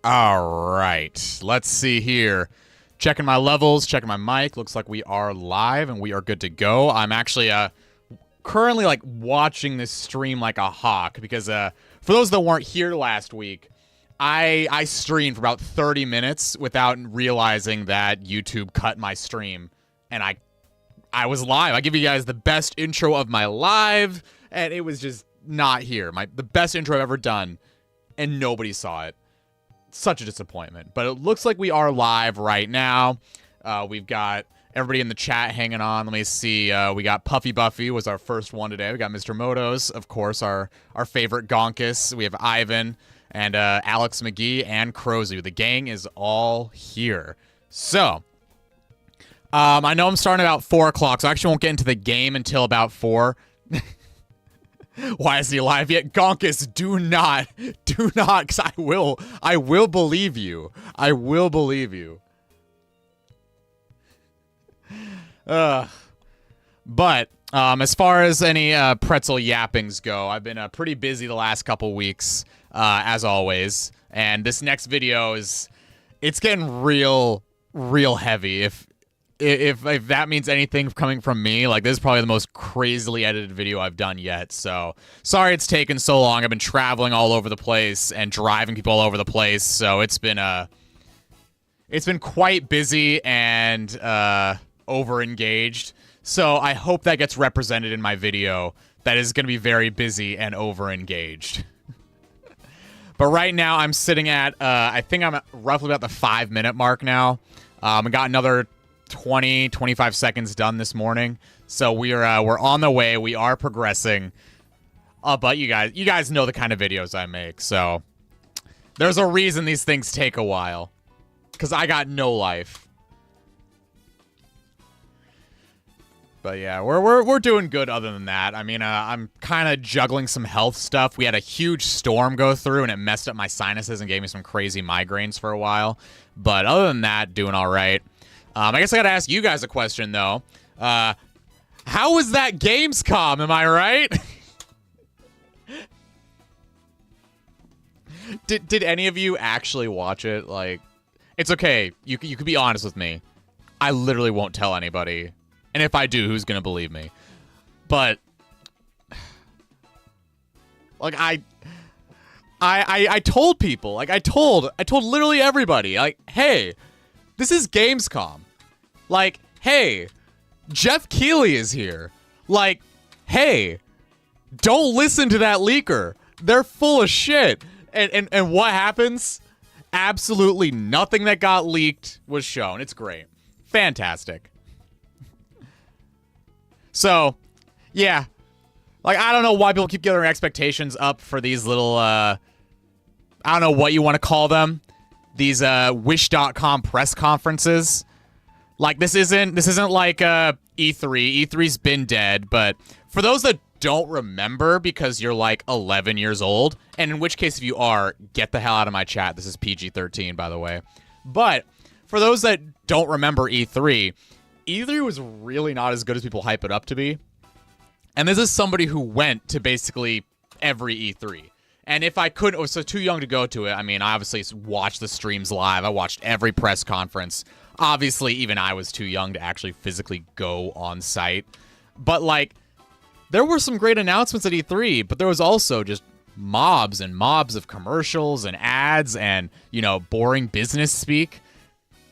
All right. Let's see here. Checking my levels, checking my mic. Looks like we are live and we are good to go. I'm actually currently like watching this stream like a hawk because for those that weren't here last week, I streamed for about 30 minutes without realizing that YouTube cut my stream, and I was live. I give you guys the best intro of my live, and it was just not here. The best intro I've ever done, and nobody saw it. Such a disappointment. But it looks like we are live right now. We've got everybody in the chat hanging on. Let me see. We got Puffy Buffy was our first one today. We got Mr. Motos, of course, our favorite Gonkus. We have Ivan and Alex McGee and Crozu. The gang is all here. So, I know I'm starting about 4 o'clock, so I actually won't get into the game until about 4. Why is he live yet? Gonkus, do not, because I will believe you. I will believe you. But, as far as any pretzel yappings go, I've been pretty busy the last couple weeks, as always. And this next video it's getting real heavy. If that means anything coming from me, like, this is probably the most crazily edited video I've done yet. So sorry it's taken so long. I've been traveling all over the place and driving people all over the place. So it's been quite busy and over engaged. So I hope that gets represented in my video. That is going to be very busy and over engaged. But right now I'm sitting at I think I'm at roughly about the 5-minute mark now. I got another 25 seconds done this morning, so we're on the way. We are progressing, but you guys know the kind of videos I make, so there's a reason these things take a while, because I got no life. But yeah, we're doing good other than that. I mean, I'm kind of juggling some health stuff. We had a huge storm go through, and it messed up my sinuses and gave me some crazy migraines for a while, but other than that, doing all right. I guess I gotta ask you guys a question, though. How was that Gamescom, am I right? Did any of you actually watch it? Like, it's okay. You could be honest with me. I literally won't tell anybody. And if I do, who's gonna believe me? But, like, I told people. Like, I told literally everybody. Like, hey, this is Gamescom. Like, hey, Jeff Keighley is here. Like, hey, don't listen to that leaker. They're full of shit. And what happens? Absolutely nothing that got leaked was shown. It's great. Fantastic. So, yeah. Like, I don't know why people keep getting their expectations up for these little, I don't know what you want to call them. These Wish.com press conferences. Like, this isn't like E3. E3's been dead, but for those that don't remember because you're like 11 years old, and in which case if you are, get the hell out of my chat. This is PG-13, by the way. But for those that don't remember E3, E3 was really not as good as people hype it up to be. And this is somebody who went to basically every E3. And if I couldn't, I was so too young to go to it. I mean, I obviously watched the streams live. I watched every press conference. Obviously, even I was too young to actually physically go on site. But, like, there were some great announcements at E3, but there was also just mobs and mobs of commercials and ads and, you know, boring business speak.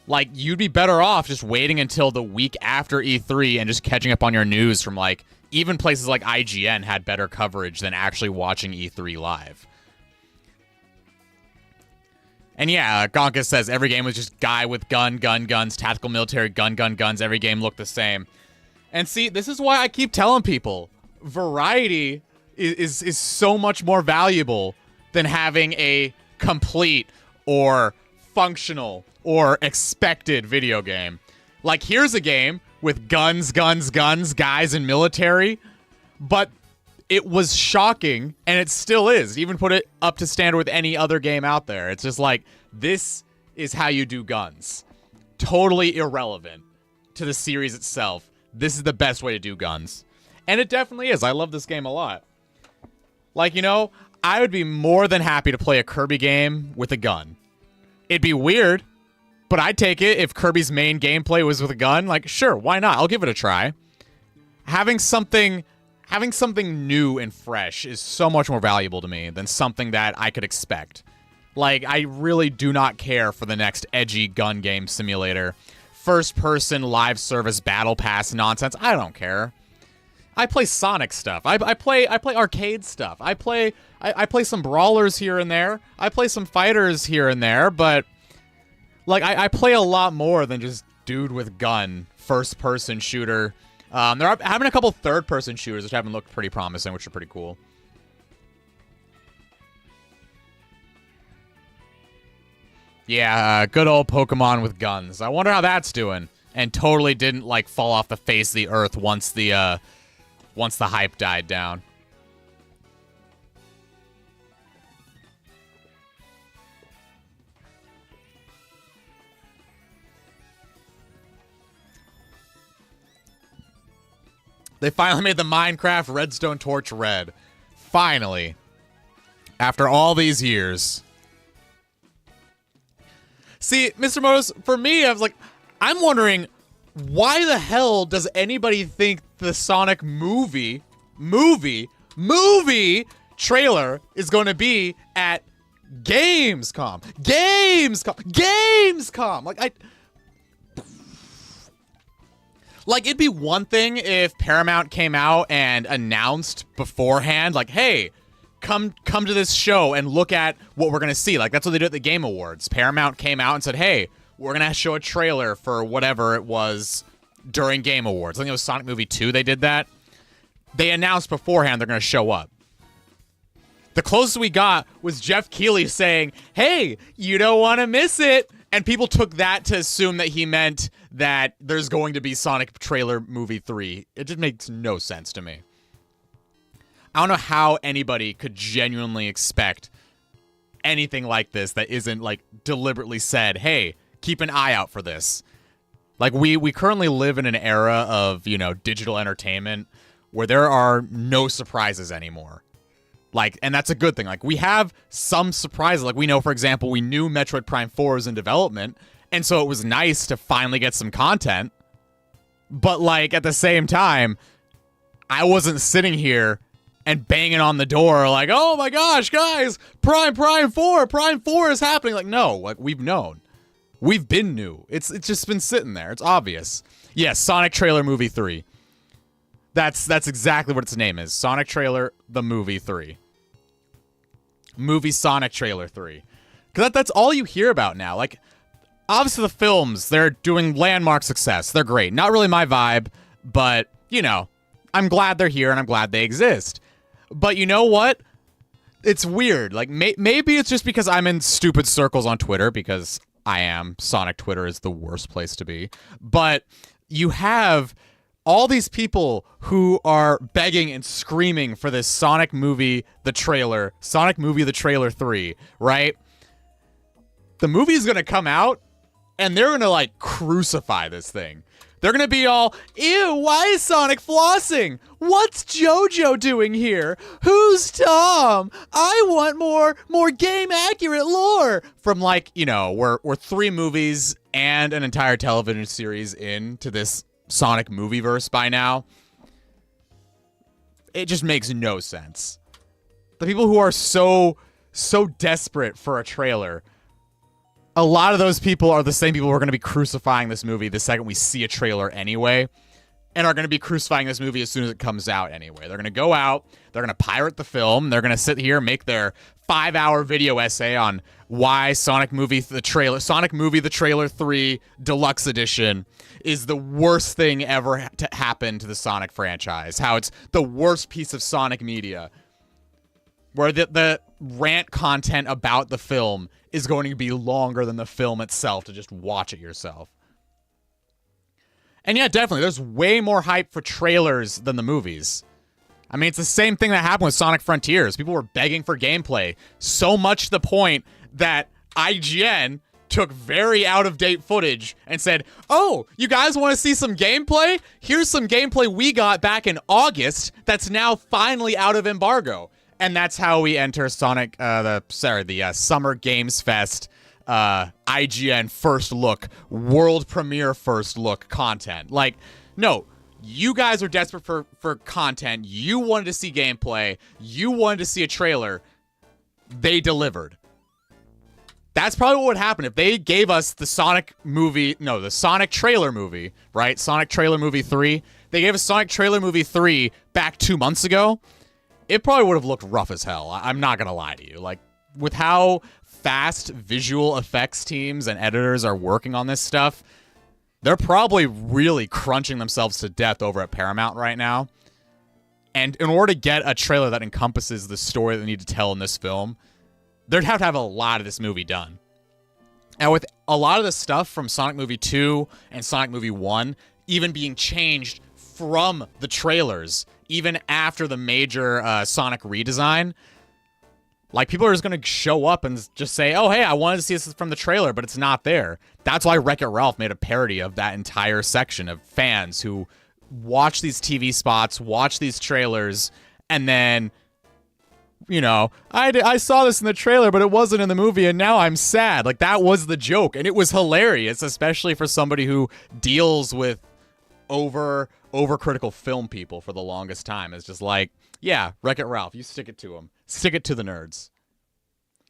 Like, you'd be better off just waiting until the week after E3 and just catching up on your news from, like, even places like IGN had better coverage than actually watching E3 live. And yeah, Gonka says every game was just guy with guns, tactical military, guns. Every game looked the same. And see, this is why I keep telling people, variety is so much more valuable than having a complete or functional or expected video game. Like, here's a game with guns, guys, and military, but it was shocking, and it still is. Even put it up to standard with any other game out there. It's just like, this is how you do guns. Totally irrelevant to the series itself. This is the best way to do guns. And it definitely is. I love this game a lot. Like, you know, I would be more than happy to play a Kirby game with a gun. It'd be weird, but I'd take it if Kirby's main gameplay was with a gun. Like, sure, why not? I'll give it a try. Having something new and fresh is so much more valuable to me than something that I could expect. Like, I really do not care for the next edgy gun game simulator, first-person live service battle pass nonsense. I don't care. I play Sonic stuff. I play arcade stuff. I play some brawlers here and there. I play some fighters here and there, but like I play a lot more than just dude with gun first-person shooter. They're having a couple third-person shooters which haven't looked pretty promising, which are pretty cool. Yeah, good old Pokemon with guns. I wonder how that's doing. And totally didn't like fall off the face of the earth once the hype died down. They finally made the Minecraft Redstone Torch red. Finally. After all these years. See, Mr. Motos, for me, I was like, I'm wondering, why the hell does anybody think the Sonic movie trailer is going to be at Gamescom? Gamescom! Like, it'd be one thing if Paramount came out and announced beforehand, like, hey, come to this show and look at what we're going to see. Like, that's what they did at the Game Awards. Paramount came out and said, hey, we're going to show a trailer for whatever it was during Game Awards. I think it was Sonic Movie 2 they did that. They announced beforehand they're going to show up. The closest we got was Jeff Keighley saying, hey, you don't want to miss it. And people took that to assume that he meant that there's going to be Sonic Trailer Movie 3. It just makes no sense to me. I don't know how anybody could genuinely expect anything like this that isn't, like, deliberately said, hey, keep an eye out for this. Like, we currently live in an era of, you know, digital entertainment where there are no surprises anymore. Like, and that's a good thing. Like, we have some surprises. Like, we know, for example, we knew Metroid Prime 4 is in development, and so it was nice to finally get some content. But, like, at the same time, I wasn't sitting here and banging on the door like, oh my gosh, guys, Prime 4 is happening. Like, no, like, we've known. We've been new. It's just been sitting there. It's obvious. Yes, Sonic Trailer Movie 3. That's exactly what its name is. Sonic Trailer, the Movie 3. Movie Sonic Trailer 3. Because that's all you hear about now. Like, obviously the films, they're doing landmark success. They're great. Not really my vibe, but, you know, I'm glad they're here and I'm glad they exist. But you know what? It's weird. Like, maybe it's just because I'm in stupid circles on Twitter, because I am. Sonic Twitter is the worst place to be. But you have all these people who are begging and screaming for this Sonic movie, the trailer, Sonic movie, the trailer 3, right? The movie's going to come out, and they're going to, like, crucify this thing. They're going to be all, ew, why is Sonic flossing? What's JoJo doing here? Who's Tom? I want more game-accurate lore. From, like, you know, we're 3 movies and an entire television series into this Sonic movieverse by now. It just makes no sense. The people who are so desperate for a trailer, a lot of those people are the same people who are going to be crucifying this movie the second we see a trailer anyway, and are going to be crucifying this movie as soon as it comes out anyway. They're going to go out, they're going to pirate the film, they're going to sit here and make their 5-hour video essay on why Sonic movie, the trailer 3 Deluxe Edition is the worst thing ever to happen to the Sonic franchise. How it's the worst piece of Sonic media. Where the rant content about the film is going to be longer than the film itself to just watch it yourself. And yeah, definitely, there's way more hype for trailers than the movies. I mean, it's the same thing that happened with Sonic Frontiers. People were begging for gameplay, so much to the point that IGN took very out-of-date footage and said, oh, you guys want to see some gameplay? Here's some gameplay we got back in August that's now finally out of embargo. And that's how we enter Sonic, the Summer Games Fest IGN first look, world premiere first look content. Like, no, you guys are desperate for content. You wanted to see gameplay. You wanted to see a trailer. They delivered. That's probably what would happen if they gave us the Sonic trailer movie, right? Sonic trailer movie 3. They gave us Sonic trailer movie 3 back 2 months ago. It probably would have looked rough as hell. I'm not going to lie to you. Like, with how fast visual effects teams and editors are working on this stuff, they're probably really crunching themselves to death over at Paramount right now. And in order to get a trailer that encompasses the story that they need to tell in this film, they'd have to have a lot of this movie done. And with a lot of the stuff from Sonic Movie 2 and Sonic Movie 1 even being changed from the trailers, even after the major Sonic redesign, like, people are just going to show up and just say, oh, hey, I wanted to see this from the trailer, but it's not there. That's why Wreck-It Ralph made a parody of that entire section of fans who watch these TV spots, watch these trailers, and then, you know, I saw this in the trailer, but it wasn't in the movie, and now I'm sad. Like, that was the joke, and it was hilarious, especially for somebody who deals with overcritical film people for the longest time. It's just like, yeah, Wreck-It Ralph, you stick it to them. Stick it to the nerds.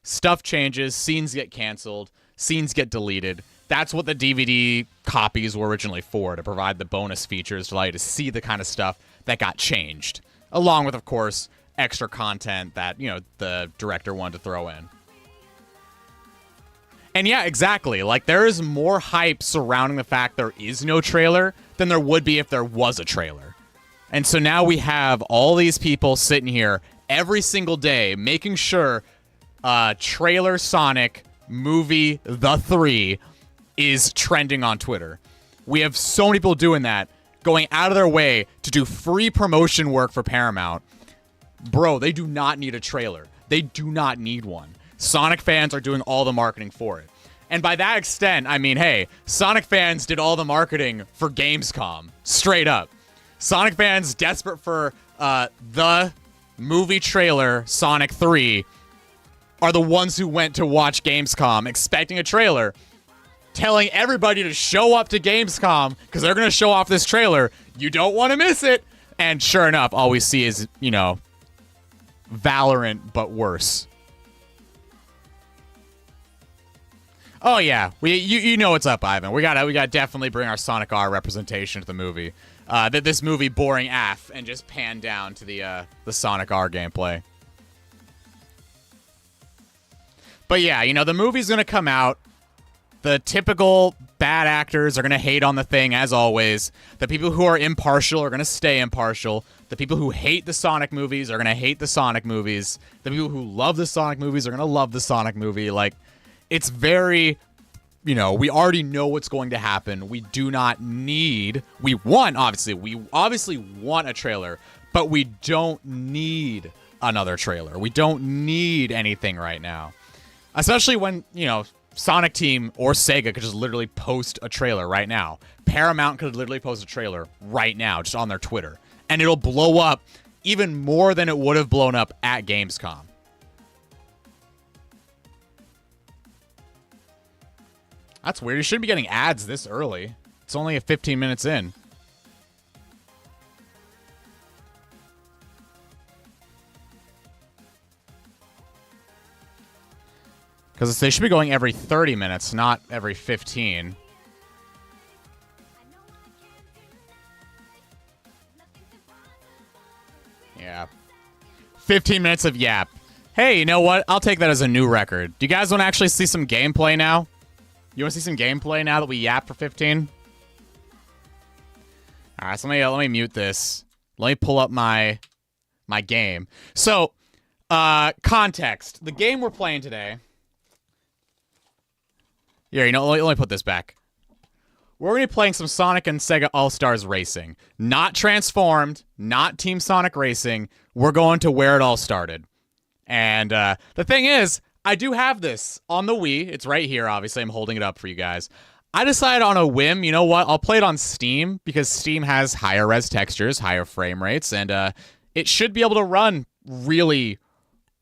Stuff changes, scenes get canceled, scenes get deleted. That's what the DVD copies were originally for, to provide the bonus features to allow you to see the kind of stuff that got changed. Along with, of course, extra content that, you know, the director wanted to throw in. And yeah, exactly. Like, there is more hype surrounding the fact there is no trailer than there would be if there was a trailer. And so now we have all these people sitting here every single day making sure trailer Sonic movie The 3 is trending on Twitter. We have so many people doing that, going out of their way to do free promotion work for Paramount. Bro, they do not need a trailer. They do not need one. Sonic fans are doing all the marketing for it. And by that extent, I mean, hey, Sonic fans did all the marketing for Gamescom. Straight up. Sonic fans desperate for the movie trailer Sonic 3 are the ones who went to watch Gamescom expecting a trailer, telling everybody to show up to Gamescom because they're going to show off this trailer. You don't want to miss it. And sure enough, all we see is, you know, Valorant, but worse. Oh yeah, you know what's up, Ivan. We gotta definitely bring our Sonic R representation to the movie. This movie boring AF and just pan down to the Sonic R gameplay. But yeah, you know, the movie's gonna come out. The typical bad actors are gonna hate on the thing as always. The people who are impartial are gonna stay impartial. The people who hate the Sonic movies are gonna hate the Sonic movies. The people who love the Sonic movies are gonna love the Sonic movie. Like, it's very, you know, we already know what's going to happen. We do not need, we obviously want a trailer, but we don't need another trailer. We don't need anything right now. Especially when, you know, Sonic Team or Sega could just literally post a trailer right now. Paramount could literally post a trailer right now, just on their Twitter. And it'll blow up even more than it would have blown up at Gamescom. That's weird. You shouldn't be getting ads this early. It's only 15 minutes in. Because they should be going every 30 minutes, not every 15. Yeah. 15 minutes of yap. Hey, you know what? I'll take that as a new record. Do you guys want to actually see some gameplay now? You want to see some gameplay now that we yapped for 15? All right, so let me mute this. Let me pull up my game. So, context. The game we're playing today. Yeah, you know, let me put this back. We're going to be playing some Sonic and Sega All-Stars Racing. Not Transformed, not Team Sonic Racing. We're going to where it all started. And the thing is, I do have this on the Wii. It's right here, obviously. I'm holding it up for you guys. I decided on a whim, you know what? I'll play it on Steam because Steam has higher res textures, higher frame rates, and it should be able to run really,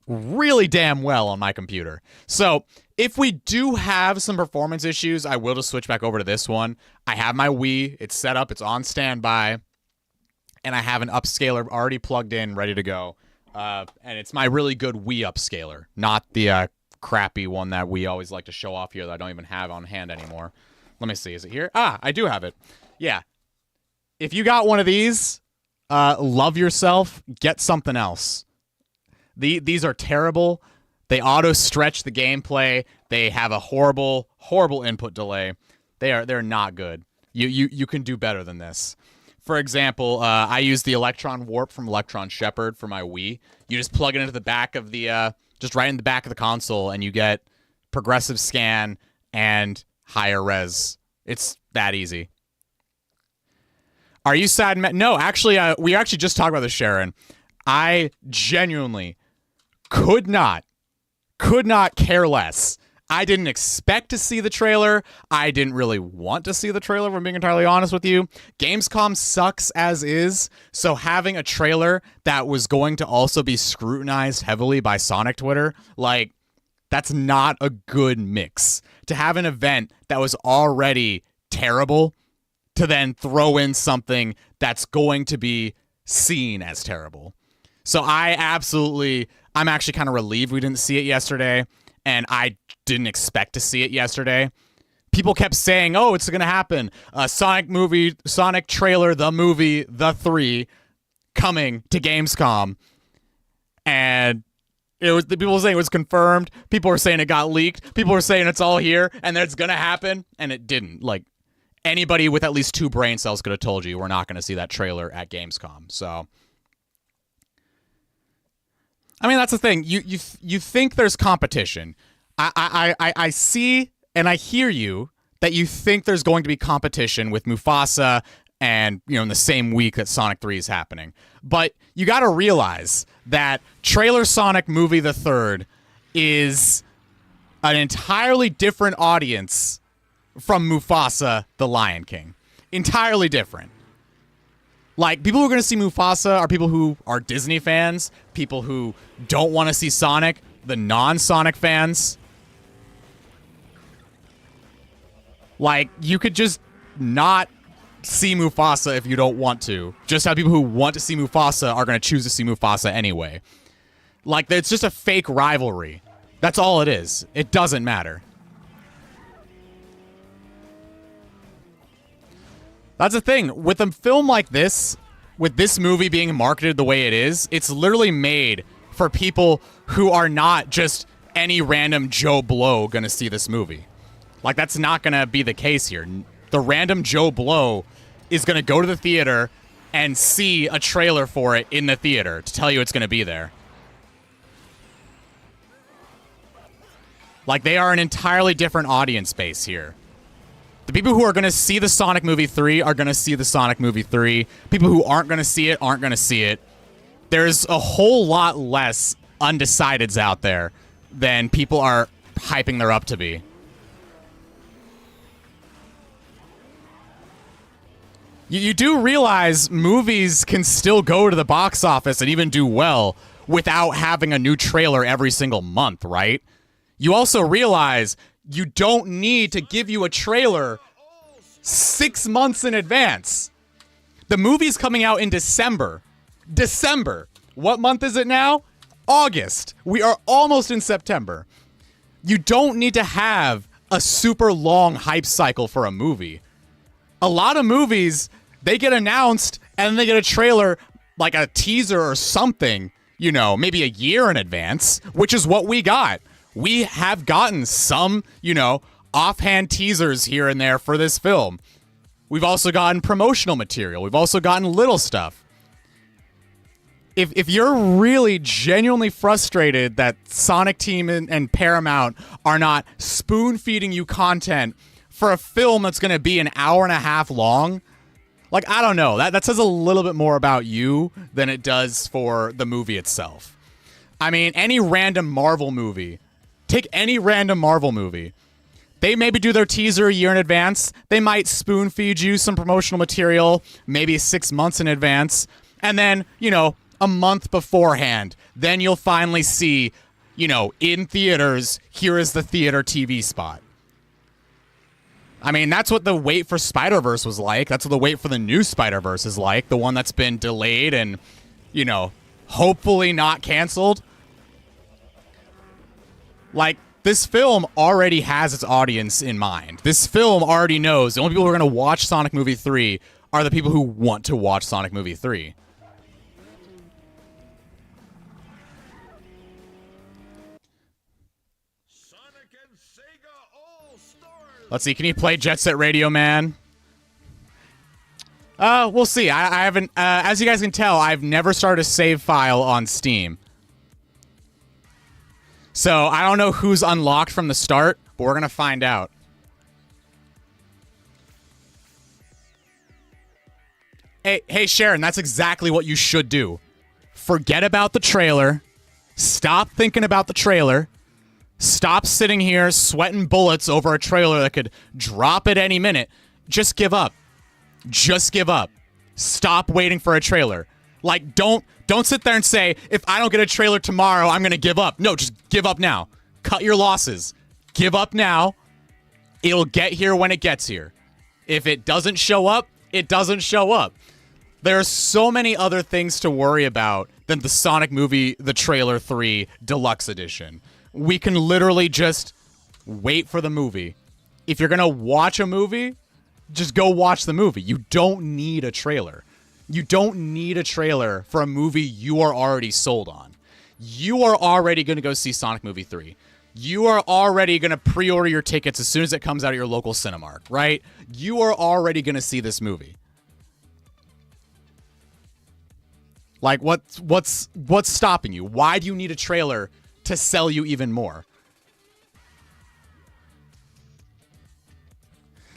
really damn well on my computer. So If we do have some performance issues, I will just switch back over to this one. I have my Wii. It's set up. It's on standby. And I have an upscaler already plugged in, ready to go. And it's my really good Wii upscaler, not the crappy one that we always like to show off here that I don't even have on hand anymore. Let me see. Is it here? Ah, I do have it. Yeah. If you got one of these, love yourself. Get something else. These are terrible. They auto-stretch the gameplay. They have a horrible, horrible input delay. They're not good. You can do better than this. For example, I use the Electron Warp from Electron Shepherd for my Wii. You just plug it into the back of the, just right in the back of the console, and you get progressive scan and higher res. It's that easy. Are you sad? No, actually, we actually just talked about this, Sharon. I genuinely could not care less. I didn't expect to see the trailer. I didn't really want to see the trailer, if I'm being entirely honest with you. Gamescom sucks as is, so having a trailer that was going to also be scrutinized heavily by Sonic Twitter, like, that's not a good mix. To have an event that was already terrible, to then throw in something that's going to be seen as terrible. So I'm actually kind of relieved we didn't see it yesterday, and I didn't expect to see it yesterday. People kept saying, oh, it's going to happen. Sonic trailer, the movie, The 3, coming to Gamescom. And people were saying it was confirmed. People were saying it got leaked. People were saying it's all here, and that it's going to happen, and it didn't. Like, anybody with at least 2 brain cells could have told you we're not going to see that trailer at Gamescom. So, I mean, that's the thing. You think there's competition. I see and I hear you that you think there's going to be competition with Mufasa and, in the same week that Sonic 3 is happening. But you got to realize that Trailer Sonic Movie the Third is an entirely different audience from Mufasa the Lion King. Entirely different. Like, people who are going to see Mufasa are people who are Disney fans, people who don't want to see Sonic, the non-Sonic fans. Like, you could just not see Mufasa if you don't want to. Just how people who want to see Mufasa are going to choose to see Mufasa anyway. Like, it's just a fake rivalry. That's all it is. It doesn't matter. That's the thing. With a film like this, with this movie being marketed the way it is, it's literally made for people who are not just any random Joe Blow gonna see this movie. Like, that's not gonna be the case here. The random Joe Blow is gonna go to the theater and see a trailer for it in the theater to tell you it's gonna be there. Like, they are an entirely different audience base here. The people who are going to see the Sonic Movie 3 are going to see the Sonic Movie 3. People who aren't going to see it aren't going to see it. There's a whole lot less undecideds out there than people are hyping their up to be. You do realize movies can still go to the box office and even do well without having a new trailer every single month, right? You also realize you don't need to give you a trailer 6 months in advance. The movie's coming out in December. December. What month is it now? August. We are almost in September. You don't need to have a super long hype cycle for a movie. A lot of movies, they get announced and they get a trailer, like a teaser or something, maybe a year in advance, which is what we got. We have gotten some, offhand teasers here and there for this film. We've also gotten promotional material. We've also gotten little stuff. If you're really genuinely frustrated that Sonic Team and Paramount are not spoon-feeding you content for a film that's going to be an hour and a half long, like, I don't know. That says a little bit more about you than it does for the movie itself. I mean, any random Marvel movie. Take any random Marvel movie. They maybe do their teaser a year in advance. They might spoon feed you some promotional material, maybe 6 months in advance. And then, a month beforehand, then you'll finally see in theaters, here is the theater TV spot. I mean, that's what the wait for Spider-Verse was like. That's what the wait for the new Spider-Verse is like. The one that's been delayed and, hopefully not canceled. Like, this film already has its audience in mind. This film already knows the only people who are going to watch Sonic Movie 3 are the people who want to watch Sonic Movie 3. Sonic and Sega All-Stars. Let's see, can you play Jet Set Radio Man? We'll see. I haven't, as you guys can tell, I've never started a save file on Steam. So I don't know who's unlocked from the start, but we're going to find out. Hey, Sharon, that's exactly what you should do. Forget about the trailer. Stop thinking about the trailer. Stop sitting here sweating bullets over a trailer that could drop at any minute. Just give up. Just give up. Stop waiting for a trailer. Like, don't sit there and say, if I don't get a trailer tomorrow, I'm going to give up. No, just give up now. Cut your losses. Give up now. It'll get here when it gets here. If it doesn't show up, it doesn't show up. There are so many other things to worry about than the Sonic movie, the Trailer 3 Deluxe Edition. We can literally just wait for the movie. If you're going to watch a movie, just go watch the movie. You don't need a trailer. You don't need a trailer for a movie you are already sold on. You are already going to go see Sonic Movie 3. You are already going to pre-order your tickets as soon as it comes out of your local Cinemark, right? You are already going to see this movie. Like, what's stopping you? Why do you need a trailer to sell you even more?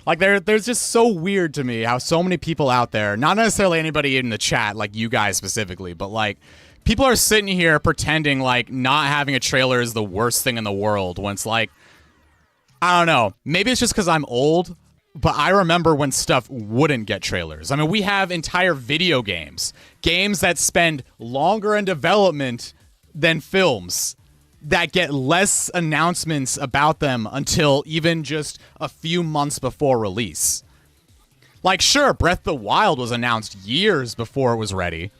Like, there's just so weird to me how so many people out there, not necessarily anybody in the chat, like you guys specifically, but, like, people are sitting here pretending like not having a trailer is the worst thing in the world when it's like, I don't know. Maybe it's just because I'm old, but I remember when stuff wouldn't get trailers. I mean, we have entire video games that spend longer in development than films, that get less announcements about them until even just a few months before release. Like, sure, Breath of the Wild was announced years before it was ready,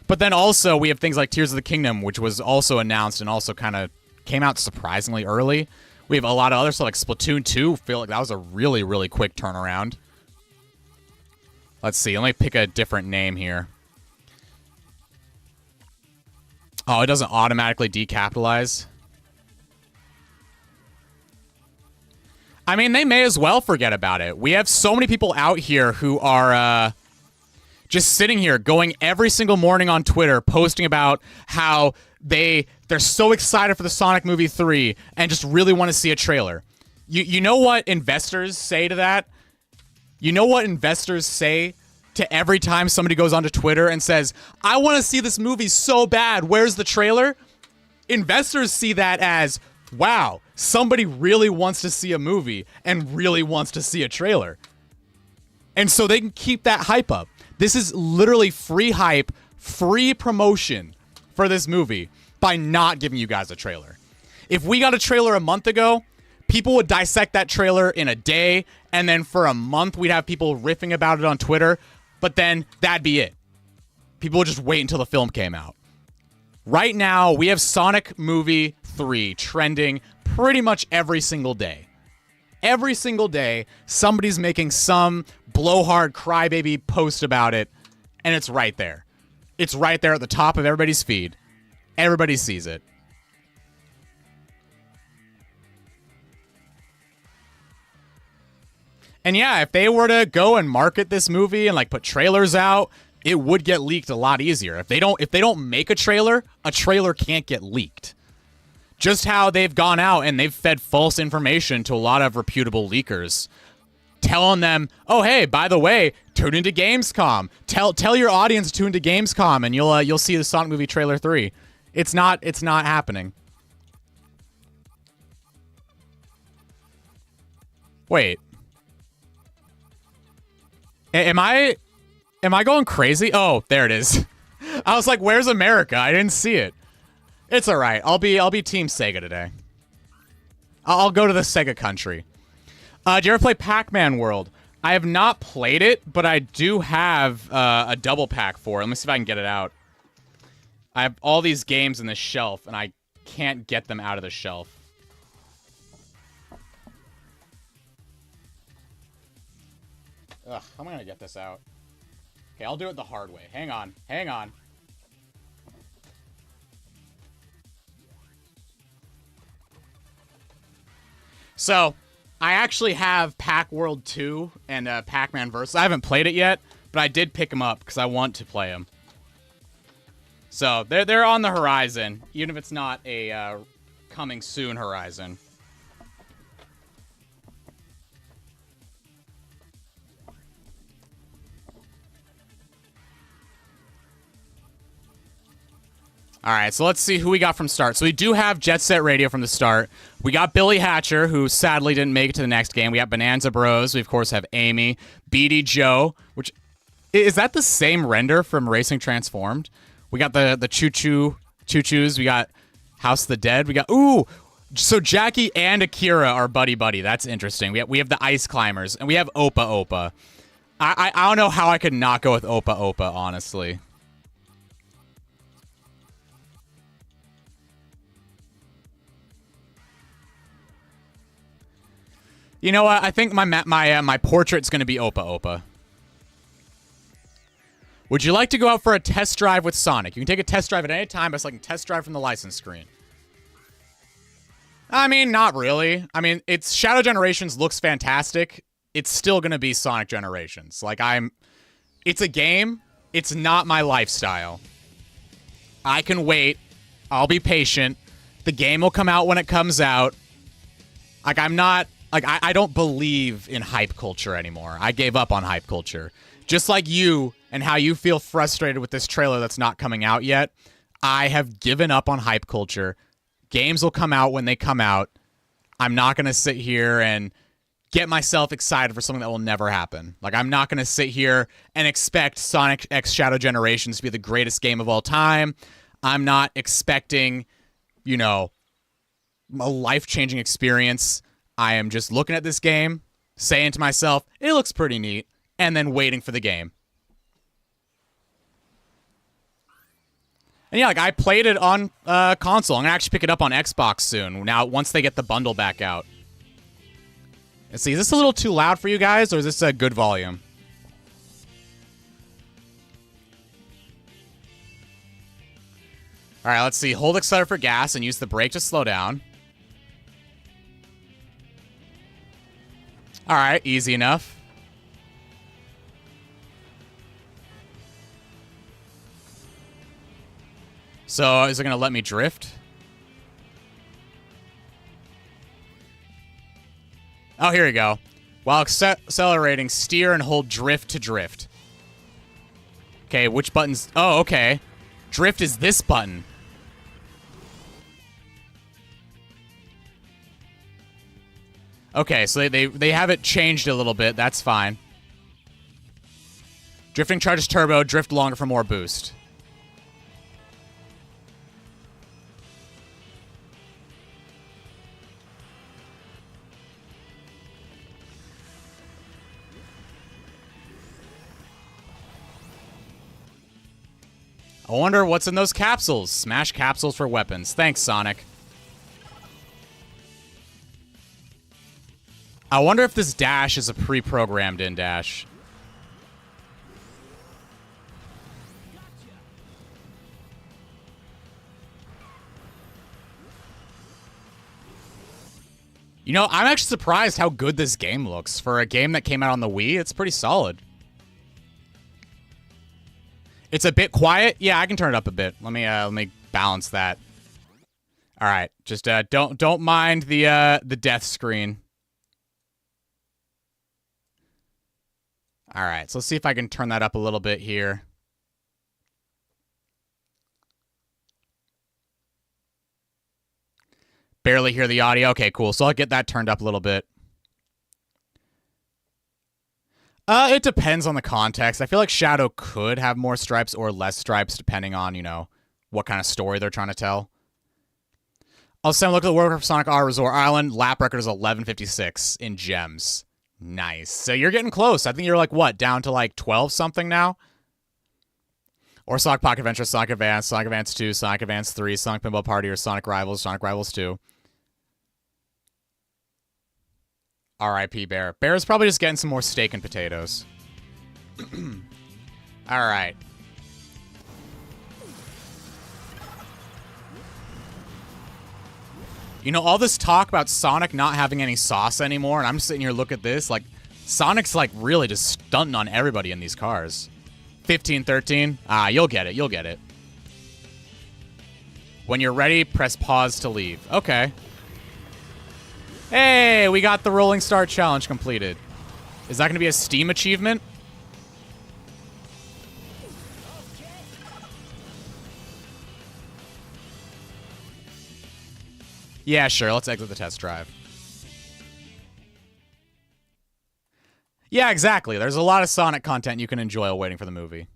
but then also we have things like Tears of the Kingdom, which was also announced and also kind of came out surprisingly early. We have a lot of other stuff like Splatoon 2. Feel like that was a really, really quick turnaround. Let's see. Let me pick a different name here. Oh, it doesn't automatically decapitalize. I mean, they may as well forget about it. We have so many people out here who are just sitting here going every single morning on Twitter posting about how they're so excited for the Sonic Movie 3 and just really want to see a trailer. You know what investors say to that? You know what investors say to every time somebody goes onto Twitter and says, I want to see this movie so bad, where's the trailer? Investors see that as, wow, somebody really wants to see a movie and really wants to see a trailer. And so they can keep that hype up. This is literally free hype, free promotion for this movie by not giving you guys a trailer. If we got a trailer a month ago, people would dissect that trailer in a day, and then for a month we'd have people riffing about it on Twitter, but then that'd be it. People would just wait until the film came out. Right now, we have Sonic Movie 3 trending pretty much every single day. Every single day, somebody's making some blowhard crybaby post about it, and it's right there. It's right there at the top of everybody's feed. Everybody sees it. And yeah, if they were to go and market this movie and like put trailers out, it would get leaked a lot easier. If they don't make a trailer can't get leaked. Just how they've gone out and they've fed false information to a lot of reputable leakers, telling them, "Oh, hey, by the way, tune into Gamescom. Tell your audience to tune into Gamescom, and you'll see the Sonic Movie Trailer 3." It's not happening. Wait. Am I going crazy? Oh, there it is. I was like, "Where's America?" I didn't see it. It's all right. I'll be Team Sega today. I'll go to the Sega country. Do you ever play Pac-Man World? I have not played it, but I do have a double pack for it. Let me see if I can get it out. I have all these games in this shelf, and I can't get them out of the shelf. Ugh, how am I gonna get this out? Okay, I'll do it the hard way. Hang on. Hang on. So, I actually have Pac-World 2 and Pac-Man Versus. I haven't played it yet, but I did pick them up because I want to play them. So, they're on the horizon, even if it's not a coming soon horizon. All right, so let's see who we got from start. So we do have Jet Set Radio from the start. We got Billy Hatcher, who sadly didn't make it to the next game. We got Bonanza Bros. We, of course, have Amy. BD Joe, which... Is that the same render from Racing Transformed? We got the Choo-Choos. We got House of the Dead. We got... Ooh! So Jackie and Akira are buddy-buddy. That's interesting. We have the Ice Climbers. And we have Opa Opa. I don't know how I could not go with Opa Opa, honestly. You know what? I think my portrait's going to be Opa Opa. Would you like to go out for a test drive with Sonic? You can take a test drive at any time by selecting test drive from the license screen. I mean, not really. I mean, it's Shadow Generations looks fantastic. It's still going to be Sonic Generations. Like, it's a game. It's not my lifestyle. I can wait. I'll be patient. The game will come out when it comes out. Like, I'm not... Like, I don't believe in hype culture anymore. I gave up on hype culture. Just like you and how you feel frustrated with this trailer that's not coming out yet, I have given up on hype culture. Games will come out when they come out. I'm not going to sit here and get myself excited for something that will never happen. Like, I'm not going to sit here and expect Sonic X Shadow Generations to be the greatest game of all time. I'm not expecting, you know, a life-changing experience. I am just looking at this game, saying to myself, it looks pretty neat, and then waiting for the game. And yeah, like, I played it on console. I'm going to actually pick it up on Xbox soon, now once they get the bundle back out. Let's see, is this a little too loud for you guys, or is this a good volume? All right, let's see. Hold accelerator for gas and use the brake to slow down. All right, easy enough. So, is it going to let me drift? Oh, here we go. While accelerating, steer and hold drift to drift. Okay, which buttons? Oh, okay. Drift is this button. Okay, so they have it changed a little bit. That's fine. Drifting charges turbo. Drift longer for more boost. I wonder what's in those capsules. Smash capsules for weapons. Thanks, Sonic. I wonder if this dash is a pre-programmed in dash. You know, I'm actually surprised how good this game looks. For a game that came out on the Wii, it's pretty solid. It's a bit quiet. Yeah, I can turn it up a bit. Let me balance that. All right, just don't mind the death screen. All right, so let's see if I can turn that up a little bit here. Barely hear the audio. Okay, cool. So I'll get that turned up a little bit. It depends on the context. I feel like Shadow could have more stripes or less stripes depending on, you know, what kind of story they're trying to tell. Also, look at the world record for Sonic R Resort Island. Lap record is 11:56 in gems. Nice. So you're getting close. I think you're like, what, down to like 12 something now? Or Sonic Pocket Adventure, Sonic Advance 2, Sonic Advance 3, Sonic Pinball Party, or Sonic Rivals 2. R.I.P. Bear. Bear's probably just getting some more steak and potatoes. All right. You know, all this talk about Sonic not having any sauce anymore, and I'm sitting here, look at this, like, Sonic's, like, really just stunting on everybody in these cars. 15, 13. Ah, you'll get it. You'll get it. When you're ready, press pause to leave. Okay. Hey, we got the Rolling Star Challenge completed. Is that going to be a Steam achievement? Yeah, sure. Let's exit the test drive. Yeah, exactly. There's a lot of Sonic content you can enjoy while waiting for the movie.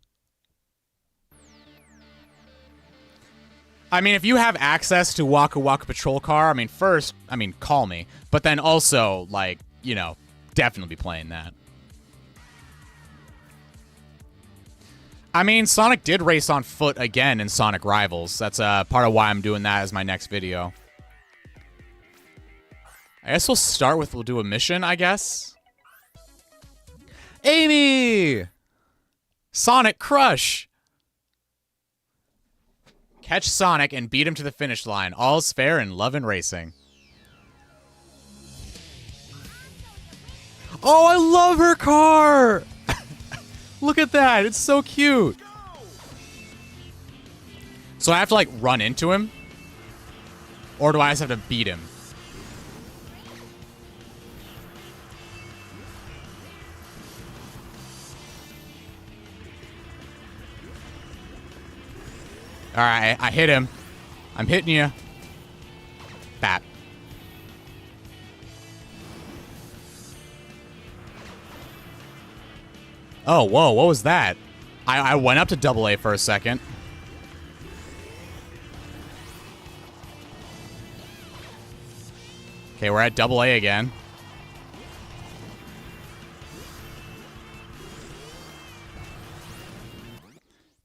I mean, if you have access to Waka Waka Patrol Car, I mean, first, call me. But then also, like, you know, definitely be playing that. I mean, Sonic did race on foot again in Sonic Rivals. That's part of why I'm doing that as my next video. I guess we'll do a mission, I guess. Amy! Sonic Crush! Catch Sonic and beat him to the finish line. All's fair in love and racing. Oh, I love her car! Look at that. It's so cute. So I have to, like, run into him? Or do I just have to beat him? Alright, I hit him. I'm hitting you. Bat. Oh, whoa, what was that? I went up to double A for a second. Okay, we're at double A again.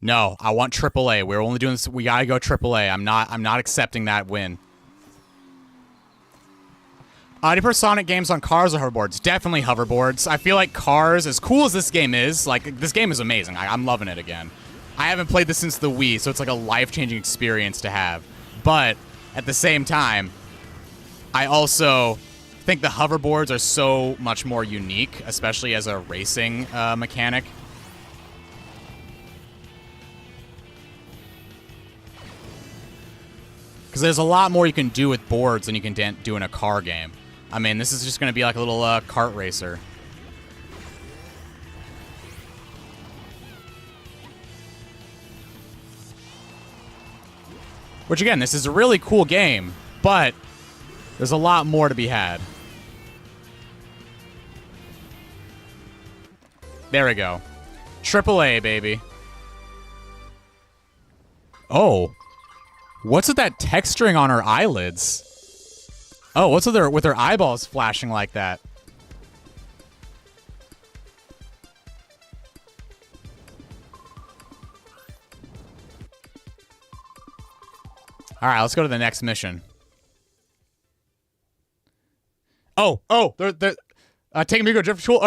No, I want triple A. We're only doing this. We gotta go triple A. I'm not accepting that win. Do you prefer Sonic games on cars or hoverboards? Definitely hoverboards. I feel like cars, as cool as this game is, like, this game is amazing. I'm loving it again. I haven't played this since the Wii, so it's like a life-changing experience to have. But at the same time, I also think the hoverboards are so much more unique, especially as a racing mechanic. Because there's a lot more you can do with boards than you can do in a car game. I mean, this is just going to be like a little kart racer. Which, again, this is a really cool game, but there's a lot more to be had. There we go. Triple A, baby. Oh. What's with that texturing on her eyelids? Oh, what's with her eyeballs flashing like that? All right, let's go to the next mission. Oh, they're taking me to go drift tool.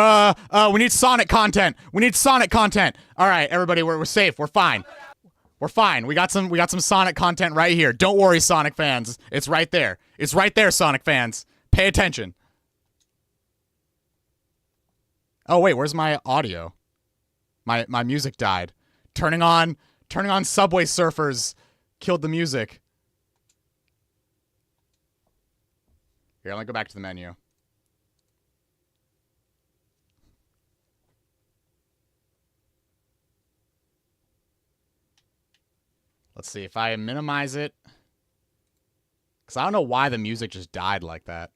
We need Sonic content. We need Sonic content. All right, everybody, we're safe. We're fine. We're fine. We got some Sonic content right here. Don't worry, Sonic fans. It's right there. It's right there, Sonic fans. Pay attention. Oh wait, where's my audio? My music died. Turning on Subway Surfers killed the music. Here, let me go back to the menu. Let's see if I minimize it. Because I don't know why the music just died like that.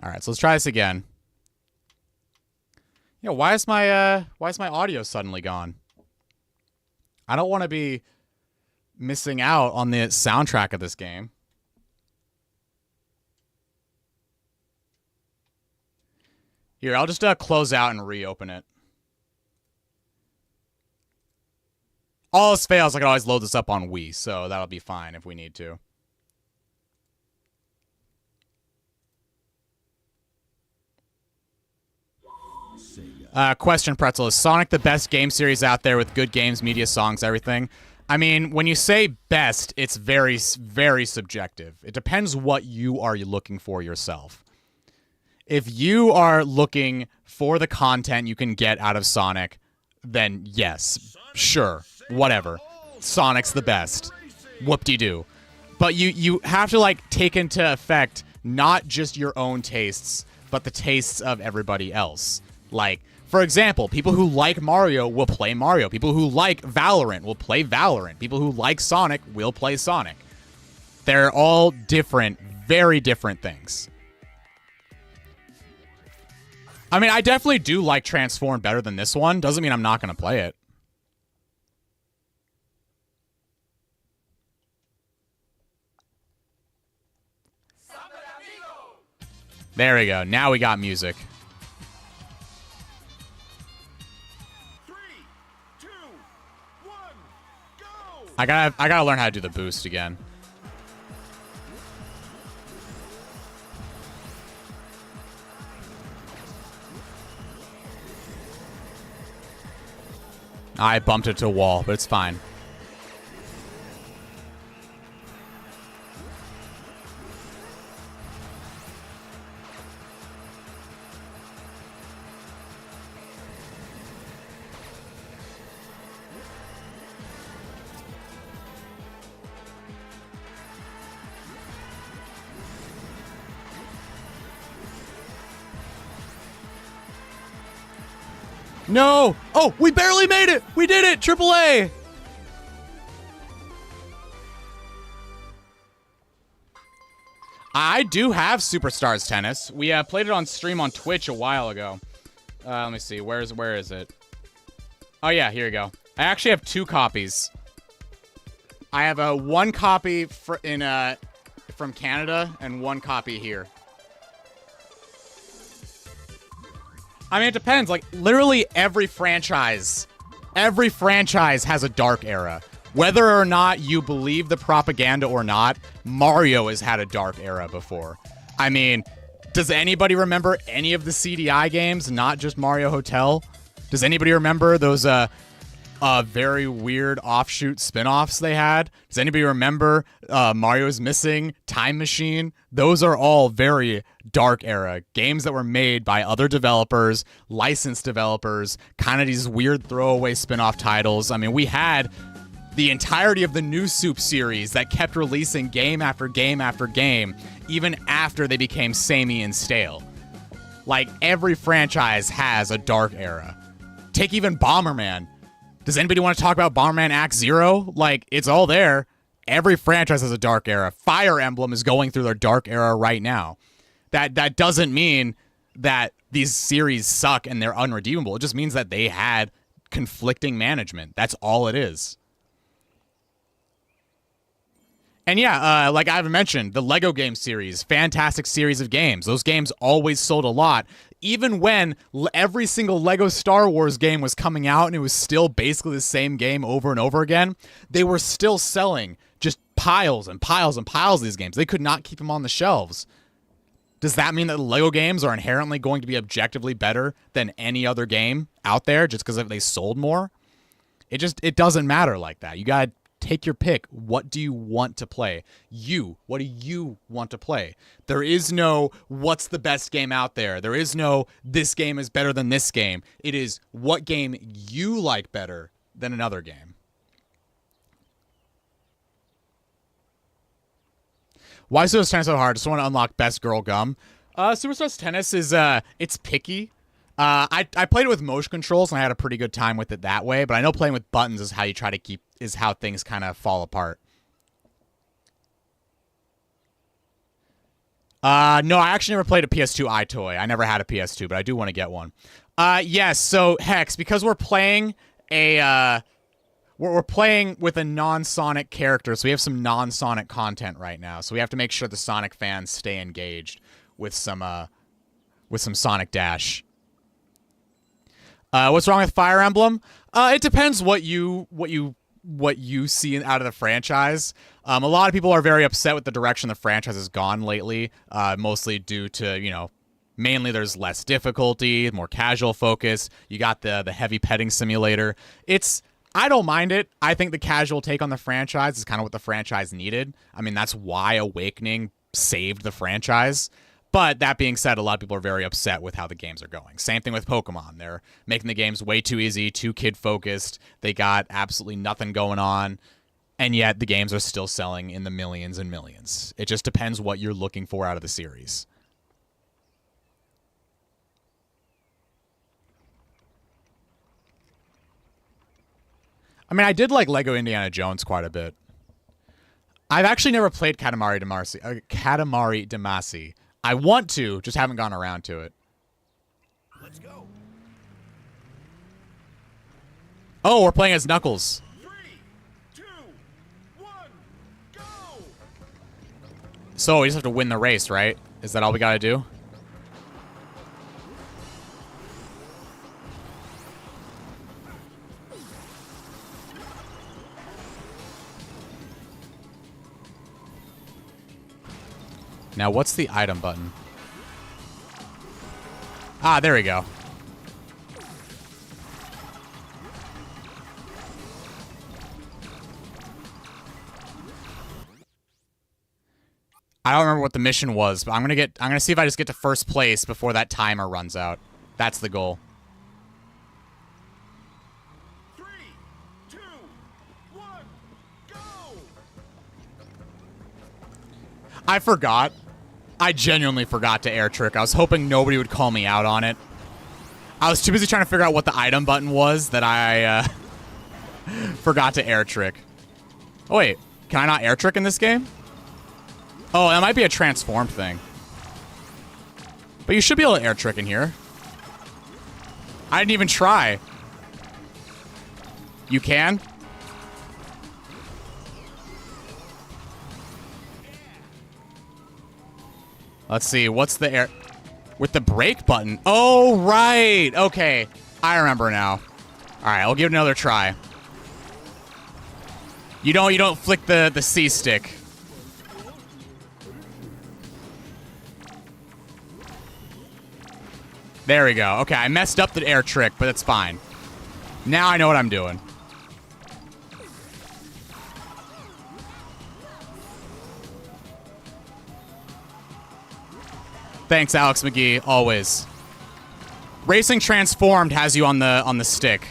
All right, so let's try this again. Yeah, why is my audio suddenly gone? I don't want to be missing out on the soundtrack of this game. Here, I'll just close out and reopen it. All else fails, I can always load this up on Wii, so that'll be fine if we need to. Question, Pretzel. Is Sonic the best game series out there with good games, media, songs, everything? I mean, when you say best, it's very, very subjective. It depends what you are looking for yourself. If you are looking for the content you can get out of Sonic, then yes, sure, whatever. Sonic's the best. Whoop-de-doo. But you have to, like, take into effect not just your own tastes, but the tastes of everybody else. Like, for example, people who like Mario will play Mario. People who like Valorant will play Valorant. People who like Sonic will play Sonic. They're all different, very different things. I mean, I definitely do like Transform better than this one. Doesn't mean I'm not going to play it. There we go. Now we got music. 3, 2, 1, go! I gotta learn how to do the boost again. I bumped it to a wall, but it's fine. No! Oh, we barely made it! We did it! AAA! I do have Superstars Tennis. We played it on stream on Twitch a while ago. Let me see. Where is it? Oh, yeah. Here you go. I actually have 2 copies. I have one copy from Canada and 1 copy here. I mean, it depends. Like, literally every franchise has a dark era. Whether or not you believe the propaganda or not, Mario has had a dark era before. I mean, does anybody remember any of the CDI games, not just Mario Hotel? Does anybody remember those very weird offshoot spin-offs they had? Does anybody remember Mario's Missing, Time Machine? Those are all very dark era games that were made by other developers, licensed developers, kind of these weird throwaway spin-off titles. I mean, we had the entirety of the New Soup series that kept releasing game after game after game, even after they became samey and stale. Like, every franchise has a dark era. Take even Bomberman. Does anybody want to talk about Bomberman Act Zero? Like, it's all there. Every franchise has a dark era. Fire Emblem is going through their dark era right now. That doesn't mean that these series suck and they're unredeemable. It just means that they had conflicting management. That's all it is. And yeah, like I've mentioned, the Lego game series, fantastic series of games. Those games always sold a lot. Even when every single Lego Star Wars game was coming out and it was still basically the same game over and over again, they were still selling just piles and piles and piles of these games. They could not keep them on the shelves. Does that mean that the Lego games are inherently going to be objectively better than any other game out there just because they sold more? It doesn't matter like that. You got to take your pick. What do you want to play? What do you want to play? There is no what's the best game out there. There is no this game is better than this game. It is what game you like better than another game. Why is Superstars Tennis so hard? Just want to unlock Best Girl Gum. Superstars Tennis is it's picky. I played it with motion controls and I had a pretty good time with it that way, but I know playing with buttons is how things kind of fall apart. No, I actually never played a PS2 iToy. I never had a PS2, but I do want to get one. Yes. So Hex, because we're playing we're playing with a non-Sonic character, so we have some non-Sonic content right now. So we have to make sure the Sonic fans stay engaged with some Sonic Dash. What's wrong with Fire Emblem? It depends what you see out of the franchise. A lot of people are very upset with the direction the franchise has gone lately, mostly due to, mainly there's less difficulty, more casual focus. You got the heavy petting simulator. I don't mind it. I think the casual take on the franchise is kind of what the franchise needed. I mean, that's why Awakening saved the franchise. But that being said, a lot of people are very upset with how the games are going. Same thing with Pokemon. They're making the games way too easy, too kid-focused. They got absolutely nothing going on, and yet the games are still selling in the millions and millions. It just depends what you're looking for out of the series. I mean, I did like Lego Indiana Jones quite a bit. I've actually never played Katamari Damacy. I want to, just haven't gone around to it. Let's go. Oh, we're playing as Knuckles. 3, 2, 1, go. So we just have to win the race, right? Is that all we gotta do? Now, what's the item button? Ah, there we go. I don't remember what the mission was, but I'm gonna see if I just get to first place before that timer runs out. That's the goal. 3, 2, 1, go. I forgot. I genuinely forgot to air trick. I was hoping nobody would call me out on it. I was too busy trying to figure out what the item button was that I forgot to air trick. Oh wait, can I not air trick in this game? Oh, that might be a transformed thing. But you should be able to air trick in here. I didn't even try. You can? Let's see, what's the air... With the brake button? Oh, right! Okay, I remember now. Alright, I'll give it another try. You don't flick the C stick. There we go. Okay, I messed up the air trick, but it's fine. Now I know what I'm doing. Thanks, Alex McGee, always. Racing Transformed has you on the stick.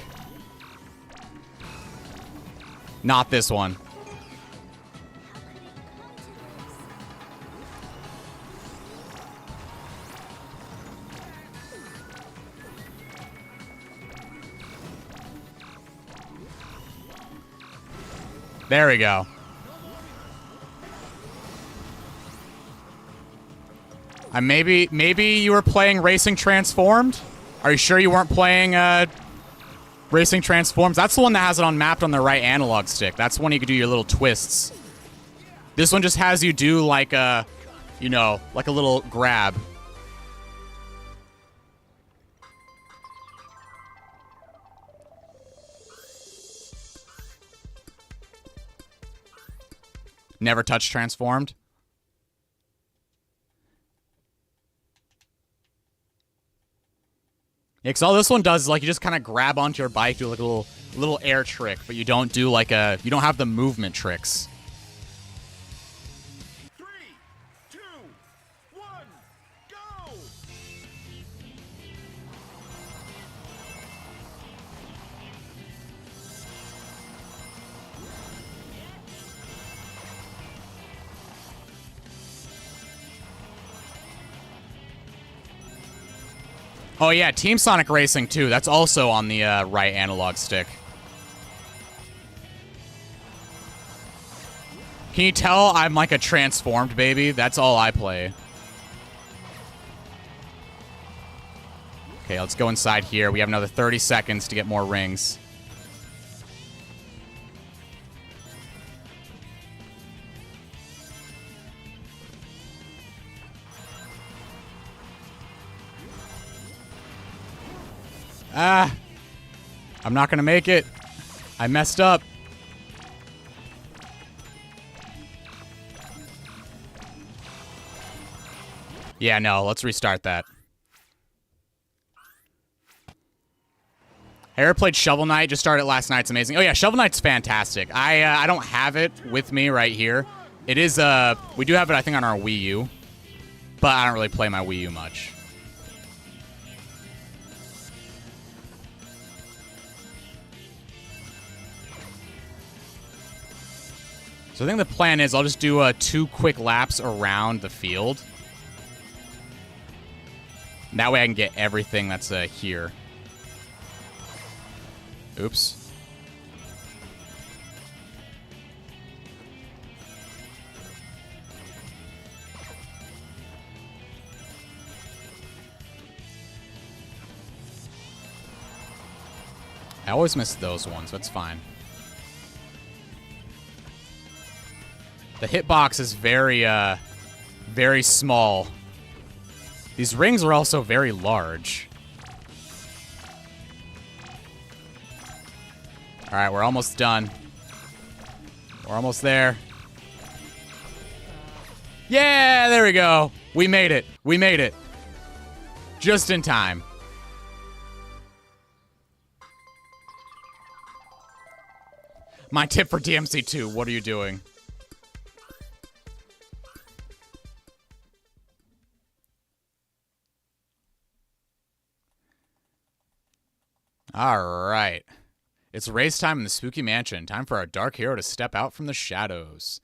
Not this one. There we go. Maybe you were playing Racing Transformed? Are you sure you weren't playing Racing Transforms? That's the one that has it on mapped on the right analog stick. That's the one you can do your little twists. This one just has you do like a, like a little grab. Never touched Transformed? Yeah, because all this one does is like you just kind of grab onto your bike, do like a little air trick, but you don't do like you don't have the movement tricks. 3, 2, 1, go. Oh yeah, Team Sonic Racing too. That's also on the right analog stick. Can you tell I'm like a transformed baby? That's all I play. Okay, let's go inside here. We have another 30 seconds to get more rings. Ah! I'm not gonna make it. I messed up. Yeah, no, let's restart that. I ever played Shovel Knight? Just started last night. It's amazing. Oh yeah, Shovel Knight's fantastic. I don't have it with me right here. It is we do have it I think on our Wii U, but I don't really play my Wii U much. So I think the plan is I'll just do 2 quick laps around the field. That way I can get everything that's here. Oops. I always miss those ones. That's fine. The hitbox is very, very small. These rings are also very large. All right, we're almost done. We're almost there. Yeah, there we go. We made it. We made it. Just in time. My tip for DMC2, what are you doing? All right. It's race time in the Spooky Mansion. Time for our dark hero to step out from the shadows.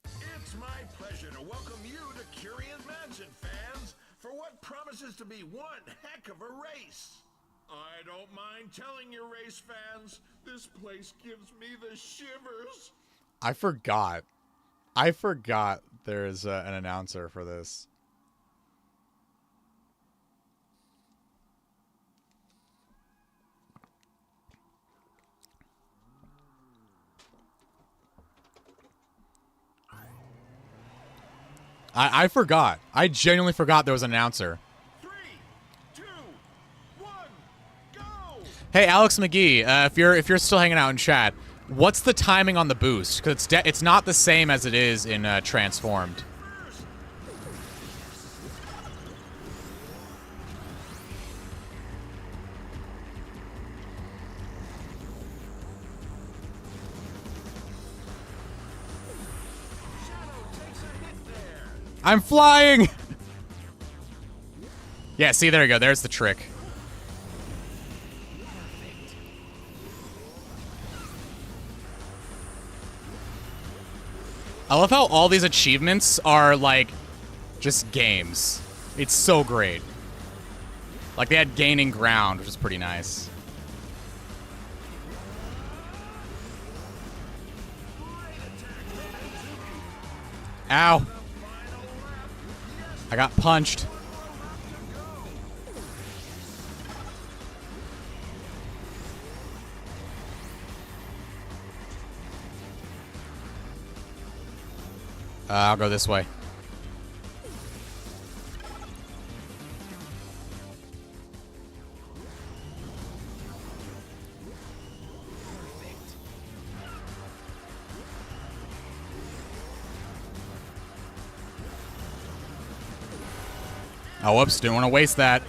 It's my pleasure to welcome you to Curious Mansion, fans, for what promises to be one heck of a race. I don't mind telling you, race fans, this place gives me the shivers. I forgot there's an announcer for this. I forgot. I genuinely forgot there was an announcer. 3, 2, 1, go! Hey, Alex McGee, if you're still hanging out in chat, what's the timing on the boost? Because it's not the same as it is in Transformed. I'm flying! Yeah, see, there you go. There's the trick. I love how all these achievements are, like, just games. It's so great. Like, they had gaining ground, which is pretty nice. Ow. I got punched. I'll go this way. Oh, whoops, didn't want to waste that.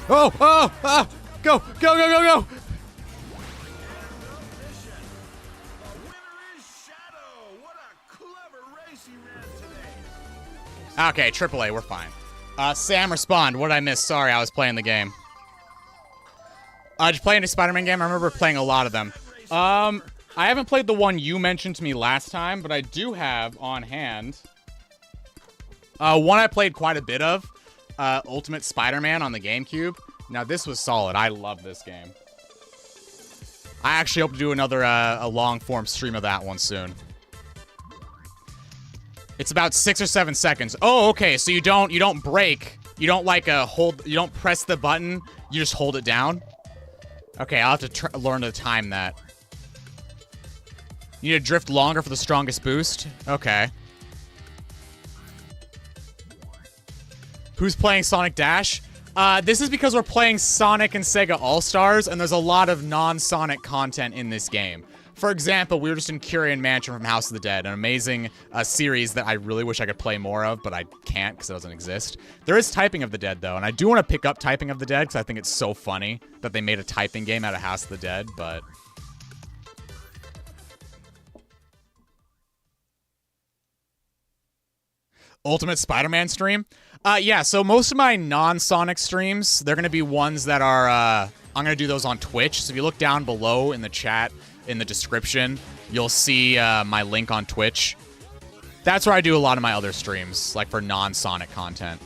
Oh, oh, oh, go, go, go, go, go. Okay, AAA, we're fine. Sam, respond. What did I miss? Sorry, I was playing the game. Did you play any Spider-Man game? I remember playing a lot of them. I haven't played the one you mentioned to me last time, but I do have on hand one I played quite a bit of, Ultimate Spider-Man on the GameCube. Now, this was solid. I love this game. I actually hope to do another a long-form stream of that one soon. It's about 6 or 7 seconds. Oh, okay. So you don't break. You don't like hold. You don't press the button. You just hold it down. Okay, I'll have to learn to time that. You need to drift longer for the strongest boost. Okay. Who's playing Sonic Dash? This is because we're playing Sonic and Sega All-Stars, and there's a lot of non-Sonic content in this game. For example, we were just in Curien Mansion from House of the Dead, an amazing series that I really wish I could play more of, but I can't because it doesn't exist. There is Typing of the Dead, though, and I do want to pick up Typing of the Dead because I think it's so funny that they made a typing game out of House of the Dead, but... Ultimate Spider-Man stream? Yeah, so most of my non-Sonic streams, they're going to be ones that are, I'm going to do those on Twitch. So if you look down below in the chat, in the description, you'll see my link on Twitch. That's where I do a lot of my other streams, like for non-Sonic content.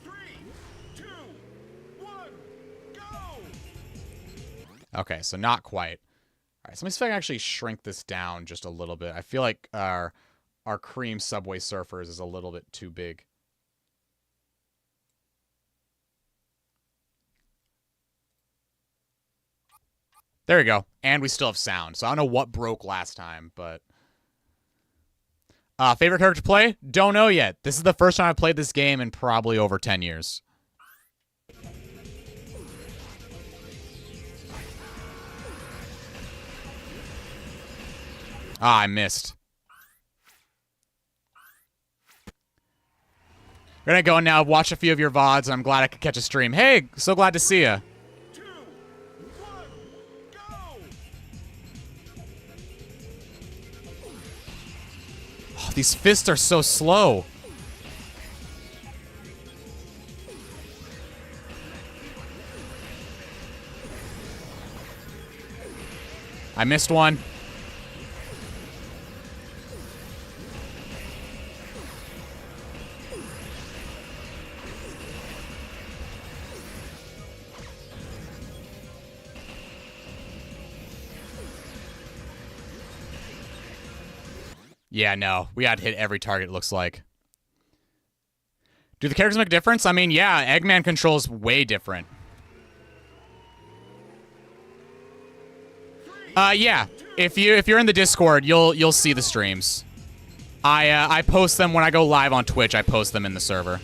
3, 2, 1, go! Okay, so not quite. All right, so let me see if I can actually shrink this down just a little bit. I feel like our Cream Subway Surfers is a little bit too big. There we go. And we still have sound. So I don't know what broke last time, but... favorite character to play? Don't know yet. This is the first time I've played this game in probably over 10 years. Ah, I missed. We're gonna go now, watch a few of your VODs, and I'm glad I could catch a stream. Hey, so glad to see ya. 2, 1, go! Oh, these fists are so slow. I missed one. Yeah, no. We had to hit every target, it looks like. Do the characters make a difference? I mean, yeah, Eggman controls way different. Yeah. If you're in the Discord, you'll see the streams. I post them when I go live on Twitch. I post them in the server.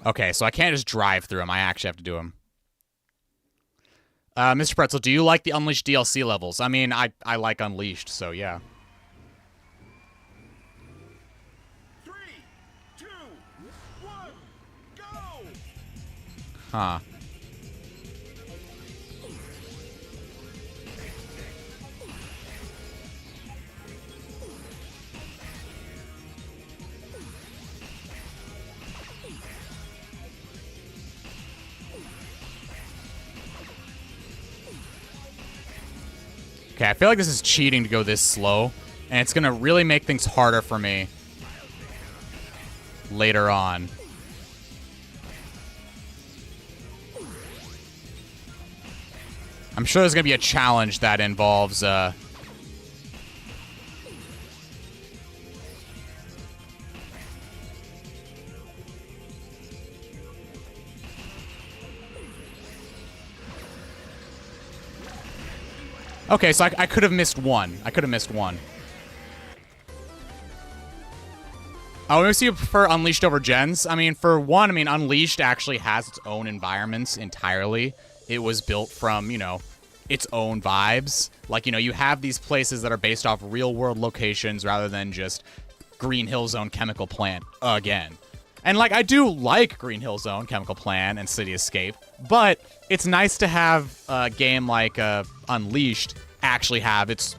Okay, so I can't just drive through them. I actually have to do them. Mr. Pretzel, do you like the Unleashed DLC levels? I mean, I like Unleashed, so yeah. 3, 2, 1, go! Huh. Okay, I feel like this is cheating to go this slow, and it's going to really make things harder for me later on. I'm sure there's going to be a challenge that involves... Okay, so I could have missed one. I could have missed one. Oh, let me see if you prefer Unleashed over Gens. I mean, for one, Unleashed actually has its own environments entirely. It was built from, you know, its own vibes. Like, you know, you have these places that are based off real-world locations rather than just Green Hill Zone Chemical Plant again. And, like, I do like Green Hill Zone, Chemical Plant, and City Escape, but it's nice to have a game like Unleashed actually have its,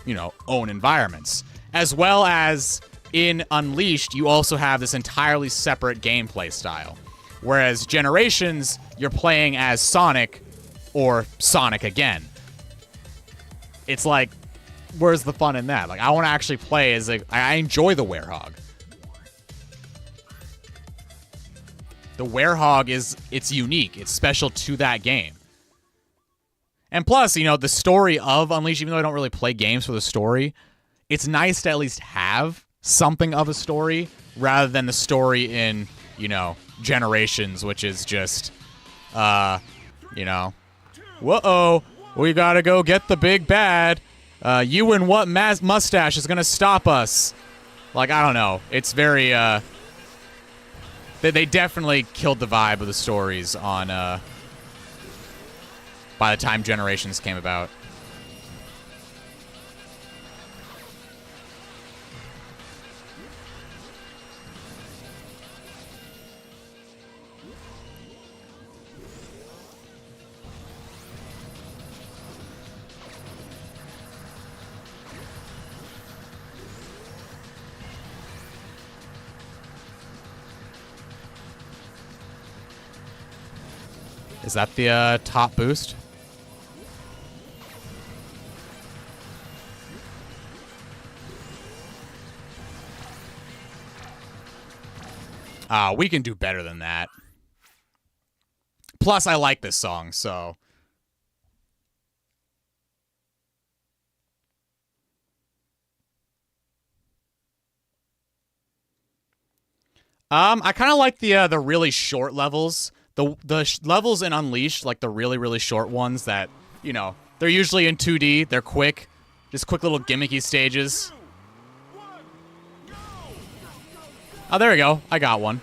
you know, own environments. As well as in Unleashed, you also have this entirely separate gameplay style. Whereas Generations, you're playing as Sonic or Sonic again. It's like where's the fun in that? Like, I want to actually play as I enjoy the werehog. The werehog it's unique. It's special to that game. And plus, you know, the story of Unleashed, even though I don't really play games for the story, it's nice to at least have something of a story rather than the story in, you know, Generations, which is just, you know, whoa, we gotta go get the big bad. You and what mustache is gonna stop us? Like, I don't know. It's very, they definitely killed the vibe of the stories on, by the time Generations came about. Is that the top boost? We can do better than that. Plus, I like this song, so... I kind of like the really short levels. The levels in Unleashed, like the really, really short ones that, you know, they're usually in 2D. They're quick. Just quick little gimmicky stages. Oh, there we go. I got one.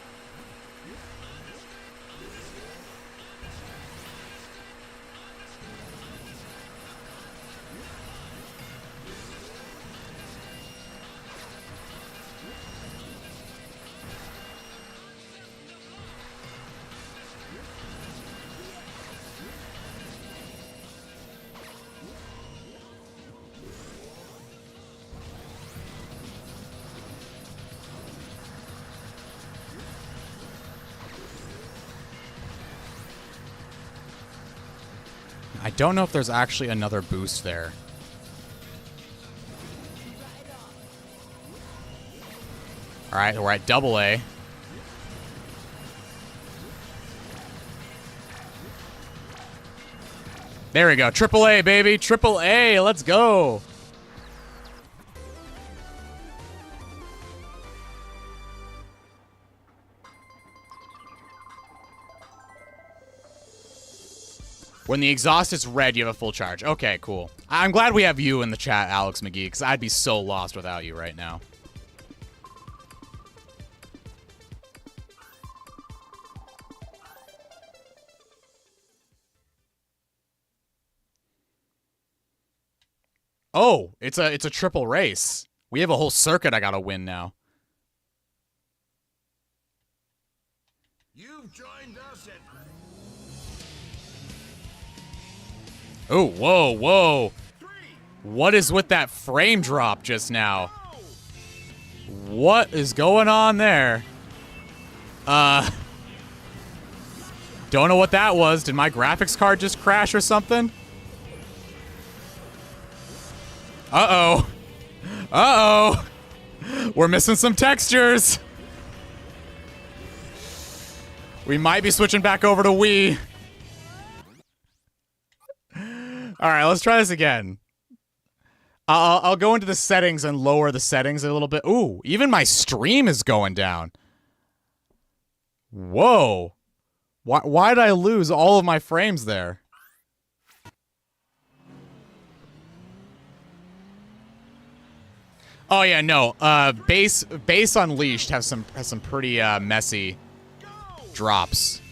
I don't know if there's actually another boost there. All right, we're at double A. There we go. Triple A, baby. Triple A. Let's go. When the exhaust is red, you have a full charge. Okay, cool. I'm glad we have you in the chat, Alex McGee, because I'd be so lost without you right now. Oh, it's a triple race. We have a whole circuit I gotta win now. You've joined us at... Oh, whoa, whoa. 3, What is with that frame drop just now? What is going on there? Don't know what that was. Did my graphics card just crash or something? Uh-oh. Uh-oh. We're missing some textures. We might be switching back over to Wii. All right, let's try this again. I'll go into the settings and lower the settings a little bit. Ooh, even my stream is going down. Whoa. Why did I lose all of my frames there? Oh yeah, no. Base Unleashed has some pretty messy drops.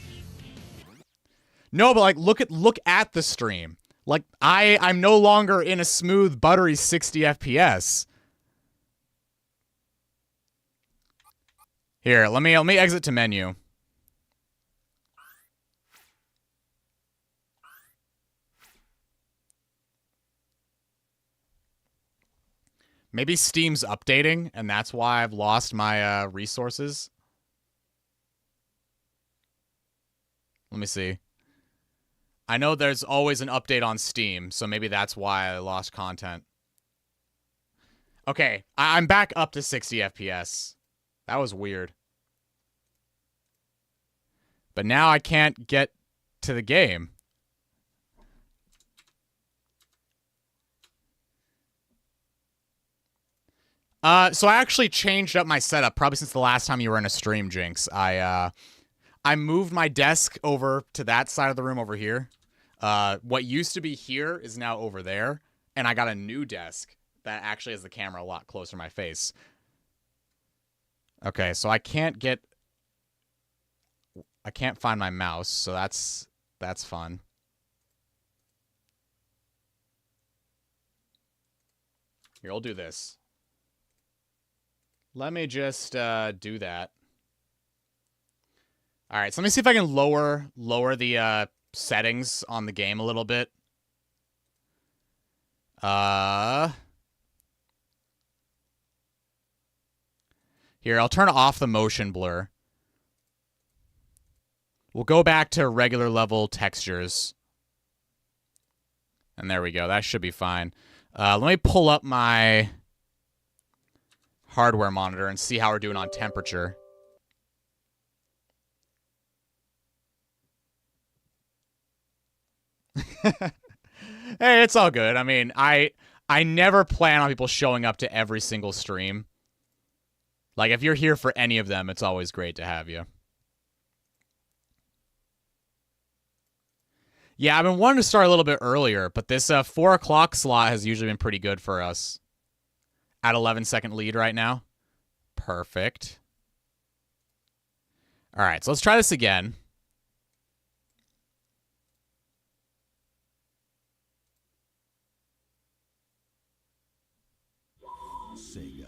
No, but like look at the stream. Like I'm no longer in a smooth buttery 60 FPS. Here, let me exit to menu. Maybe Steam's updating, and that's why I've lost my resources. Let me see. I know there's always an update on Steam, so maybe that's why I lost content. Okay, I'm back up to 60 FPS. That was weird. But now I can't get to the game. So I actually changed up my setup probably since the last time you were in a stream, Jinx. I moved my desk over to that side of the room over here. What used to be here is now over there, and I got a new desk that actually has the camera a lot closer to my face. Okay, so I can't find my mouse, so that's fun. Here, I'll do this. Let me just do that. All right, so let me see if I can lower the settings on the game a little bit. Here, I'll turn off the motion blur. We'll go back to regular level textures. And there we go. That should be fine. Let me pull up my hardware monitor and see how we're doing on temperature. Hey, it's all good. I mean, I never plan on people showing up to every single stream. Like, if you're here for any of them, it's always great to have you. Yeah, I've been wanting to start a little bit earlier, but this 4 o'clock slot has usually been pretty good for us. At 11-second lead right now. Perfect. All right, so let's try this again. Sega.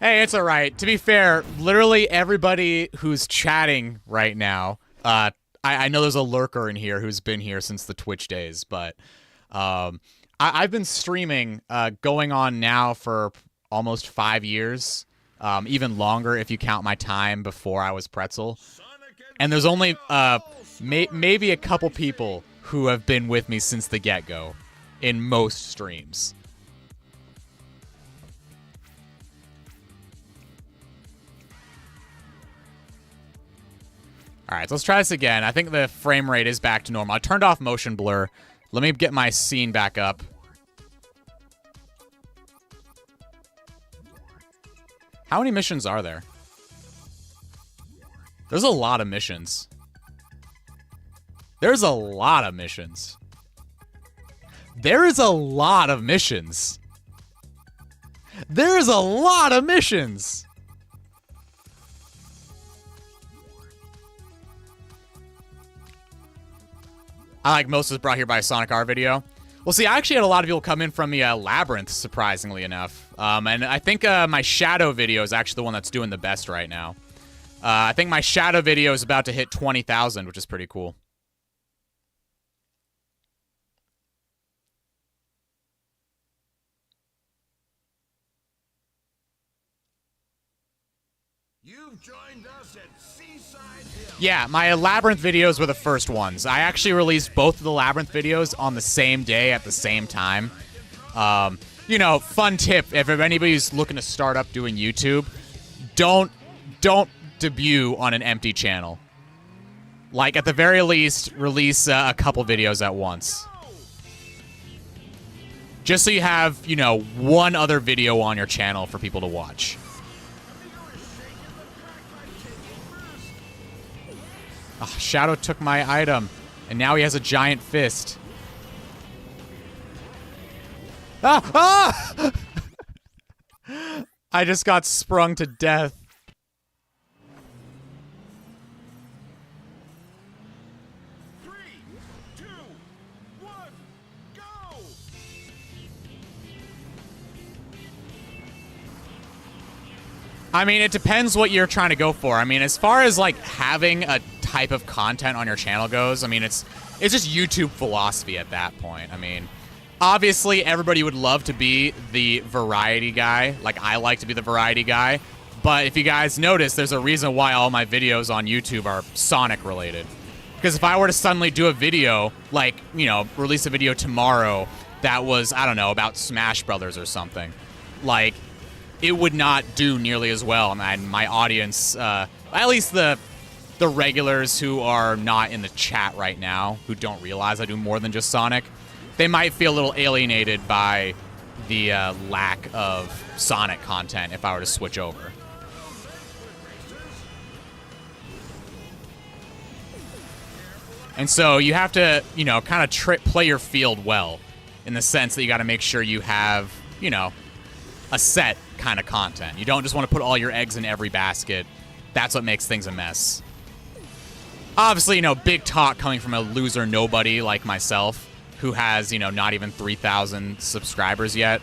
Hey, it's all right. To be fair, literally everybody who's chatting right now, I know there's a lurker in here who's been here since the Twitch days, but I've been streaming going on now for almost 5 years, even longer if you count my time before I was Pretzel. And there's only maybe a couple people who have been with me since the get-go in most streams. All right, so let's try this again. I think the frame rate is back to normal. I turned off motion blur. Let me get my scene back up. How many missions are there? There's a lot of missions. There's a lot of missions. There is a lot of missions. There is a lot of missions. I like most was brought here by a Sonic R video. Well, see, I actually had a lot of people come in from the Labyrinth, surprisingly enough. And I think my Shadow video is actually the one that's doing the best right now. I think my Shadow video is about to hit 20,000, which is pretty cool. You've joined us at Seaside Hill. Yeah, my Labyrinth videos were the first ones. I actually released both of the Labyrinth videos on the same day at the same time. You know, fun tip, if anybody's looking to start up doing YouTube, don't debut on an empty channel. Like, at the very least, release a couple videos at once. Just so you have, you know, one other video on your channel for people to watch. Oh, Shadow took my item, and now he has a giant fist. Ah! Ah! I just got sprung to death. Three, two, one, go! I mean, it depends what you're trying to go for. I mean, as far as, like, having a type of content on your channel goes, I mean, it's just YouTube philosophy at that point. I mean, obviously, everybody would love to be the variety guy. Like, I like to be the variety guy. But if you guys notice, there's a reason why all my videos on YouTube are Sonic related. Because if I were to suddenly do a video, like, you know, release a video tomorrow that was, I don't know, about Smash Brothers or something, like, it would not do nearly as well. And my audience, at least the regulars who are not in the chat right now, who don't realize I do more than just Sonic, they might feel a little alienated by the lack of Sonic content if I were to switch over. And so you have to, you know, kind of play your field well, in the sense that you got to make sure you have, you know, a set kind of content. You don't just want to put all your eggs in every basket. That's what makes things a mess. Obviously, you know, big talk coming from a loser nobody like myself, who has, you know, not even 3,000 subscribers yet.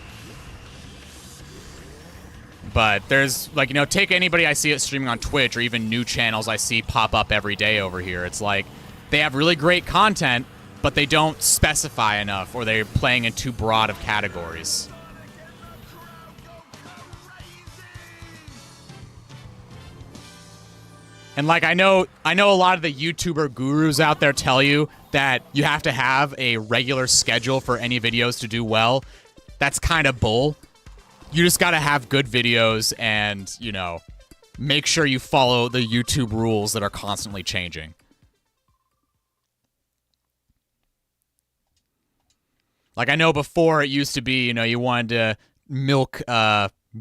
But there's, like, you know, take anybody I see it streaming on Twitch, or even new channels I see pop up every day over here. It's like, they have really great content, but they don't specify enough, or they're playing in too broad of categories. And like, I know a lot of the YouTuber gurus out there tell you that you have to have a regular schedule for any videos to do well. That's kind of bull. You just got to have good videos and, you know, make sure you follow the YouTube rules that are constantly changing. Like, I know before it used to be, you know, you wanted to milk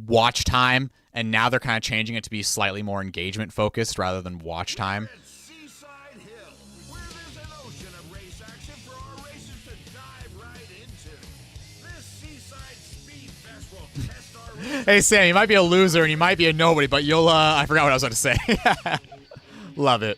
watch time, and now they're kind of changing it to be slightly more engagement focused rather than watch time. Seaside Hill, where there's an ocean of race action for our racers to dive right into. This Seaside Speed Fest will test our Hey, Sam, you might be a loser and you might be a nobody, but you'll, I forgot what I was about to say. Love it.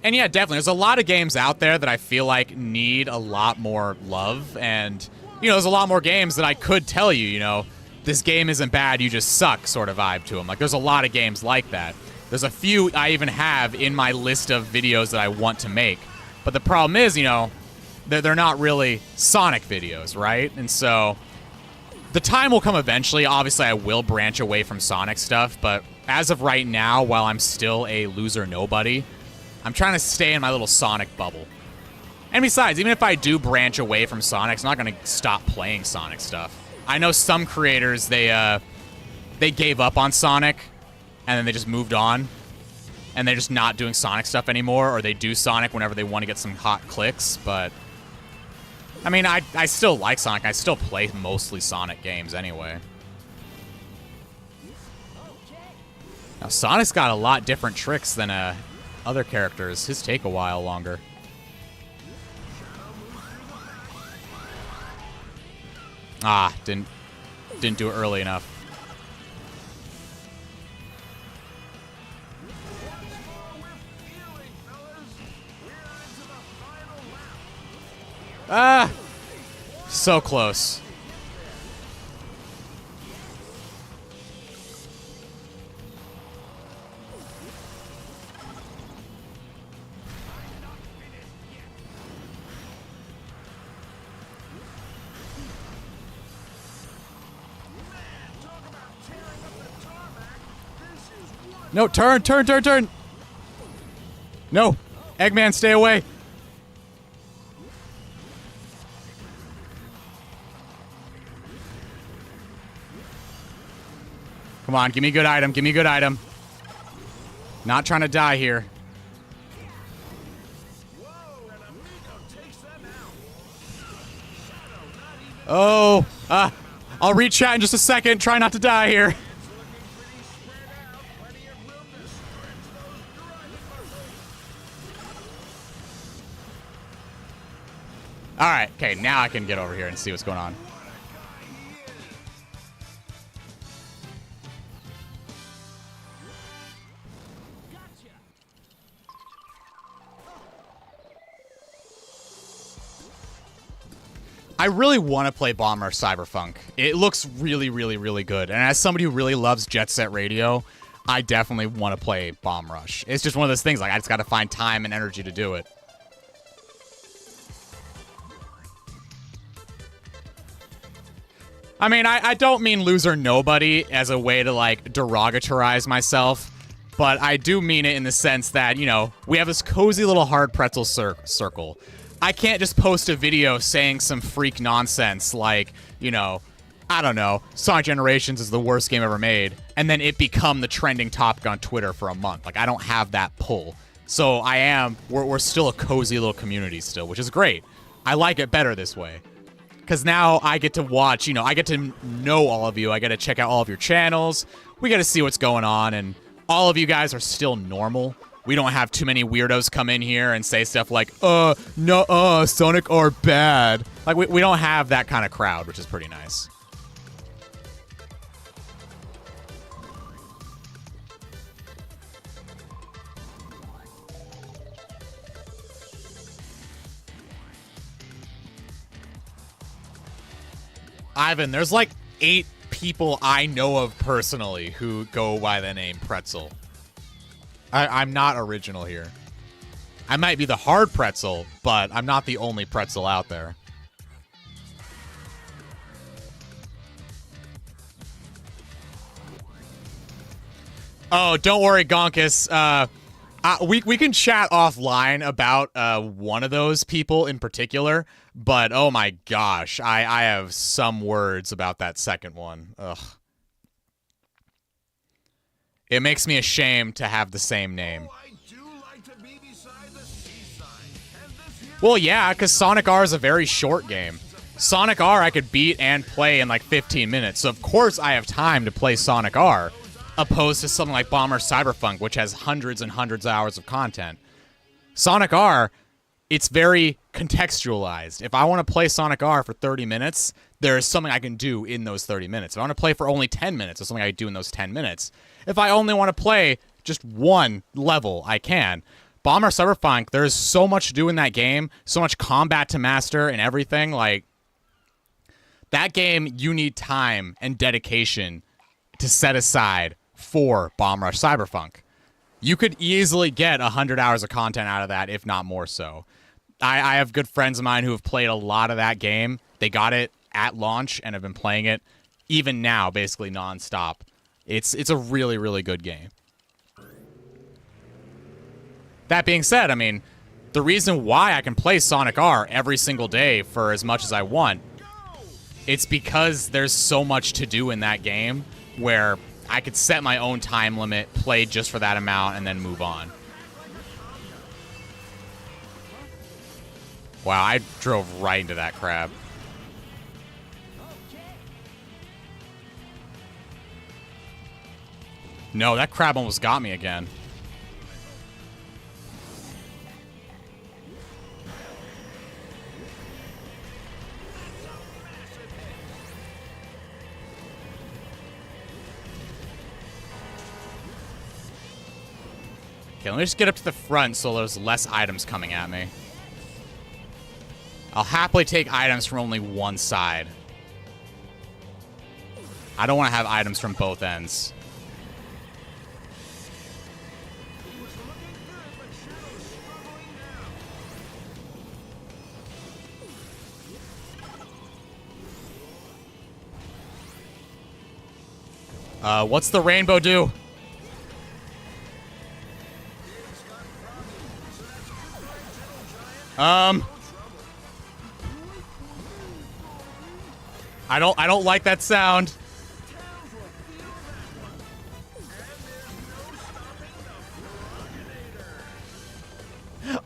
And yeah, definitely, there's a lot of games out there that I feel like need a lot more love, and, you know, there's a lot more games that I could tell you, you know, this game isn't bad, you just suck sort of vibe to them. Like, there's a lot of games like that. There's a few I even have in my list of videos that I want to make. But the problem is, you know, they're not really Sonic videos, right? And so the time will come eventually. Obviously, I will branch away from Sonic stuff, but as of right now, while I'm still a loser nobody, I'm trying to stay in my little Sonic bubble. And besides, even if I do branch away from Sonic, I'm not going to stop playing Sonic stuff. I know some creators, they gave up on Sonic, and then they just moved on, and they're just not doing Sonic stuff anymore, or they do Sonic whenever they want to get some hot clicks, but I mean, I still like Sonic. I still play mostly Sonic games anyway. Now, Sonic's got a lot different tricks than other characters. His take a while longer. Ah, didn't do it early enough. Ah! So close. No, turn! No! Eggman, stay away! Come on, give me a good item, give me a good item. Not trying to die here. Oh! I'll reach chat in just a second, try not to die here. Alright, okay, now I can get over here and see what's going on. I really want to play Bomber Cyberfunk. It looks really, really, really good. And as somebody who really loves Jet Set Radio, I definitely want to play Bomb Rush. It's just one of those things, like, I just got to find time and energy to do it. I mean, I don't mean loser nobody as a way to, like, derogatorize myself, but I do mean it in the sense that, you know, we have this cozy little hard pretzel circle. I can't just post a video saying some freak nonsense like, you know, I don't know, Sonic Generations is the worst game ever made, and then it become the trending topic on Twitter for a month. Like, I don't have that pull. So we're still a cozy little community still, which is great. I like it better this way. Because now I get to watch, you know, I get to know all of you. I get to check out all of your channels. We get to see what's going on, and all of you guys are still normal. We don't have too many weirdos come in here and say stuff like, no, Sonic are bad. Like, we don't have that kind of crowd, which is pretty nice. Ivan, there's like 8 people I know of personally who go by the name Pretzel. I'm not original here. I might be the hard pretzel, but I'm not the only pretzel out there. Oh, don't worry, Gonkus. We can chat offline about one of those people in particular, but oh my gosh, I have some words about that second one. Ugh. It makes me ashamed to have the same name. Well, yeah, because Sonic R is a very short game. Sonic R I could beat and play in like 15 minutes, so of course I have time to play Sonic R, opposed to something like Bomber Cyberpunk, which has hundreds and hundreds of hours of content. Sonic R, it's very contextualized. If I want to play Sonic R for 30 minutes, there's something I can do in those 30 minutes. If I want to play for only 10 minutes, there's something I do in those 10 minutes. If I only want to play just one level, I can. Bomber Cyberpunk, there's so much to do in that game, so much combat to master and everything. Like, that game, you need time and dedication to set aside for Bomb Rush Cyberpunk. You could easily get 100 hours of content out of that, if not more so. I have good friends of mine who have played a lot of that game. They got it at launch and have been playing it even now, basically nonstop. It's a really, really good game. That being said, I mean, the reason why I can play Sonic R every single day for as much as I want, it's because there's so much to do in that game where I could set my own time limit, play just for that amount, and then move on. Wow, I drove right into that crab. No, that crab almost got me again. Okay, let me just get up to the front so there's less items coming at me. I'll happily take items from only one side. I don't want to have items from both ends. What's the rainbow do? I don't like that sound.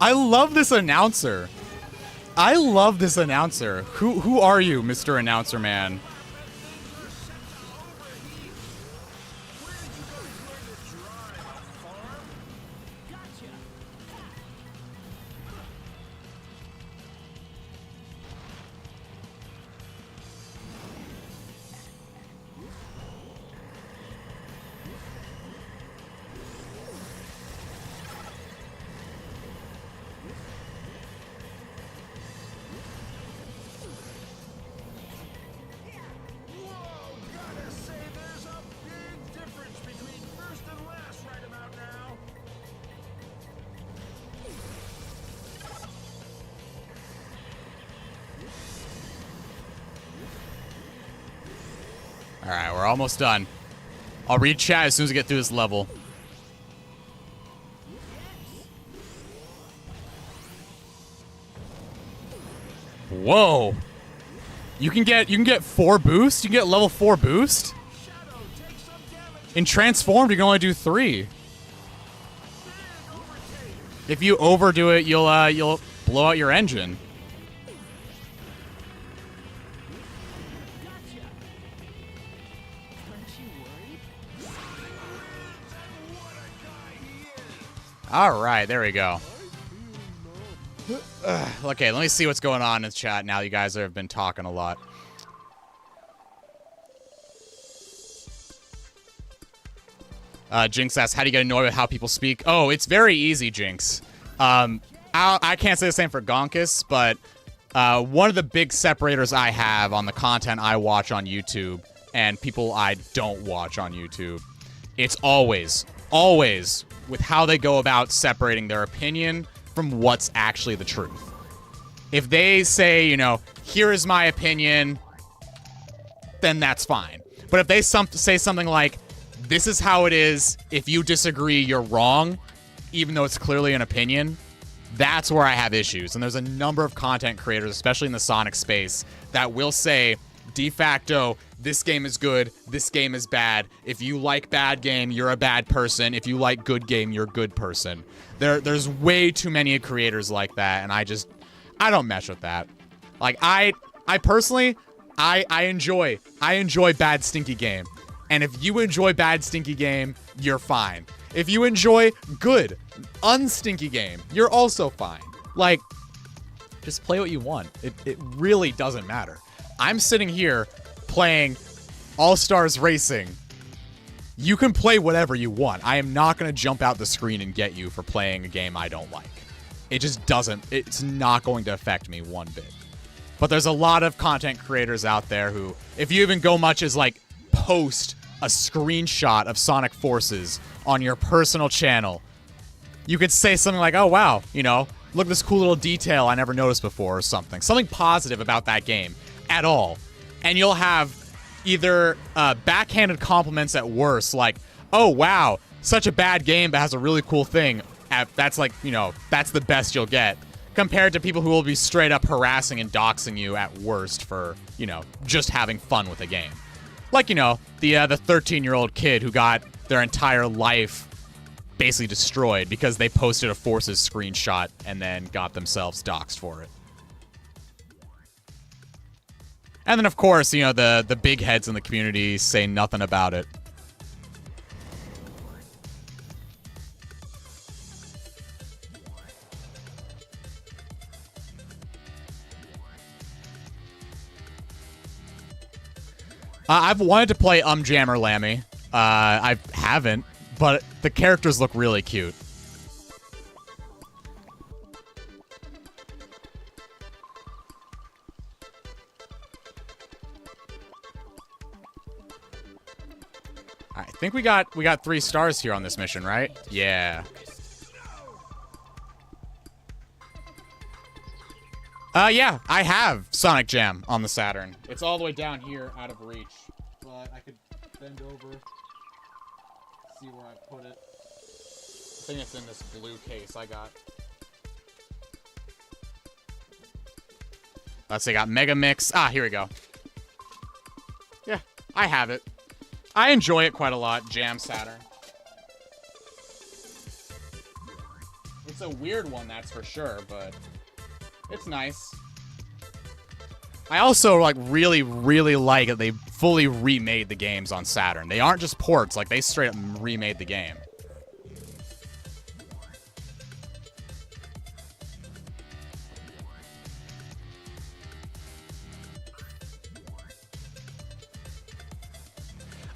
I love this announcer. I love this announcer. Who are you, Mr. Announcer Man? Alright, we're almost done. I'll read chat as soon as we get through this level. Whoa. You can get 4 boost? You can get level 4 boost? In Transformed, you can only do 3. If you overdo it, you'll blow out your engine. All right, there we go. Okay, let me see what's going on in the chat now. You guys have been talking a lot. Jinx asks, how do you get annoyed with how people speak? Oh, it's very easy, Jinx. I can't say the same for Gonkus, but one of the big separators I have on the content I watch on YouTube and people I don't watch on YouTube, it's always with how they go about separating their opinion from what's actually the truth. If they say, you know, here is my opinion, then that's fine. But if they say something like, this is how it is, if you disagree, you're wrong, even though it's clearly an opinion, that's where I have issues. And there's a number of content creators, especially in the Sonic space, that will say, de facto, this game is good, this game is bad. If you like bad game, you're a bad person. If you like good game, you're a good person. There's way too many creators like that, and I don't mesh with that. Like, I personally, I enjoy bad stinky game. And if you enjoy bad stinky game, you're fine. If you enjoy good unstinky game, you're also fine. Like, just play what you want. It really doesn't matter. I'm sitting here playing All-Stars Racing. You can play whatever you want. I am not going to jump out the screen and get you for playing a game I don't like. It just doesn't. It's not going to affect me one bit. But there's a lot of content creators out there who, if you even go much as like post a screenshot of Sonic Forces on your personal channel, you could say something like, oh wow, you know, look at this cool little detail I never noticed before, or something positive about that game at all, and you'll have either backhanded compliments at worst, like, oh wow, such a bad game but has a really cool thing, that's like, you know, that's the best you'll get, compared to people who will be straight up harassing and doxing you at worst for, you know, just having fun with a game. Like, you know, the 13-year-old kid who got their entire life basically destroyed because they posted a Forces screenshot and then got themselves doxxed for it. And then, of course, you know, the big heads in the community say nothing about it. I've wanted to play Jammer Lammy. I haven't, but the characters look really cute. I think we got 3 stars here on this mission, right? Yeah. Yeah, I have Sonic Jam on the Saturn. It's all the way down here, out of reach. But I could bend over, see where I put it. I think it's in this blue case I got. Let's see, I got Mega Mix. Ah, here we go. Yeah, I have it. I enjoy it quite a lot, Jam Saturn. It's a weird one, that's for sure, but it's nice. I also, like, really, really like that they fully remade the games on Saturn. They aren't just ports, like, they straight up remade the game.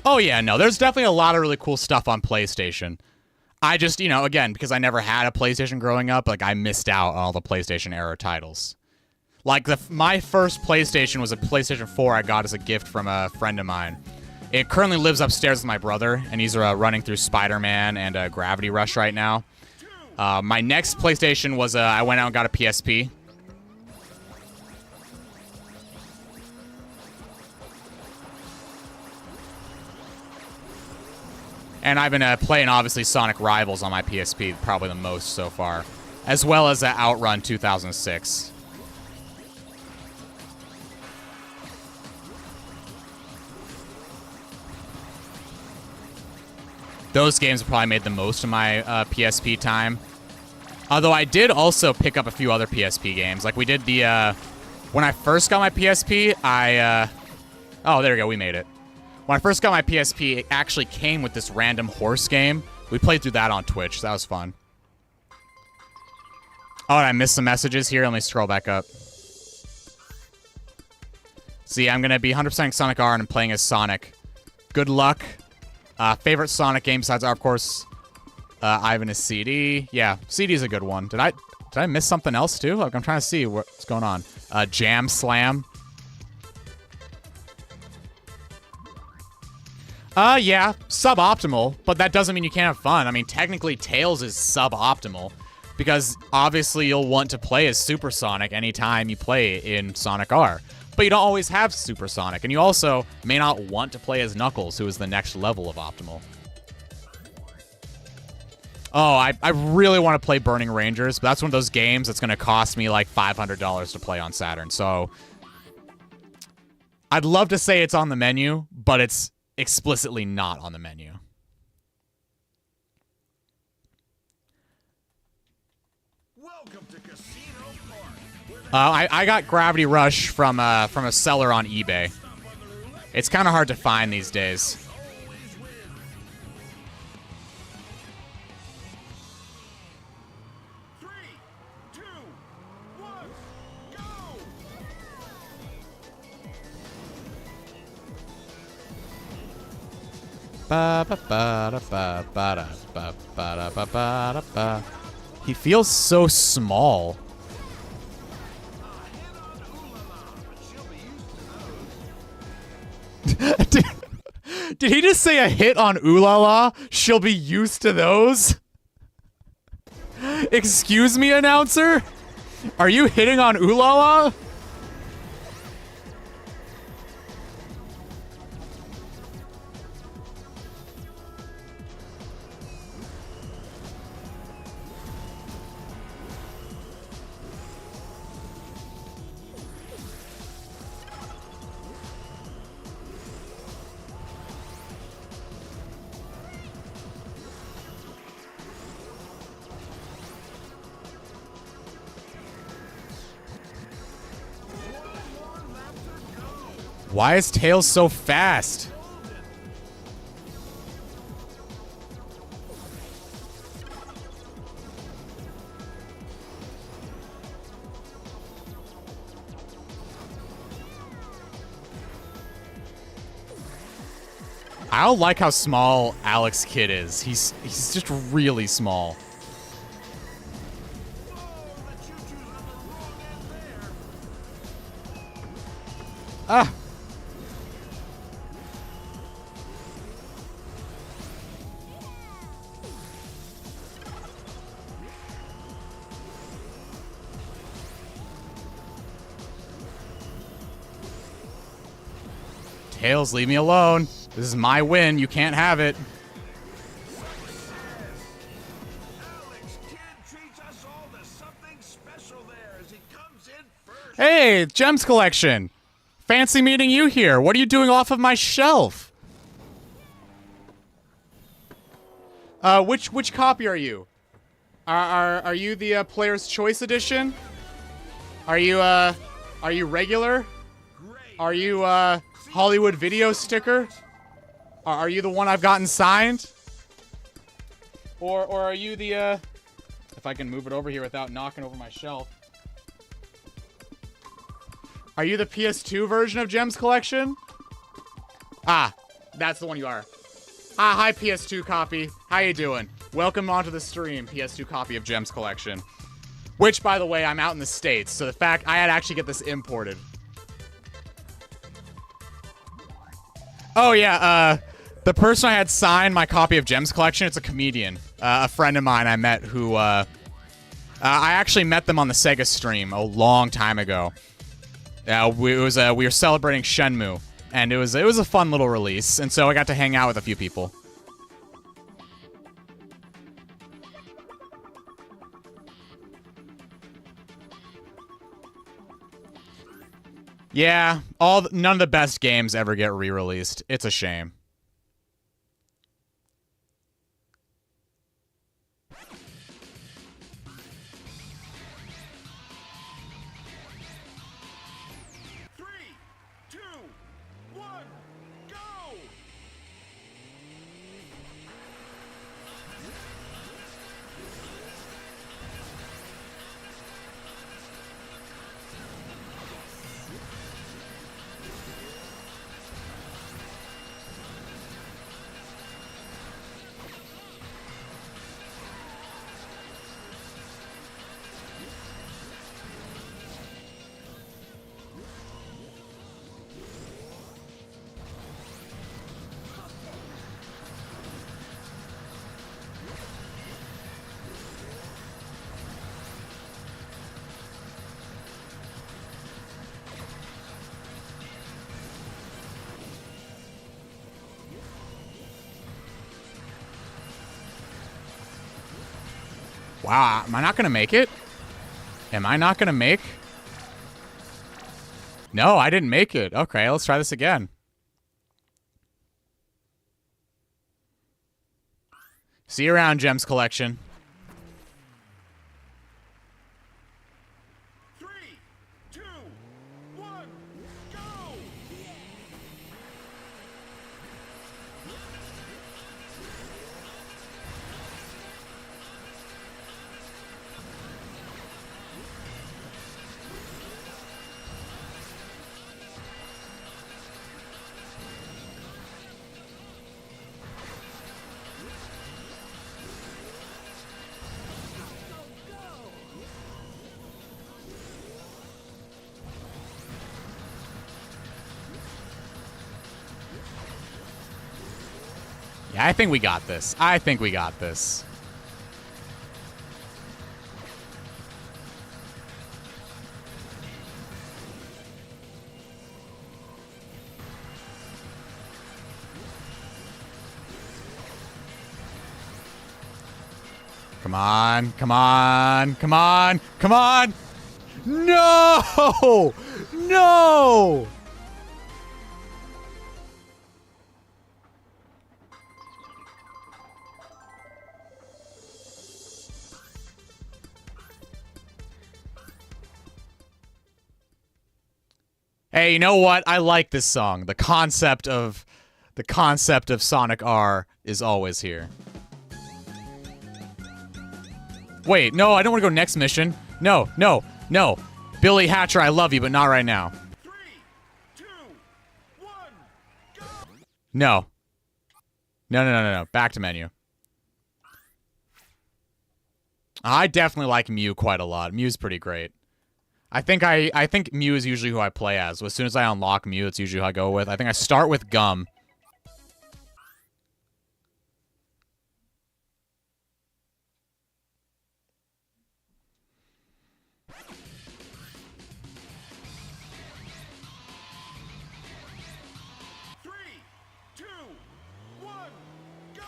Oh yeah, no, there's definitely a lot of really cool stuff on PlayStation. I just, you know, again, because I never had a PlayStation growing up, like, I missed out on all the PlayStation era titles. Like, my first PlayStation was a PlayStation 4 I got as a gift from a friend of mine. It currently lives upstairs with my brother, and he's running through Spider-Man and Gravity Rush right now. My next PlayStation was, I went out and got a PSP. And I've been playing, obviously, Sonic Rivals on my PSP, probably the most so far. As well as Outrun 2006. Those games probably made the most of my PSP time. Although I did also pick up a few other PSP games. Like we did the... when I first got my PSP, oh, there we go. We made it. When I first got my PSP, it actually came with this random horse game. We played through that on Twitch. That was fun. Oh, and I missed some messages here. Let me scroll back up. See, I'm going to be 100% Sonic R and I'm playing as Sonic. Good luck. Favorite Sonic game besides, of course, Ivan is CD. Yeah, CD is a good one. Did I miss something else too? Like, I'm trying to see what's going on. Jam Slam. Yeah, suboptimal, but that doesn't mean you can't have fun. I mean, technically, Tails is suboptimal, because obviously you'll want to play as Super Sonic anytime you play in Sonic R. But you don't always have Super Sonic, and you also may not want to play as Knuckles, who is the next level of optimal. Oh, I really want to play Burning Rangers, but that's one of those games that's going to cost me like $500 to play on Saturn, so... I'd love to say it's on the menu, but it's explicitly not on the menu. Welcome to Casino Park. I got Gravity Rush from a seller on eBay. It's kind of hard to find these days. He feels so small. Did he just say a hit on Ooh La La? She'll be used to those? Excuse me, announcer? Are you hitting on Ooh La La? Why is Tails so fast? I don't like how small Alex Kidd is. He's just really small. Ah. Tails, leave me alone. This is my win. You can't have it. Alex Kidd treats us all to something special there as he comes in first. Hey, Gems Collection. Fancy meeting you here. What are you doing off of my shelf? Which copy are you? Are you the Player's Choice Edition? Are you regular? Are you Hollywood Video sticker? Are you the one I've gotten signed? Or are you the if I can move it over here without knocking over my shelf. Are you the PS2 version of Gems Collection? Ah, that's the one you are. Ah, hi PS2 copy. How you doing? Welcome onto the stream, PS2 copy of Gems Collection. Which, by the way, I'm out in the States, so the fact I had to actually get this imported. Oh yeah, the person I had sign my copy of Gems Collection, it's a comedian. A friend of mine I met who, I actually met them on the Sega stream a long time ago. We were celebrating Shenmue, and it was a fun little release, and so I got to hang out with a few people. Yeah, none of the best games ever get re-released. It's a shame. Wow, am I not gonna make it? Am I not gonna make? No, I didn't make it. Okay, let's try this again. See you around, Gems Collection. 3, 2, 1, go! Yeah, I think we got this. I think we got this. Come on, come on, come on, come on! No! No! Hey, you know what? I like this song. The concept of Sonic R is always here. Wait, no, I don't want to go next mission. No, no, no. Billy Hatcher, I love you, but not right now. 3, 2, 1, go! No. No, no, no, no, no. Back to menu. I definitely like Mew quite a lot. Mew's pretty great. I think Mew is usually who I play as. As soon as I unlock Mew, it's usually who I go with. I think I start with Gum. Three, two, one, go!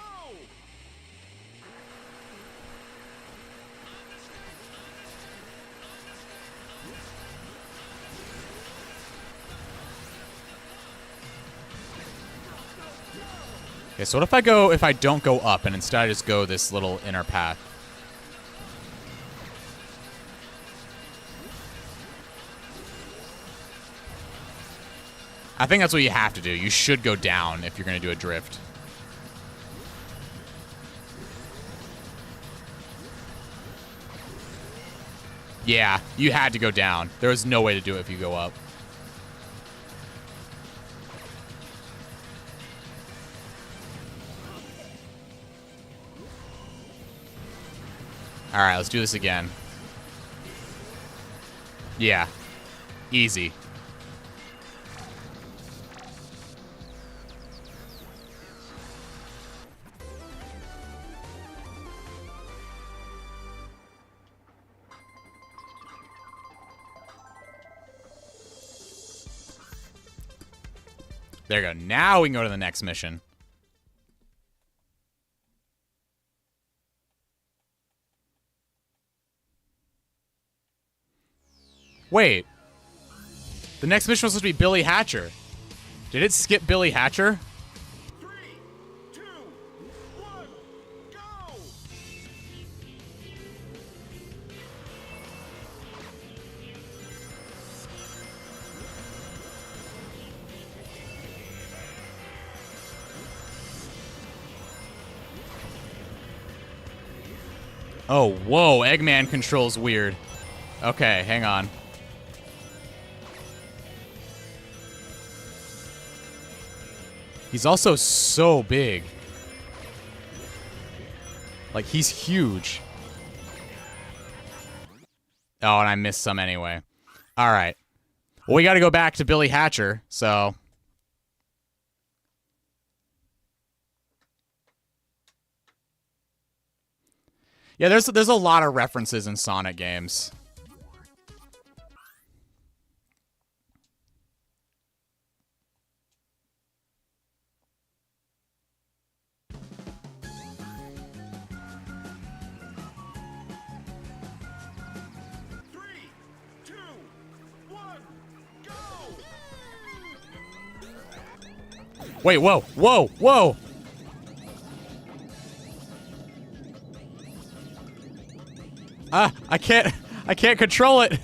Okay, so what if I don't go up and instead I just go this little inner path? I think that's what you have to do. You should go down if you're going to do a drift. Yeah, you had to go down. There was no way to do it if you go up. Alright, let's do this again. Yeah. Easy. There you go. Now we can go to the next mission. Wait. The next mission was supposed to be Billy Hatcher. Did it skip Billy Hatcher? 3, 2, 1, go! Oh, whoa. Eggman controls weird. Okay, hang on. He's also so big. Like, he's huge. Oh, and I missed some anyway. All right. Well, we got to go back to Billy Hatcher, so... Yeah, there's a lot of references in Sonic games. Wait, whoa, whoa, whoa! I can't control it!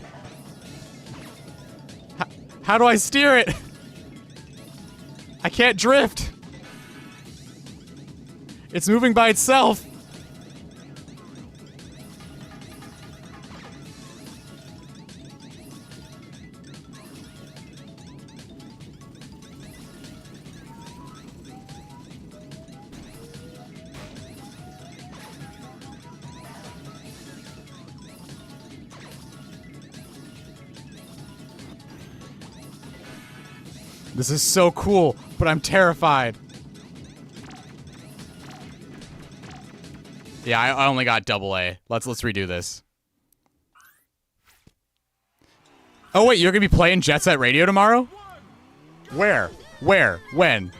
How do I steer it? I can't drift! It's moving by itself! This is so cool, but I'm terrified. Yeah, I only got double A. Let's redo this. Oh wait, you're gonna be playing Jet Set Radio tomorrow? Where? Where? When?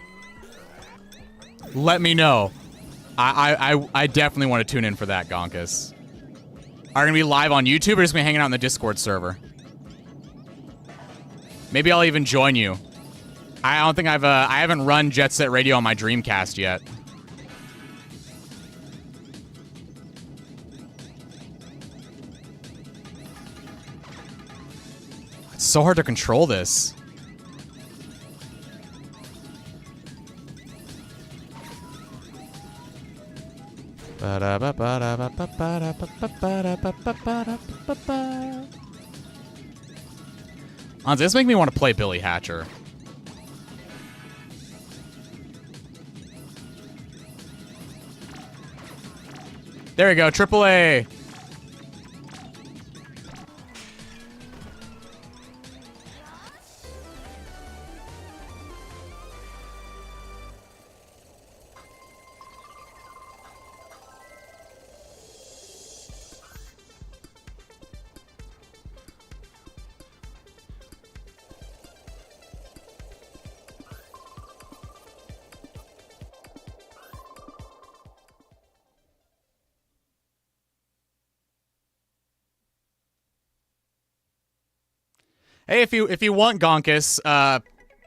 Let me know. I definitely want to tune in for that, Gonkus. Are you gonna be live on YouTube or just gonna be hanging out in the Discord server? Maybe I'll even join you. I don't think I haven't run Jet Set Radio on my Dreamcast yet. It's so hard to control this. Does this make me want to play Billy Hatcher? There we go, AAA. Hey, if you want Gonkus,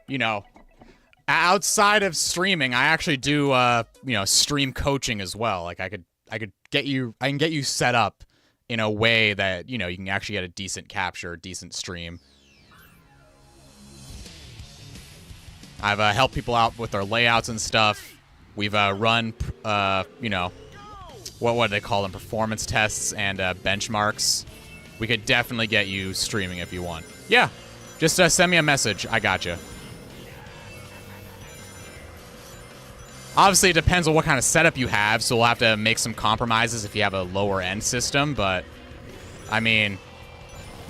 you know, outside of streaming, I actually do you know, stream coaching as well. Like I can get you set up in a way that, you know, you can actually get a decent capture, decent stream. I've helped people out with their layouts and stuff. We've run you know, what do they call them? Performance tests and benchmarks. We could definitely get you streaming if you want. Yeah, just send me a message. I got you. Obviously, it depends on what kind of setup you have, so we'll have to make some compromises if you have a lower-end system, but, I mean,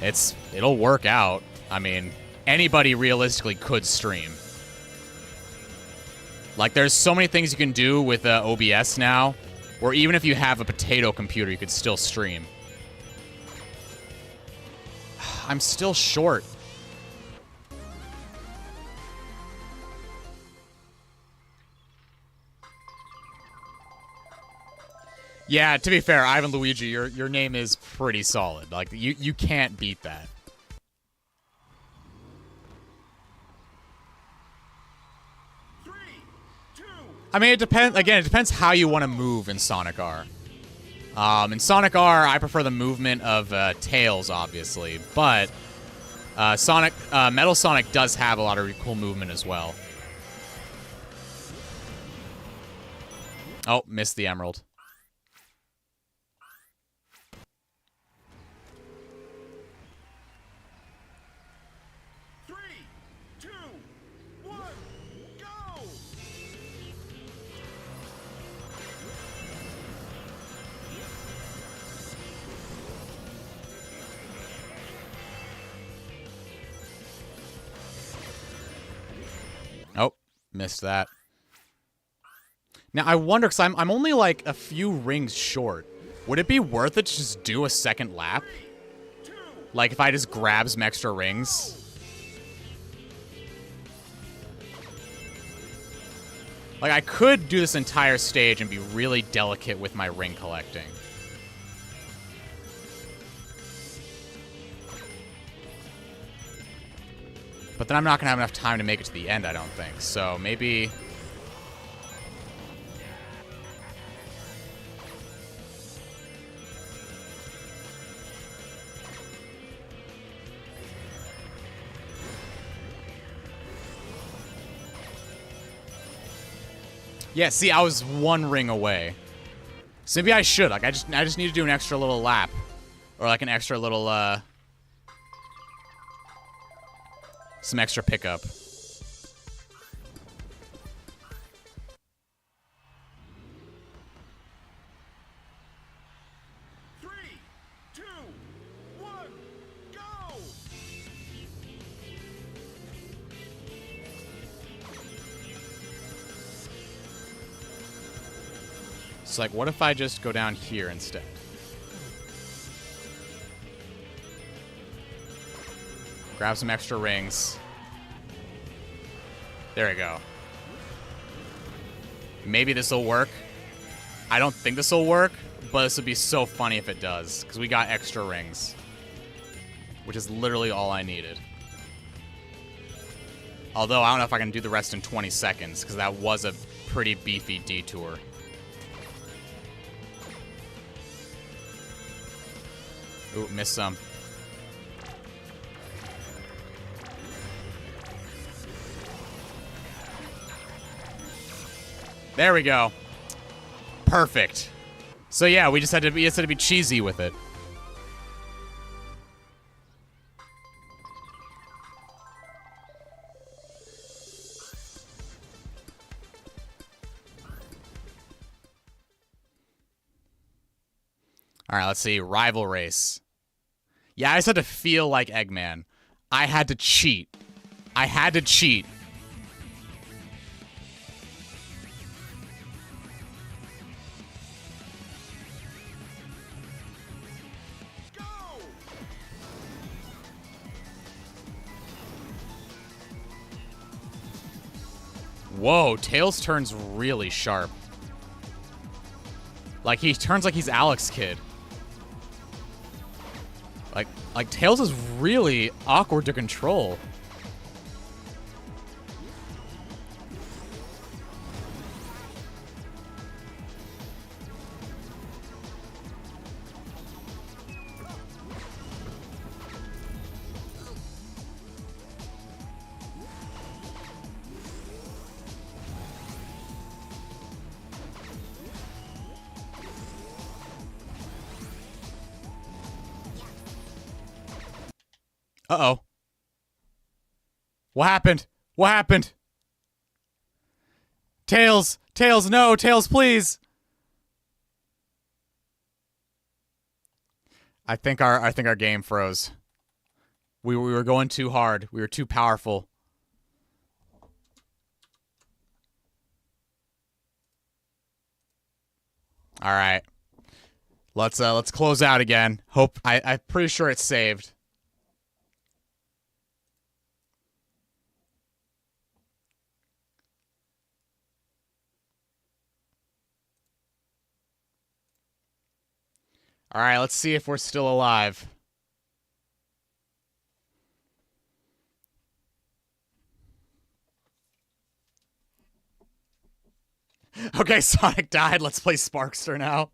it'll work out. I mean, anybody realistically could stream. Like, there's so many things you can do with OBS now, where even if you have a potato computer, you could still stream. I'm still short. Yeah, to be fair, Ivan Luigi, your name is pretty solid. Like, you can't beat that. I mean, it depends. Again, it depends how you want to move in Sonic R. In Sonic R, I prefer the movement of Tails, obviously, but Metal Sonic does have a lot of really cool movement as well. Oh, missed the emerald. Oh, missed that. Now, I wonder, because I'm only like a few rings short. Would it be worth it to just do a second lap? Like, if I just grab some extra rings? Like, I could do this entire stage and be really delicate with my ring collecting. But then I'm not going to have enough time to make it to the end, I don't think. So maybe Yeah, see, I was one ring away. So maybe I should. Like, I just need to do an extra little lap. Or like an extra little, some extra pickup. Three, two, one, go! It's like, what if I just go down here instead? Grab some extra rings. There we go. Maybe this will work. I don't think this will work, but this would be so funny if it does, because we got extra rings, which is literally all I needed. Although, I don't know if I can do the rest in 20 seconds, because that was a pretty beefy detour. Ooh, missed some. There we go. Perfect. So yeah, we just had to be cheesy with it. All right, let's see. Rival race. Yeah, I just had to feel like Eggman. I had to cheat. I had to cheat. Go! Whoa, Tails turns really sharp. Like, he turns like he's Alex Kidd. Like Tails is really awkward to control. Uh-oh. What happened? What happened? Tails! Tails, no! Tails, please! I think our game froze. We were going too hard. We were too powerful. All right. Let's close out again. I'm pretty sure it's saved. All right, let's see if we're still alive. Okay, Sonic died. Let's play Sparkster now.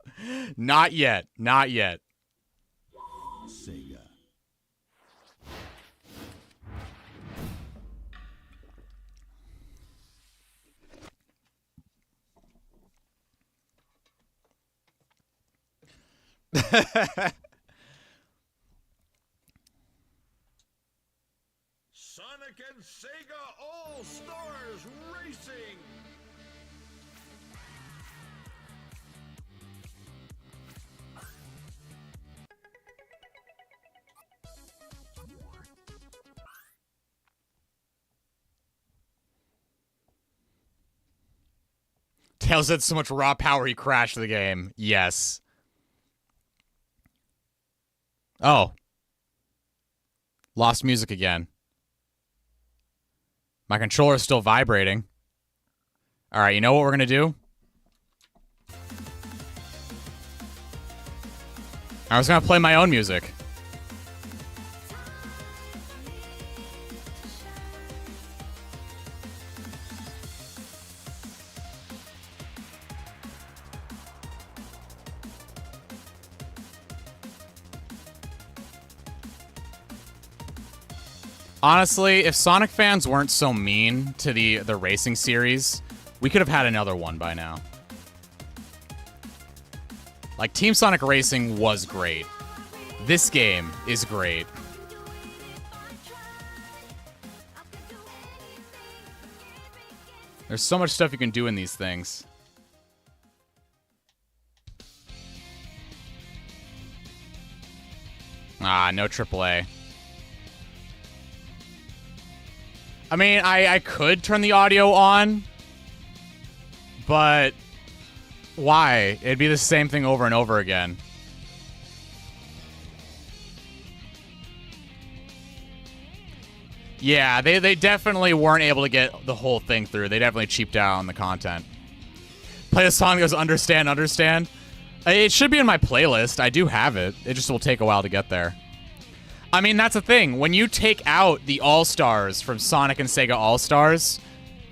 Not yet. Not yet. Sega. Sonic and Sega All Stars Racing. Tails had so much raw power he crashed the game. Yes. Oh. Lost music again. My controller is still vibrating. All right, you know what we're going to do? I was going to play my own music. Honestly, if Sonic fans weren't so mean to the racing series, We could have had another one by now. Like, Team Sonic Racing was great. This game is great. There's so much stuff you can do in these things. Ah, no AAA. I mean, I could turn the audio on, but why? It'd be the same thing over and over again. Yeah, they definitely weren't able to get the whole thing through. They definitely cheaped out on the content. Play the song that goes understand, understand. It should be in my playlist. I do have it. It just will take a while to get there. I mean, that's the thing. When you take out the All-Stars from Sonic and Sega All-Stars,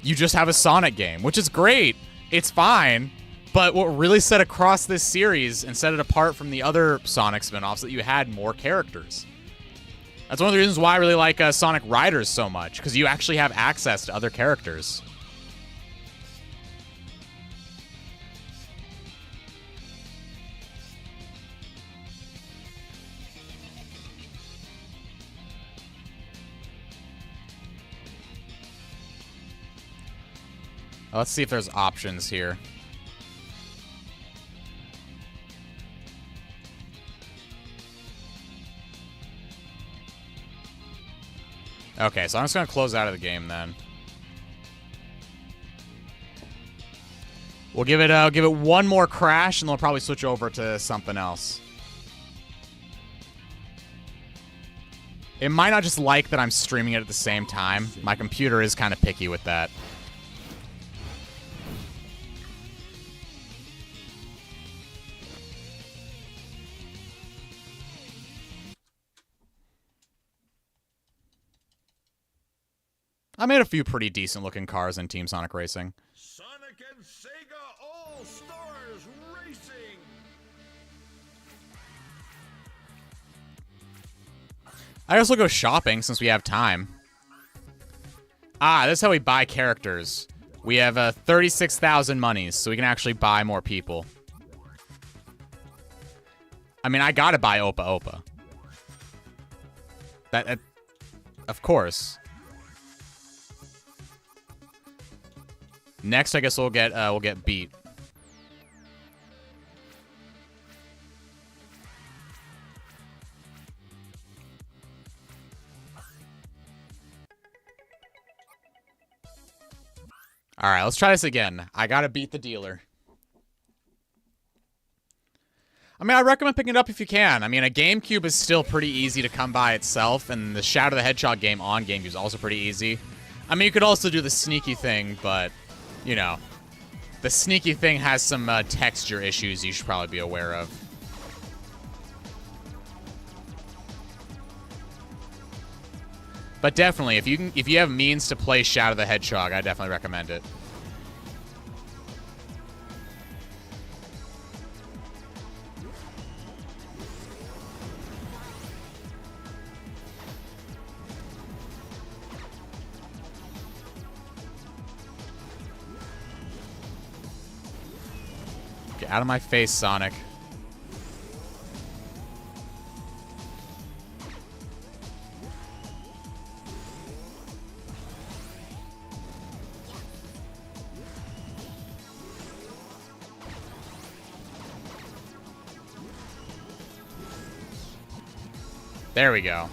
you just have a Sonic game, which is great. It's fine. But what really set across this series and set it apart from the other Sonic spin-offs that you had more characters. That's one of the reasons why I really like Sonic Riders so much, because you actually have access to other characters. Let's see if there's options here. Okay, so I'm just going to close out of the game then. We'll give it one more crash, and then we'll probably switch over to something else. It might not just like that I'm streaming it at the same time. My computer is kind of picky with that. I made a few pretty decent looking cars in Team Sonic Racing. Sonic and Sega All-Stars Racing. I also go shopping since we have time. Ah, this is how we buy characters. We have 36,000 monies, so we can actually buy more people. I mean, I gotta buy Opa Opa. That of course. Next, I guess we'll get Beat. All right, let's try this again. I gotta beat the dealer. I mean, I recommend picking it up if you can. I mean, a GameCube is still pretty easy to come by itself, and the Shadow the Hedgehog game on GameCube is also pretty easy. I mean, you could also do the sneaky thing, but you know, the sneaky thing has some texture issues you should probably be aware of. But definitely, if you have means to play Shadow the Hedgehog, I definitely recommend it. Get out of my face, Sonic. There we go.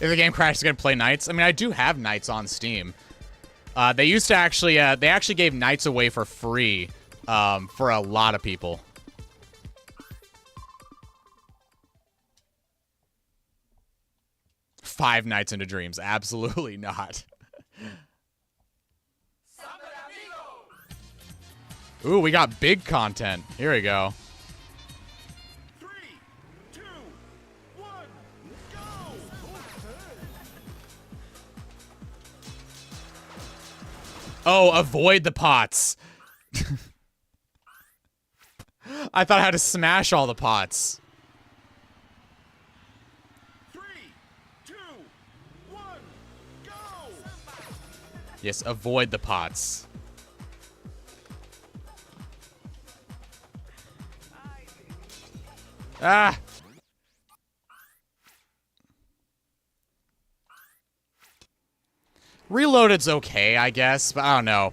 If the game crashes, gonna play Nights. I mean, I do have Nights on Steam. They used to actually, they actually gave Nights away for free for a lot of people. Five Nights into Dreams. Absolutely not. Ooh, we got big content. Here we go. 3, 2, 1, go! Oh, avoid the pots. I thought I had to smash all the pots. 3, 2, 1, go! Yes, avoid the pots. Ah! Reloaded's okay, I guess, but I don't know.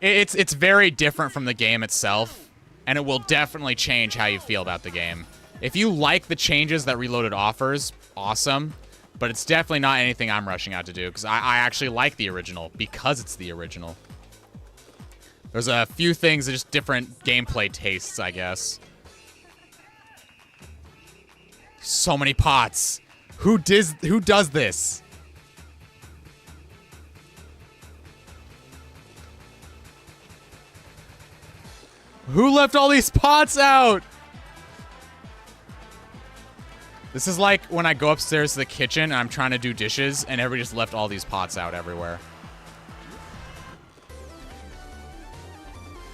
It's very different from the game itself, and it will definitely change how you feel about the game. If you like the changes that Reloaded offers, awesome, but it's definitely not anything I'm rushing out to do, because I actually like the original, because it's the original. There's a few things that just different gameplay tastes, I guess. So many pots. Who does this? Who left all these pots out? This is like when I go upstairs to the kitchen and I'm trying to do dishes and everybody just left all these pots out everywhere.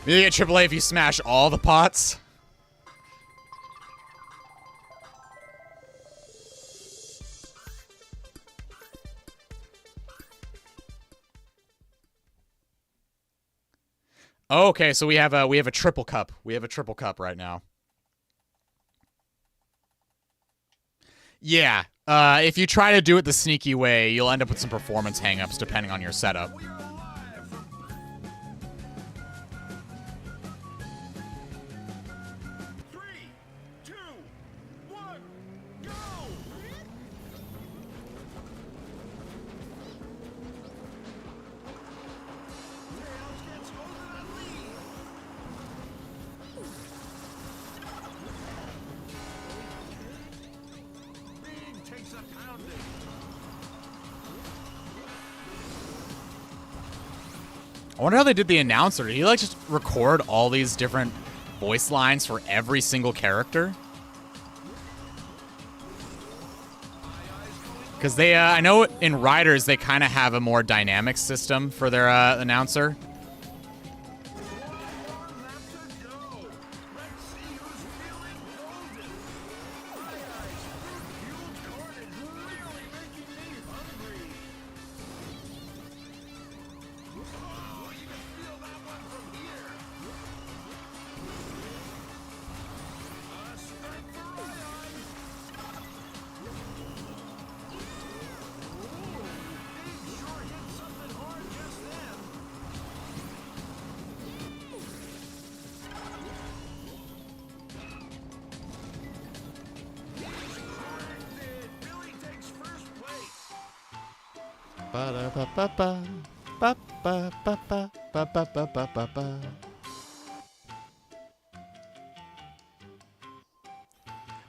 You get AAA if you smash all the pots. Okay, so we have a triple cup. We have a triple cup right now. Yeah, if you try to do it the sneaky way, you'll end up with some performance hangups depending on your setup. I wonder how they did the announcer. Did he like just record all these different voice lines for every single character? Because they, I know in Riders they kind of have a more dynamic system for their announcer.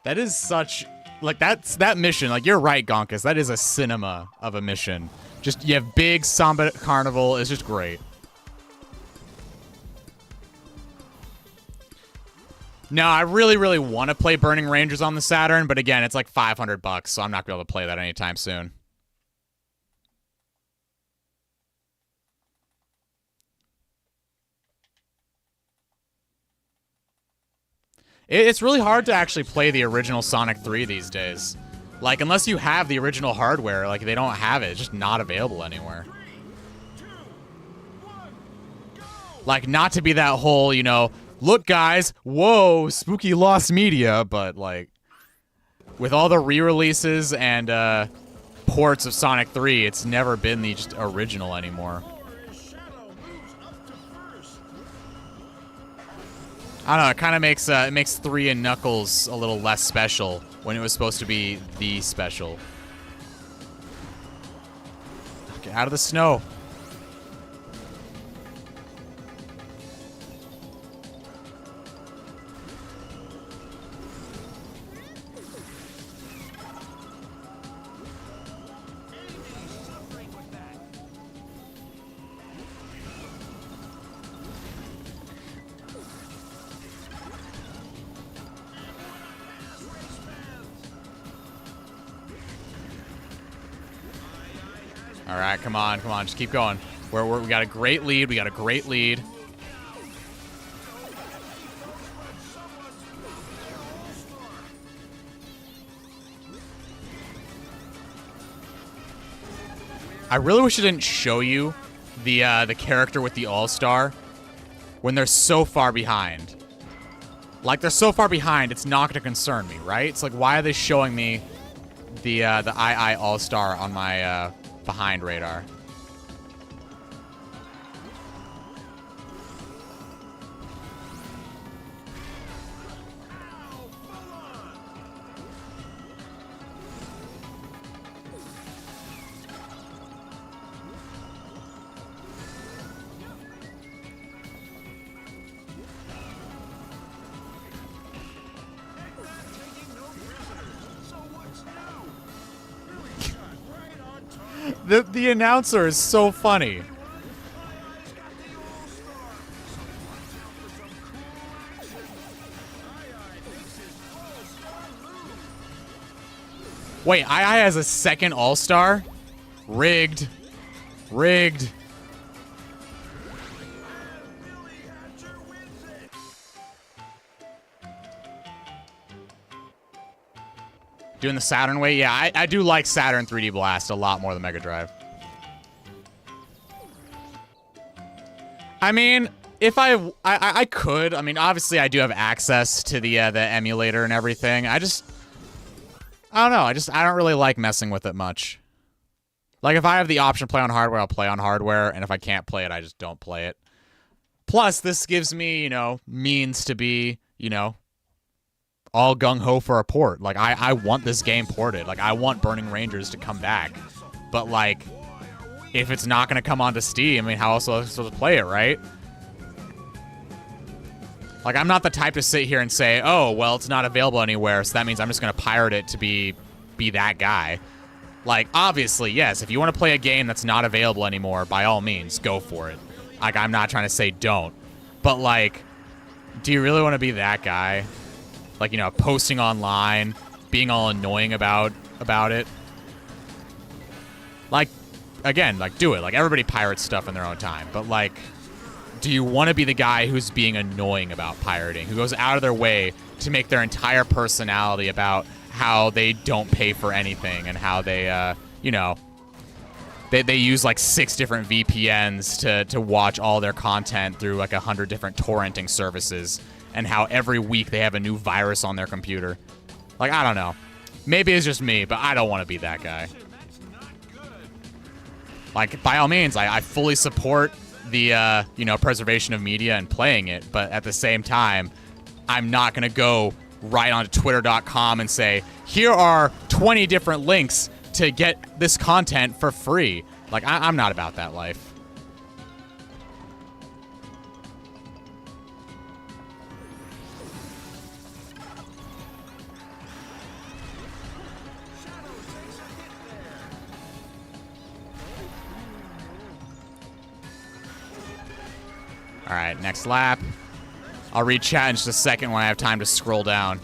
That is such, like, that mission, like, you're right, Gonkus, that is a cinema of a mission. Just, you have big Samba Carnival, it's just great. No, I really, really want to play Burning Rangers on the Saturn, but again, it's like $500, so I'm not going to be able to play that anytime soon. It's really hard to actually play the original Sonic 3 these days. Like, unless you have the original hardware, like, they don't have it. It's just not available anywhere. Like, not to be that whole, you know, look, guys, whoa, spooky lost media, but, like, with all the re-releases and ports of Sonic 3, it's never been the just original anymore. I don't know, it kind of makes it makes 3 and Knuckles a little less special when it was supposed to be the special. Get out of the snow. All right, come on, just keep going. We got a great lead. We got a great lead. I really wish it didn't show you the character with the All-Star when they're so far behind. Like, they're so far behind, it's not going to concern me, right? It's like, why are they showing me the II All-Star on my behind radar? The announcer is so funny. Wait, II has a second All-Star? Rigged. Rigged. Doing the Saturn way? Yeah, I do like Saturn 3D Blast a lot more than Mega Drive. I mean, if I could. I mean, obviously I do have access to the emulator and everything. I don't know. I don't really like messing with it much. Like, if I have the option to play on hardware, I'll play on hardware, and if I can't play it, I just don't play it. Plus, this gives me, means to be, all gung-ho for a port. Like, I want this game ported. Like, I want Burning Rangers to come back. But, like, if it's not going to come onto Steam, I mean, how else am I supposed to play it, right? Like, I'm not the type to sit here and say, oh, well, it's not available anywhere, so that means I'm just going to pirate it to be that guy. Like, obviously, yes, if you want to play a game that's not available anymore, by all means, go for it. Like, I'm not trying to say don't. But, like, do you really want to be that guy? Like, posting online, being all annoying about it. Like, again, like, do it. Like, everybody pirates stuff in their own time. But, like, do you want to be the guy who's being annoying about pirating, who goes out of their way to make their entire personality about how they don't pay for anything and how they, they use, like, 6 different VPNs to watch all their content through, like, 100 different torrenting services, and how every week they have a new virus on their computer. Like, I don't know. Maybe it's just me, but I don't want to be that guy. Like, by all means, I fully support the, preservation of media and playing it, but at the same time, I'm not going to go right onto Twitter.com and say, here are 20 different links to get this content for free. Like, I'm not about that life. All right, next lap. I'll read chat in just a second when I have time to scroll down.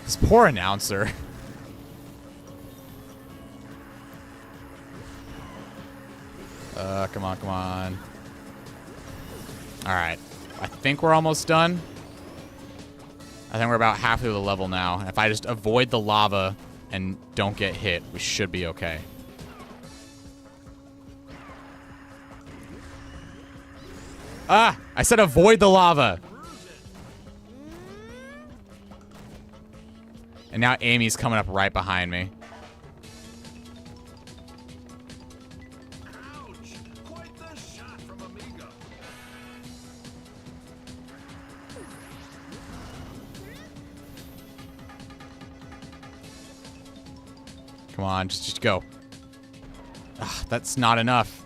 This poor announcer. Come on, come on. All right. I think we're almost done. I think we're about half through the level now. If I just avoid the lava and don't get hit, we should be okay. Ah! I said avoid the lava! And now Amy's coming up right behind me. Ouch! Quite the shot from Amigo. Come on, just go. Ah, that's not enough.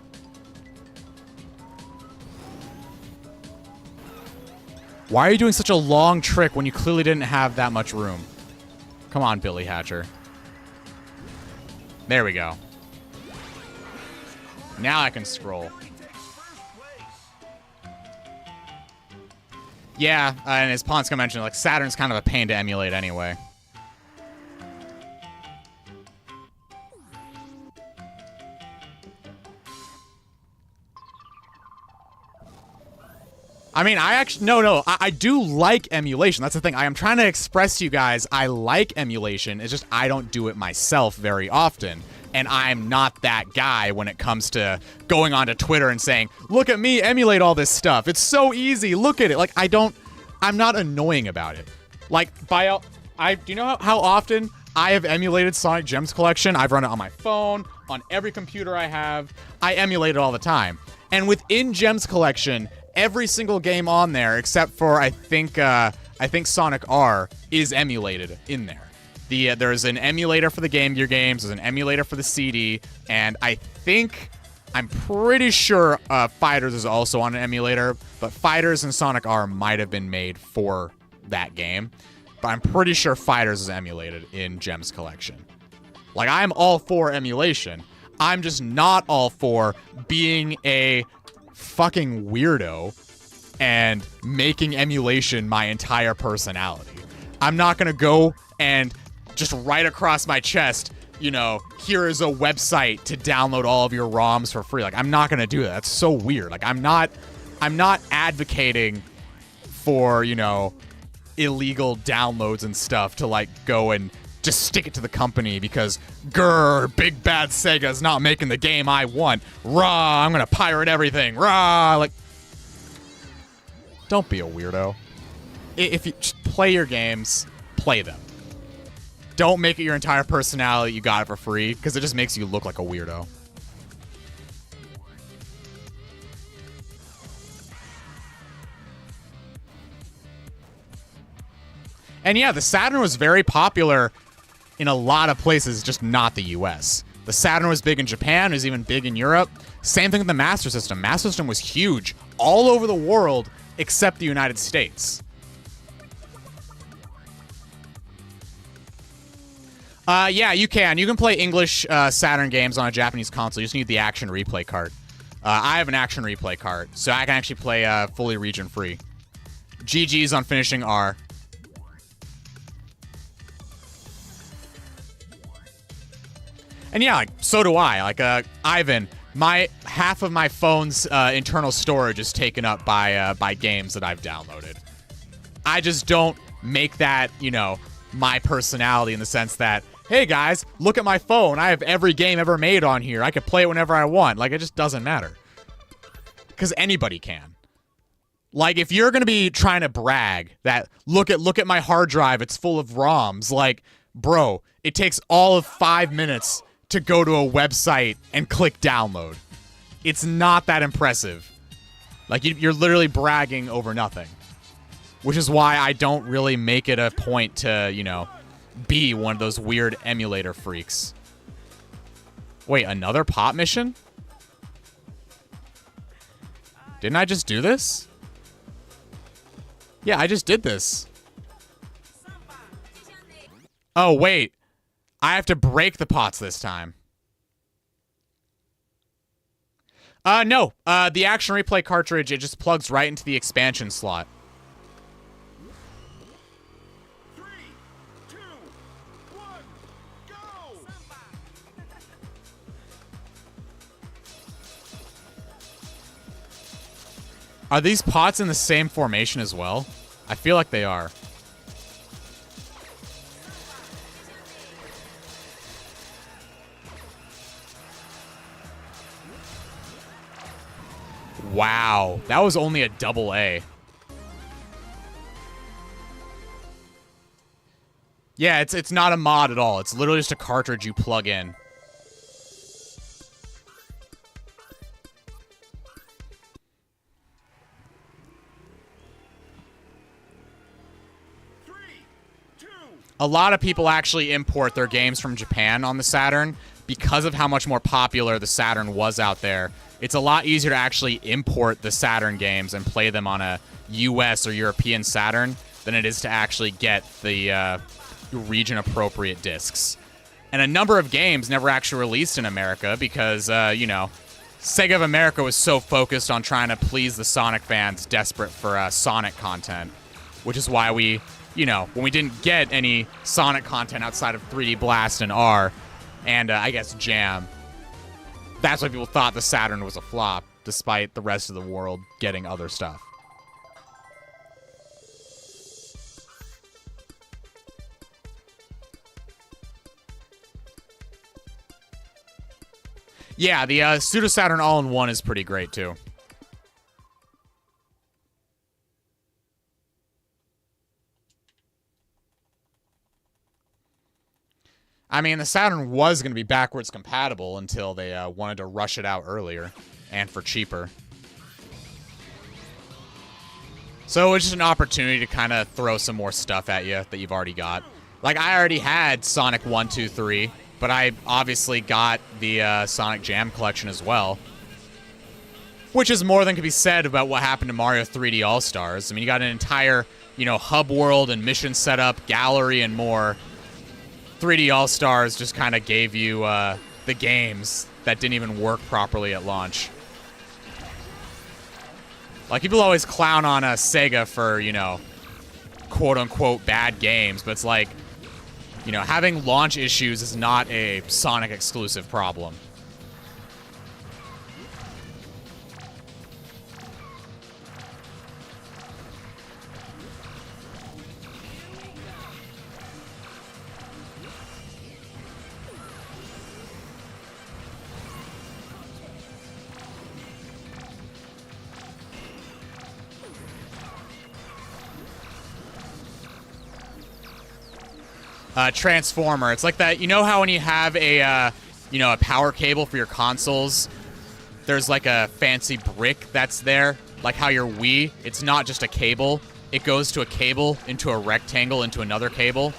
Why are you doing such a long trick when you clearly didn't have that much room? Come on, Billy Hatcher. There we go. Now I can scroll. Yeah, and as Ponska mentioned, like, Saturn's kind of a pain to emulate anyway. I mean, I actually, no, I do like emulation. That's the thing. I am trying to express to you guys, I like emulation. It's just I don't do it myself very often. And I'm not that guy when it comes to going onto Twitter and saying, look at me emulate all this stuff. It's so easy. Look at it. Like, I'm not annoying about it. Like, do you know how often I have emulated Sonic Gems Collection? I've run it on my phone, on every computer I have. I emulate it all the time. And within Gems Collection, every single game on there, except for I think Sonic R, is emulated in there. There's an emulator for the Game Gear games, there's an emulator for the CD, and I'm pretty sure Fighters is also on an emulator, but Fighters and Sonic R might have been made for that game. But I'm pretty sure Fighters is emulated in Gems Collection. Like, I'm all for emulation. I'm just not all for being a fucking weirdo and making emulation my entire personality. I'm not gonna go and just write across my chest, you know, here is a website to download all of your ROMs for free. Like, I'm not gonna do that. That's so weird. Like, I'm not advocating for, you know, illegal downloads and stuff to, like, go and just stick it to the company because, grr, big bad Sega's not making the game I want. Rah, I'm gonna pirate everything. Rah, like, don't be a weirdo. If you just play your games, play them. Don't make it your entire personality. You got it for free, because it just makes you look like a weirdo. And yeah, the Saturn was very popular in a lot of places, just not the US. The Saturn was big in Japan, it was even big in Europe. Same thing with the Master System. Master System was huge all over the world except the United States. Yeah, you can. You can play English Saturn games on a Japanese console. You just need the Action Replay cart. I have an Action Replay cart, so I can actually play fully region-free. GG's on finishing R. And yeah, like, so do I. Like, Ivan, half of my phone's internal storage is taken up by games that I've downloaded. I just don't make that, you know, my personality in the sense that, hey guys, look at my phone. I have every game ever made on here. I can play it whenever I want. Like, it just doesn't matter. Because anybody can. Like, if you're gonna be trying to brag that, look at my hard drive, it's full of ROMs, like, bro, it takes all of 5 minutes to go to a website and click download. It's not that impressive. Like, you're literally bragging over nothing. Which is why I don't really make it a point to, you know, be one of those weird emulator freaks. Wait, another pop mission? Didn't I just do this? Yeah, I just did this. Oh, wait. I have to break the pots this time. No. The Action Replay cartridge, it just plugs right into the expansion slot. 3, 2, 1, go! Are these pots in the same formation as well? I feel like they are. Wow, that was only a AA. Yeah, it's not a mod at all. It's literally just a cartridge you plug in. A lot of people actually import their games from Japan on the Saturn because of how much more popular the Saturn was out there. It's a lot easier to actually import the Saturn games and play them on a US or European Saturn than it is to actually get the region-appropriate discs. And a number of games never actually released in America because, you know, Sega of America was so focused on trying to please the Sonic fans desperate for Sonic content, which is why we, you know, when we didn't get any Sonic content outside of 3D Blast and R, and I guess Jam, that's why people thought the Saturn was a flop, despite the rest of the world getting other stuff. Yeah, the Pseudo Saturn All-in-One is pretty great, too. I mean, the Saturn was going to be backwards compatible until they wanted to rush it out earlier and for cheaper. So it was just an opportunity to kind of throw some more stuff at you that you've already got. Like, I already had Sonic 1, 2, 3, but I obviously got the Sonic Jam Collection as well. Which is more than could be said about what happened to Mario 3D All-Stars. I mean, you got an entire, you know, hub world and mission setup, gallery, and more. 3D All-Stars just kind of gave you the games that didn't even work properly at launch. Like, people always clown on Sega for, you know, quote-unquote bad games, but it's like, you know, having launch issues is not a Sonic exclusive problem. Transformer. It's like that. You know how when you have a, you know, a power cable for your consoles, there's like a fancy brick that's there. Like how your Wii, it's not just a cable. It goes to a cable, into a rectangle, into another cable.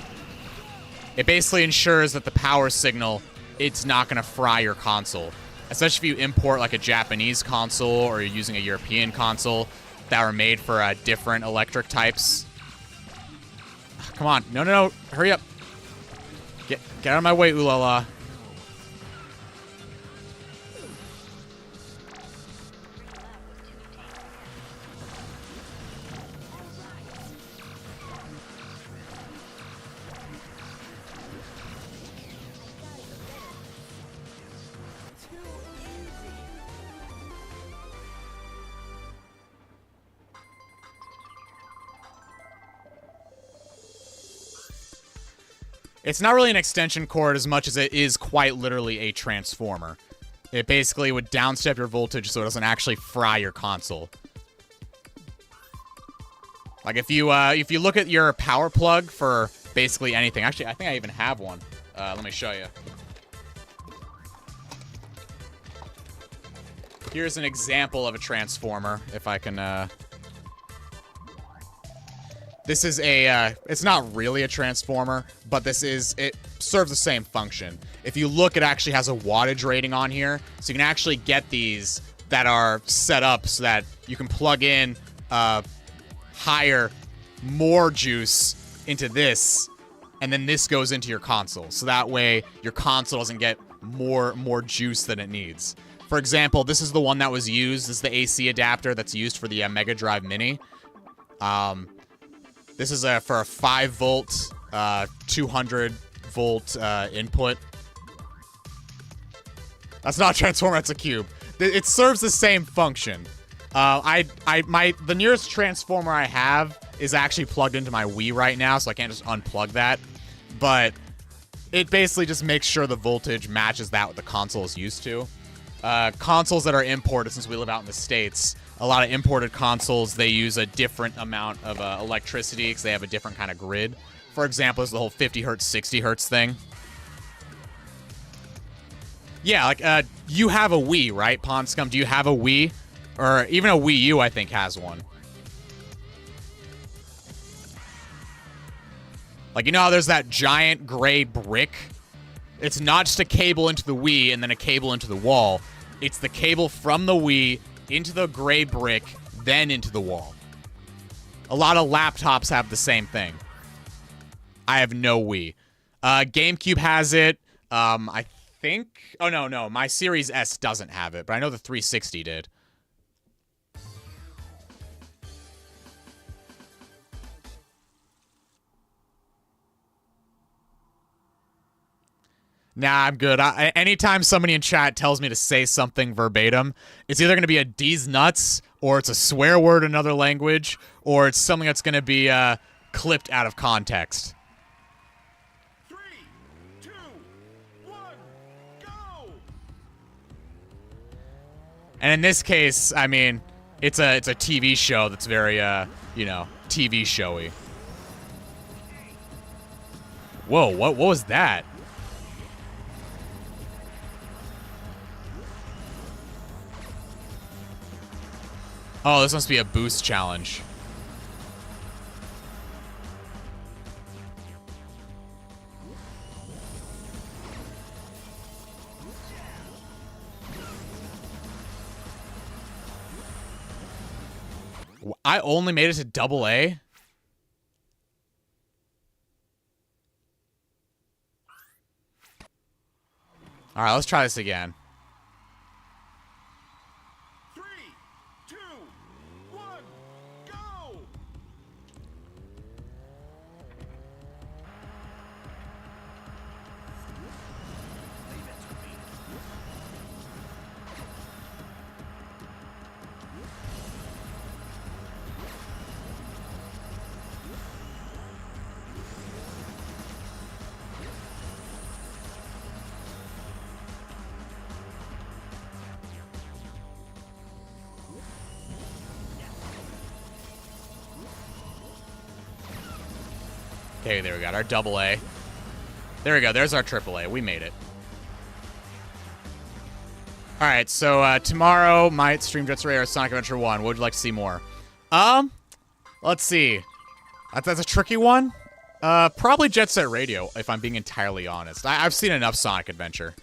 It basically ensures that the power signal, it's not going to fry your console. Especially if you import like a Japanese console or you're using a European console that are made for different electric types. Come on. No, no, no. Hurry up. Get out of my way, Ulala. It's not really an extension cord as much as it is quite literally a transformer. It basically would downstep your voltage so it doesn't actually fry your console. Like if you look at your power plug for basically anything. Actually, I think I even have one. Let me show you. Here's an example of a transformer, if I can... This is a, it's not really a transformer, but it serves the same function. If you look, it actually has a wattage rating on here, so you can actually get these that are set up so that you can plug in higher, more juice into this, and then this goes into your console. So that way, your console doesn't get more juice than it needs. For example, this is the one that was used. This is the AC adapter that's used for the Mega Drive Mini. This is for a 5-volt, 200-volt input. That's not a transformer, that's a cube. It serves the same function. The nearest transformer I have is actually plugged into my Wii right now, so I can't just unplug that. But it basically just makes sure the voltage matches that what the console is used to. Consoles that are imported, since we live out in the States, a lot of imported consoles, they use a different amount of electricity because they have a different kind of grid. For example, there's the whole 50 hertz, 60 hertz thing. Yeah, like, you have a Wii, right, Ponscum? Do you have a Wii? Or even a Wii U, I think, has one. Like, you know how there's that giant gray brick? It's not just a cable into the Wii and then a cable into the wall. It's the cable from the Wii into the gray brick, then into the wall. A lot of laptops have the same thing. I have no Wii. GameCube has it. I think... Oh, no. My Series S doesn't have it, but I know the 360 did. Nah, I'm good. Anytime somebody in chat tells me to say something verbatim, it's either going to be a D's nuts, or it's a swear word in another language, or it's something that's going to be clipped out of context. 3, 2, 1, go! And in this case, I mean, it's a TV show that's very, you know, TV showy. Whoa, what was that? Oh, this must be a boost challenge. I only made it to double A? Alright, let's try this again. 3, 2, 1, go! Okay, there we got our double A. There we go. There's our triple A. We made it. All right, so tomorrow might stream Jet Set Radio or Sonic Adventure 1. What would you like to see more? Let's see. That's a tricky one. Probably Jet Set Radio, if I'm being entirely honest. I've seen enough Sonic Adventure.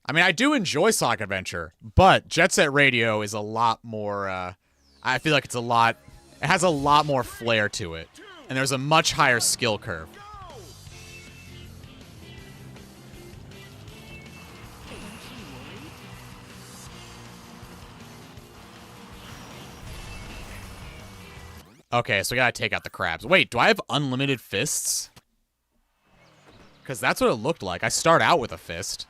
I mean, I do enjoy Sonic Adventure, but Jet Set Radio is a lot more, I feel like it has a lot more flair to it, and there's a much higher skill curve. Okay, so we gotta take out the crabs. Wait, do I have unlimited fists? Because that's what it looked like. I start out with a fist.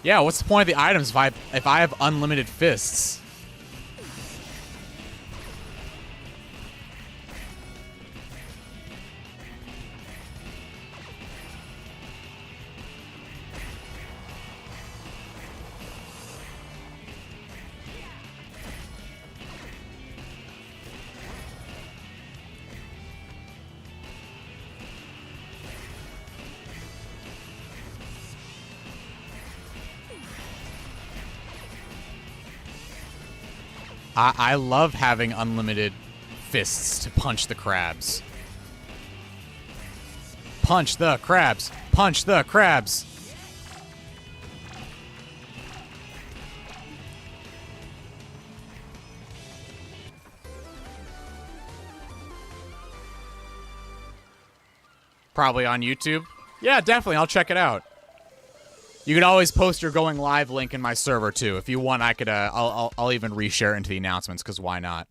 Yeah, what's the point of the items if I have unlimited fists? I love having unlimited fists to punch the crabs. Punch the crabs! Punch the crabs! Probably on YouTube. Yeah, definitely. I'll check it out. You can always post your going live link in my server too. If you want, I could. I'll even reshare it into the announcements because why not?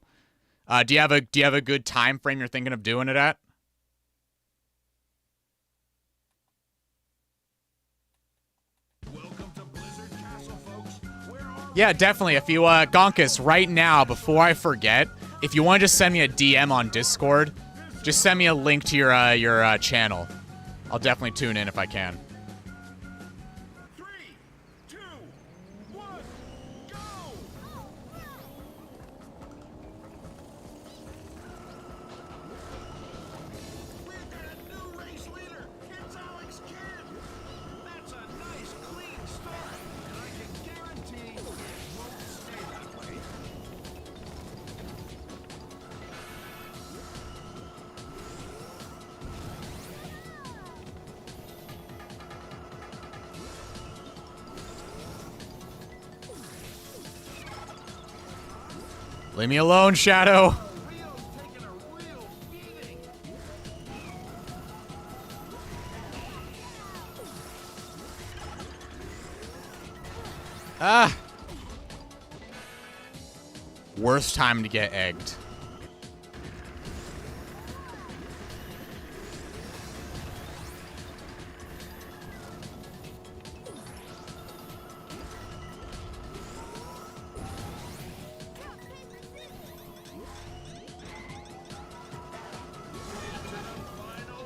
Do you have a good time frame you're thinking of doing it at? Welcome to Blizzard Castle, folks. Where are Yeah, definitely. If you Gonkus, right now before I forget, if you want to just send me a DM on Discord, just send me a link to your channel. I'll definitely tune in if I can. 3, 2, 1, go! We've got a new race leader. It's Alex Kidd. That's a nice, clean start, and I can guarantee it won't stay that way. Leave me alone, Shadow. Rio's taking a real beating. Ah. Worst time to get egged.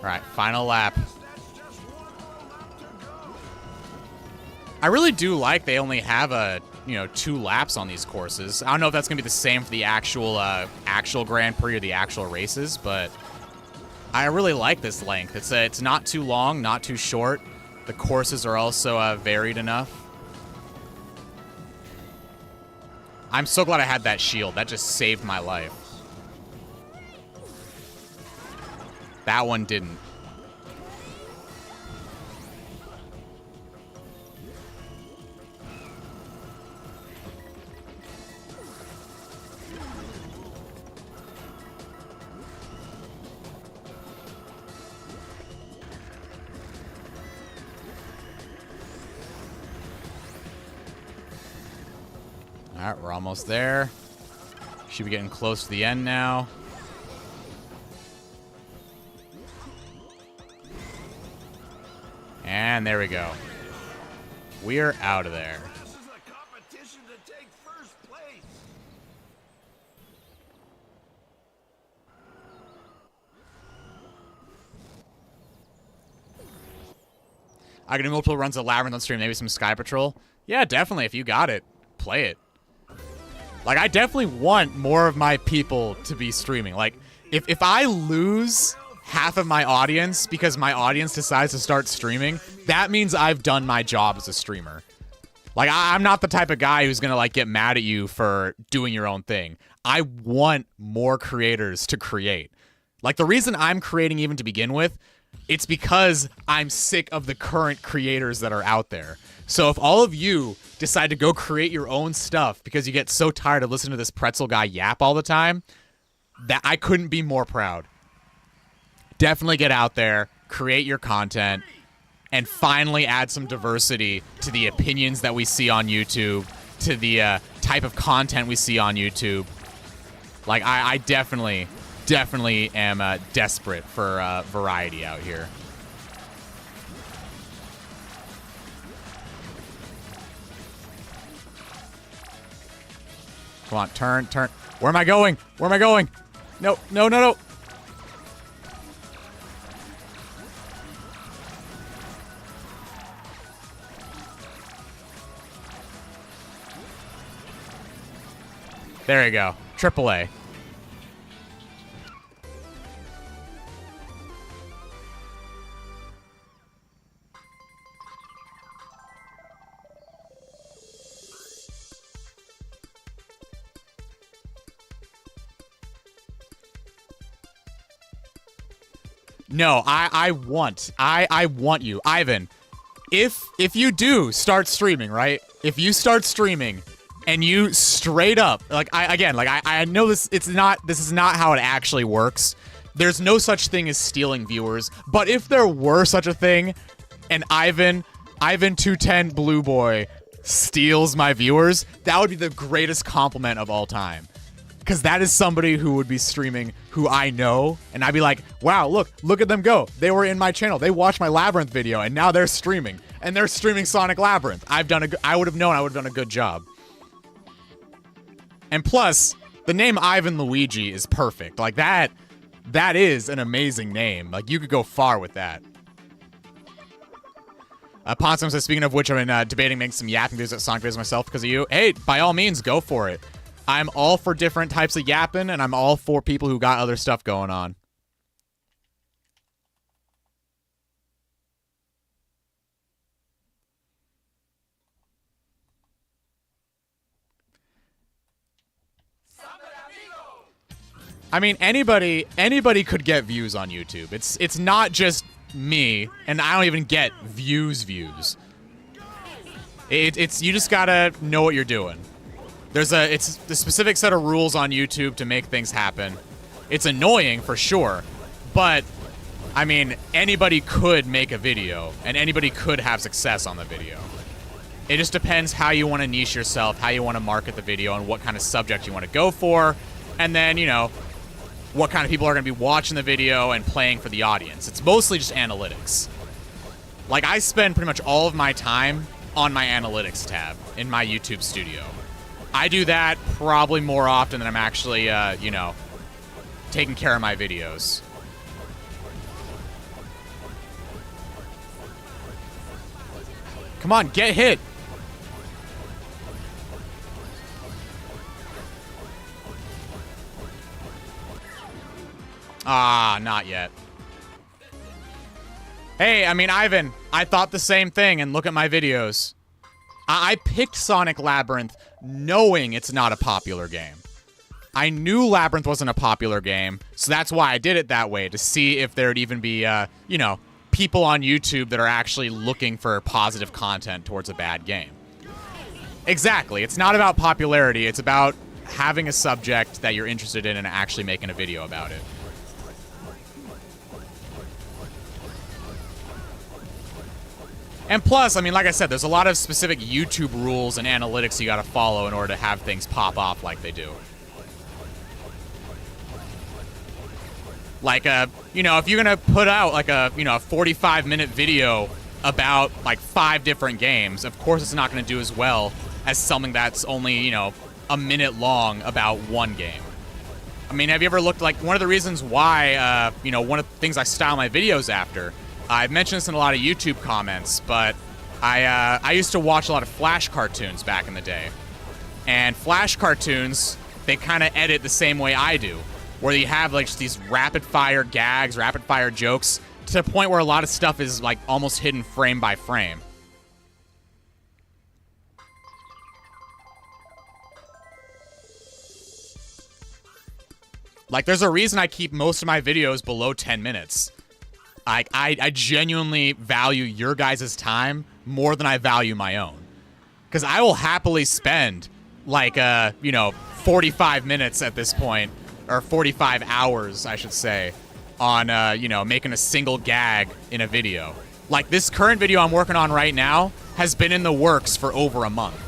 All right, final lap. That's just one more lap to go. I really do like they only have a 2 laps on these courses. I don't know if that's gonna be the same for the actual Grand Prix or the actual races, but I really like this length. It's not too long, not too short. The courses are also varied enough. I'm so glad I had that shield. That just saved my life. That one didn't. All right, we're almost there. Should be getting close to the end now. And there we go. We're out of there. This is a competition to take first place. I can do multiple runs of Labyrinth on stream, maybe some Sky Patrol. Yeah, definitely. If you got it, play it. Like, I definitely want more of my people to be streaming. Like, if I lose half of my audience because my audience decides to start streaming, that means I've done my job as a streamer. Like, I'm not the type of guy who's gonna, like, get mad at you for doing your own thing. I want more creators to create. Like, the reason I'm creating even to begin with, it's because I'm sick of the current creators that are out there. So if all of you decide to go create your own stuff because you get so tired of listening to this pretzel guy yap all the time, that I couldn't be more proud. Definitely get out there, create your content, and finally add some diversity to the opinions that we see on YouTube, to the type of content we see on YouTube. Like, I definitely am desperate for variety out here. Come on, turn. Where am I going? Where am I going? No. There you go. AAA. No, I want you, Ivan. If you do start streaming, right? If you start streaming and you straight up, like, I know this is not how it actually works. There's no such thing as stealing viewers, but if there were such a thing and Ivan 210 Blue Boy steals my viewers, that would be the greatest compliment of all time. Because that is somebody who would be streaming who I know, and I'd be like, wow, look at them go. They were in my channel. They watched my Labyrinth video, and now they're streaming. And they're streaming Sonic Labyrinth. I would have known I would have done a good job. And plus, the name Ivan Luigi is perfect. Like, that is an amazing name. Like, you could go far with that. Ponsum says, speaking of which, I've been debating making some yapping videos at Sonic videos myself because of you. Hey, by all means, go for it. I'm all for different types of yapping, and I'm all for people who got other stuff going on. I mean, anybody could get views on YouTube. It's not just me, and I don't even get views. It's you just gotta know what you're doing. It's the specific set of rules on YouTube to make things happen. It's annoying for sure, but I mean, anybody could make a video, and anybody could have success on the video. It just depends how you want to niche yourself, how you want to market the video, and what kind of subject you want to go for, and then, you know, what kind of people are going to be watching the video and playing for the audience. It's mostly just analytics. Like, I spend pretty much all of my time on my analytics tab in my YouTube studio. I do that probably more often than I'm actually, you know, taking care of my videos. Come on, get hit. Ah, not yet. Hey, I mean, Ivan, I thought the same thing, and look at my videos. I picked Sonic Labyrinth knowing it's not a popular game. I knew Labyrinth wasn't a popular game, so that's why I did it that way, to see if there'd even be, you know, people on YouTube that are actually looking for positive content towards a bad game. Exactly. It's not about popularity. It's about having a subject that you're interested in and actually making a video about it. And plus, I mean, like I said, there's a lot of specific YouTube rules and analytics you gotta follow in order to have things pop off like they do. Like, you know, if you're gonna put out like a, you know, a 45-minute video about like 5 different games, of course it's not gonna do as well as something that's only, you know, a minute long about one game. I mean, have you ever looked, like, one of the reasons why, you know, one of the things I style my videos after, I've mentioned this in a lot of YouTube comments, but I used to watch a lot of Flash cartoons back in the day. And Flash cartoons, they kind of edit the same way I do, where you have like just these rapid-fire gags, rapid-fire jokes, to the point where a lot of stuff is like almost hidden frame by frame. Like, there's a reason I keep most of my videos below 10 minutes. I genuinely value your guys' time more than I value my own. Because I will happily spend, like, you know, 45 minutes at this point, or 45 hours, I should say, on, you know, making a single gag in a video. Like, this current video I'm working on right now has been in the works for over a month.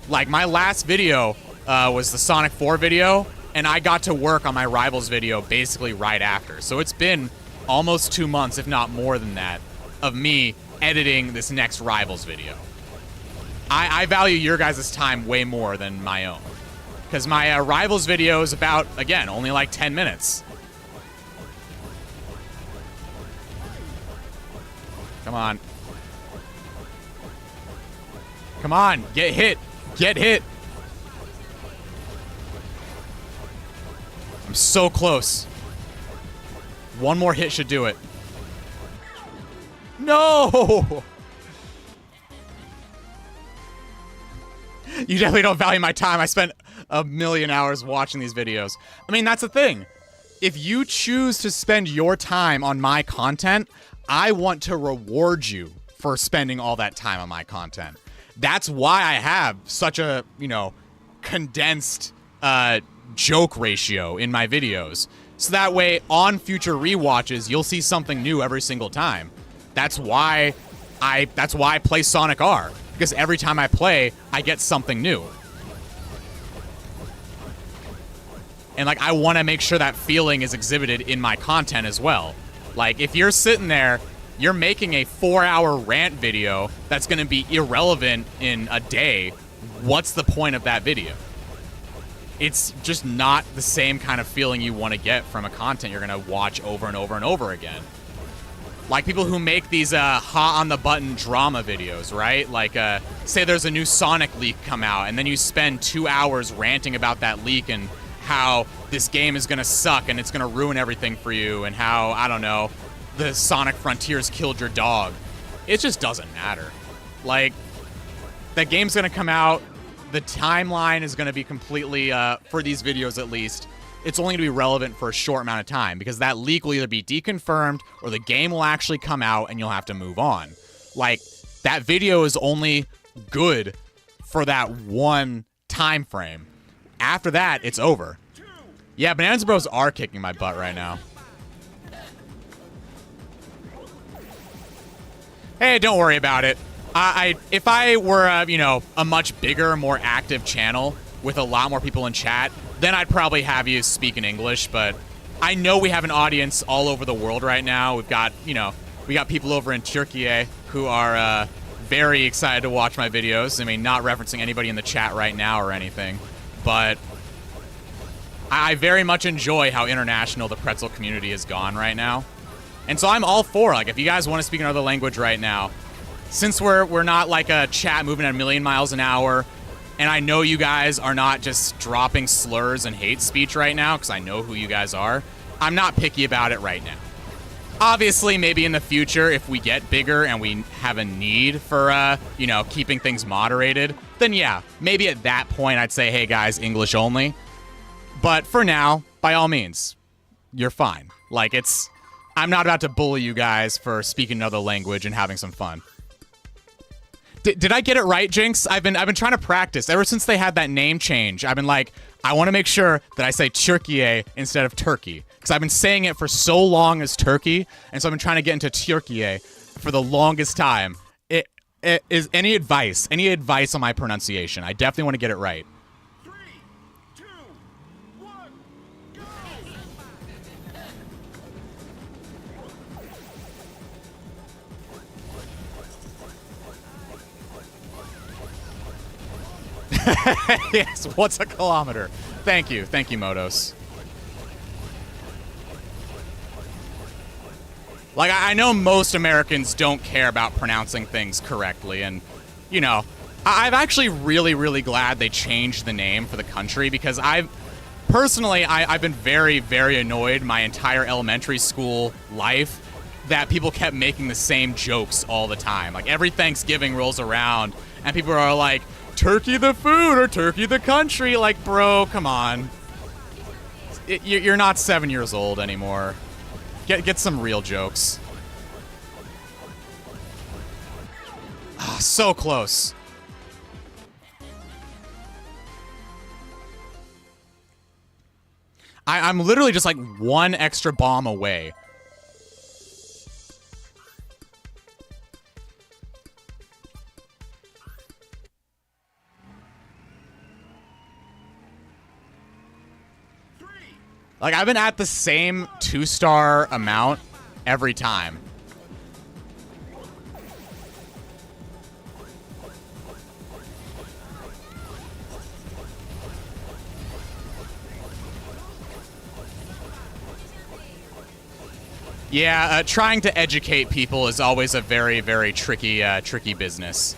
Like, my last video was the Sonic 4 video, and I got to work on my Rivals video basically right after. So it's been almost 2 months, if not more than that, of me editing this next Rivals video. I value your guys' time way more than my own. Because my Rivals video is about, again, only like 10 minutes. Come on. Come on, get hit. Get hit. I'm so close. One more hit should do it. No! You definitely don't value my time. I spent a million hours watching these videos. I mean, that's the thing. If you choose to spend your time on my content, I want to reward you for spending all that time on my content. That's why I have such a, you know, condensed joke ratio in my videos. So that way, on future rewatches, you'll see something new every single time. That's why I play Sonic R. Because every time I play, I get something new. And, like, I want to make sure that feeling is exhibited in my content as well. Like, if you're sitting there, you're making a 4-hour rant video that's going to be irrelevant in a day, what's the point of that video? It's just not the same kind of feeling you want to get from a content you're going to watch over and over and over again. Like people who make these hot on the button drama videos, right? Like, say there's a new Sonic leak come out, and then you spend 2 hours ranting about that leak and how this game is going to suck and it's going to ruin everything for you, and how, I don't know, the Sonic Frontiers killed your dog. It just doesn't matter. Like, that game's going to come out. The timeline is going to be completely, for these videos at least, it's only going to be relevant for a short amount of time, because that leak will either be deconfirmed or the game will actually come out and you'll have to move on. Like, that video is only good for that one time frame. After that, it's over. Yeah, Bananas Bros are kicking my butt right now. Hey, don't worry about it. If I were, you know, a much bigger, more active channel with a lot more people in chat, then I'd probably have you speak in English. But I know we have an audience all over the world right now. We've got, you know, we got people over in Turkey who are very excited to watch my videos. I mean, not referencing anybody in the chat right now or anything, but I very much enjoy how international the pretzel community has gone right now. And so I'm all for, like, if you guys want to speak another language right now, since we're not like a chat moving at a million miles an hour, and I know you guys are not just dropping slurs and hate speech right now, because I know who you guys are, I'm not picky about it right now. Obviously, maybe in the future, if we get bigger and we have a need for, you know, keeping things moderated, then yeah, maybe at that point I'd say, hey guys, English only. But for now, by all means, you're fine. Like, I'm not about to bully you guys for speaking another language and having some fun. Did I get it right, Jinx? I've been trying to practice ever since they had that name change. I've been like, I want to make sure that I say Turkey instead of Turkey, because I've been saying it for so long as Turkey, and so I've been trying to get into Turkey for the longest time. It is any advice on my pronunciation? I definitely want to get it right. 3, 2, 1, go! Yes, what's a kilometer? Thank you, Motos. Like, I know most Americans don't care about pronouncing things correctly, and, you know, I'm actually really, really glad they changed the name for the country, because I've been very, very annoyed my entire elementary school life that people kept making the same jokes all the time. Like, every Thanksgiving rolls around, and people are like, Turkey the food or Turkey the country. Like, bro, come on. You're not 7 years old anymore. Get some real jokes. Ah, so close. I'm literally just like one extra bomb away. Like, I've been at the same 2-star amount every time. Yeah, trying to educate people is always a very, very tricky business.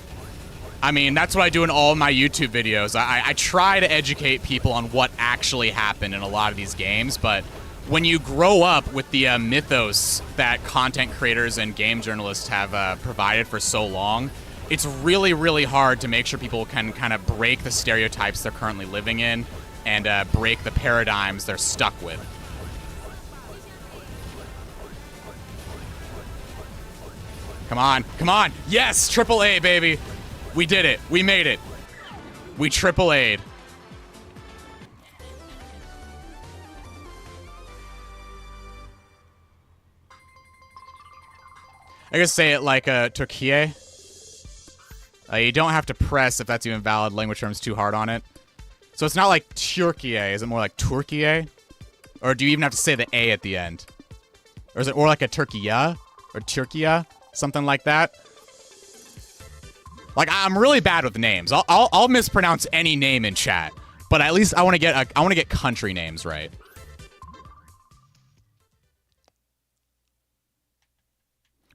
I mean, that's what I do in all my YouTube videos. I try to educate people on what actually happened in a lot of these games, but when you grow up with the mythos that content creators and game journalists have provided for so long, it's really, really hard to make sure people can kind of break the stereotypes they're currently living in and break the paradigms they're stuck with. Come on, come on. Yes, triple A, baby. We did it. We made it. We triple A'd. I guess say it like Turkey. You don't have to press if that's even valid. Language terms too hard on it. So it's not like Turkey. Is it more like Turkey? Or do you even have to say the A at the end? Or is it more like a Turkiya? Or Turkiya? Something like that? Like, I'm really bad with names. I'll mispronounce any name in chat, but at least I want to get country names right.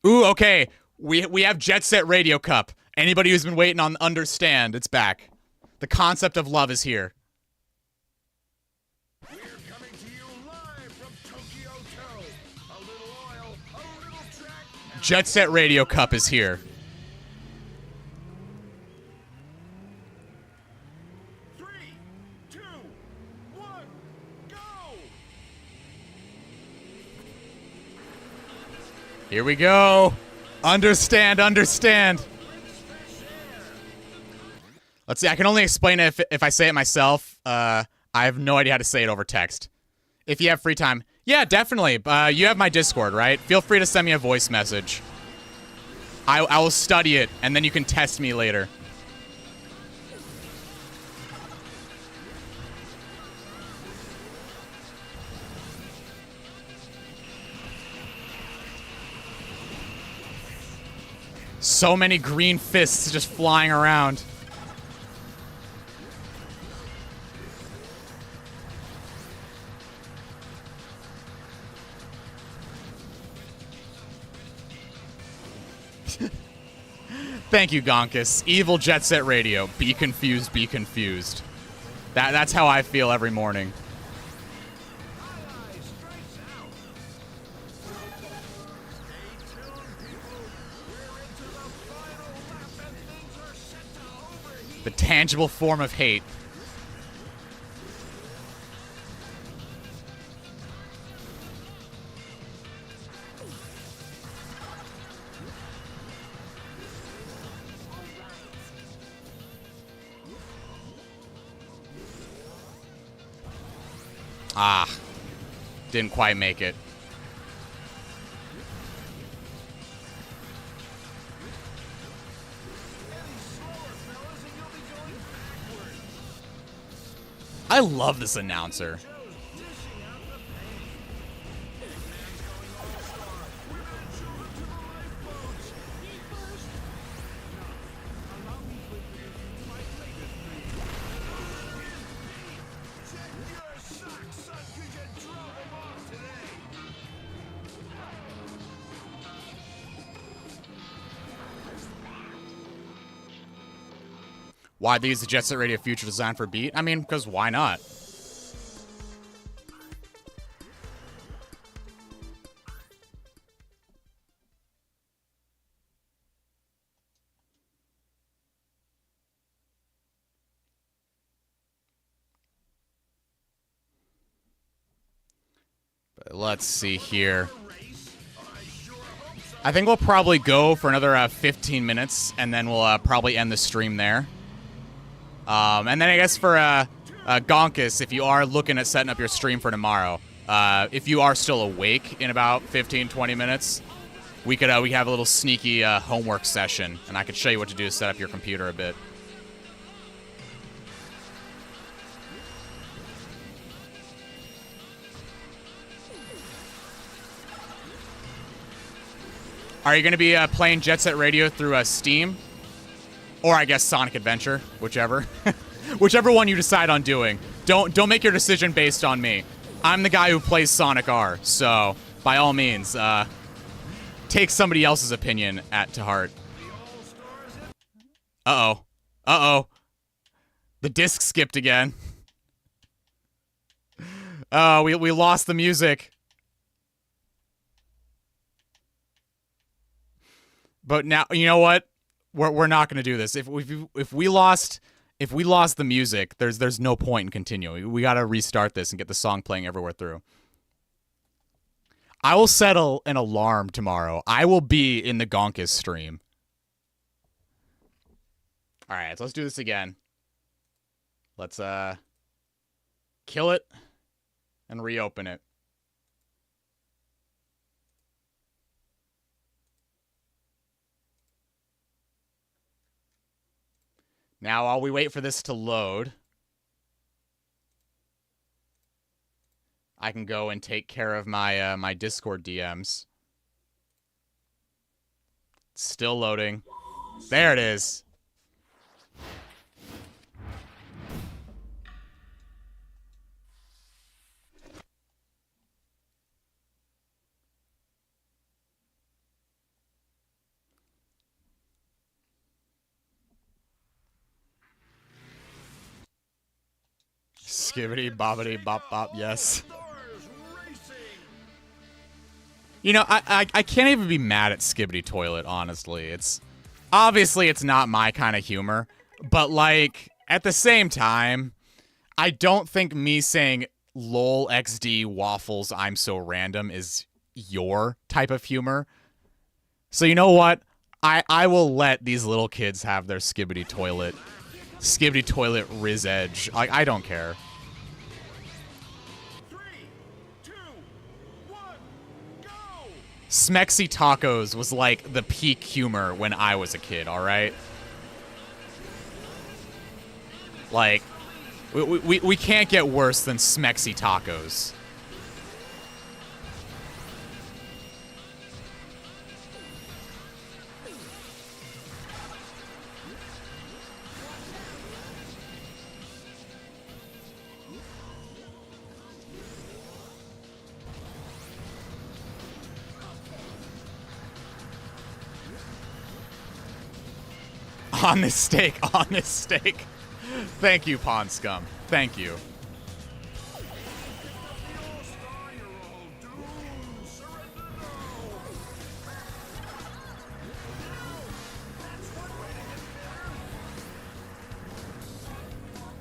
Ooh, okay. We have Jet Set Radio Cup. Anybody who's been waiting on understand, it's back. The concept of love is here. We're coming to you live from Tokyo Toe. A little oil, a little track. Jet Set Radio Cup is here. 3, 2, 1, go! Here we go. Understand. Let's see. I can only explain it if I say it myself. I have no idea how to say it over text. If you have free time, yeah, definitely. You have my Discord, right? Feel free to send me a voice message. I will study it, and then you can test me later. So many green fists just flying around. Thank you, Gonkus. Evil Jet Set Radio. Be confused, be confused. That's how I feel every morning. The tangible form of hate. Ah, didn't quite make it. I love this announcer. Why they use the Jet Set Radio Future design for Beat? I mean, because why not? But let's see here. I think we'll probably go for another 15 minutes, and then we'll probably end the stream there. And then I guess for Gonkus, if you are looking at setting up your stream for tomorrow, if you are still awake in about 15, 20 minutes, we could have a little sneaky homework session, and I could show you what to do to set up your computer a bit. Are you going to be playing Jet Set Radio through Steam? Or I guess Sonic Adventure, whichever. Whichever one you decide on doing. Don't make your decision based on me. I'm the guy who plays Sonic R, so by all means, take somebody else's opinion to heart. Uh-oh. Uh-oh. The disc skipped again. Oh, we lost the music. But now, you know what? We're not going to do this. If we lost the music, there's no point in continuing. We got to restart this and get the song playing everywhere through. I will set an alarm tomorrow. I will be in the Gonkus stream. All right, so let's do this again. Let's kill it and reopen it. Now, while we wait for this to load, I can go and take care of my my Discord DMs. It's still loading. There it is. Skibbity bobbity bop bop, yes. You know, I can't even be mad at Skibbity Toilet, honestly. It's obviously it's not my kind of humor, but like at the same time, I don't think me saying lol XD waffles I'm so random is your type of humor. So you know what? I will let these little kids have their Skibbity Toilet Riz Edge. I don't care. 3, 2, 1, go! Smexy Tacos was like the peak humor when I was a kid, alright? Like, we can't get worse than Smexy Tacos. On this steak. On this steak. Thank you, Pawn Scum. Thank you.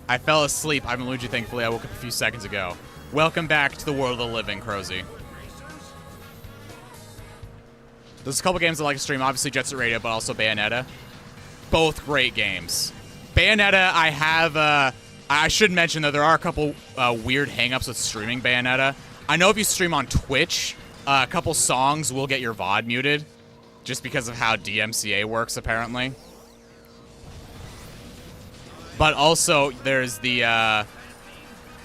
I fell asleep. I'm Luigi, thankfully. I woke up a few seconds ago. Welcome back to the world of the living, Crozy. There's a couple games I like to stream. Obviously, Jet Set Radio, but also Bayonetta. Both great games. Bayonetta, I have... I should mention that there are a couple weird hangups with streaming Bayonetta. I know if you stream on Twitch, a couple songs will get your VOD muted. Just because of how DMCA works, apparently. But also, there's the, I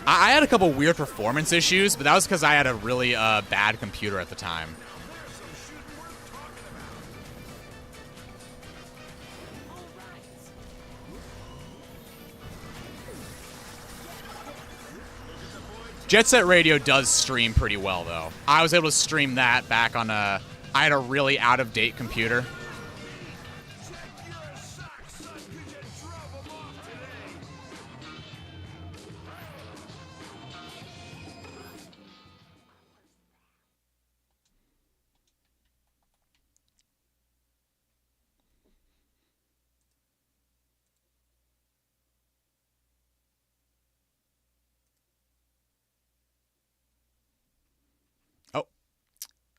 had a couple weird performance issues, but that was because I had a really bad computer at the time. Jet Set Radio does stream pretty well, though. I was able to stream that back on I had a really out-of-date computer.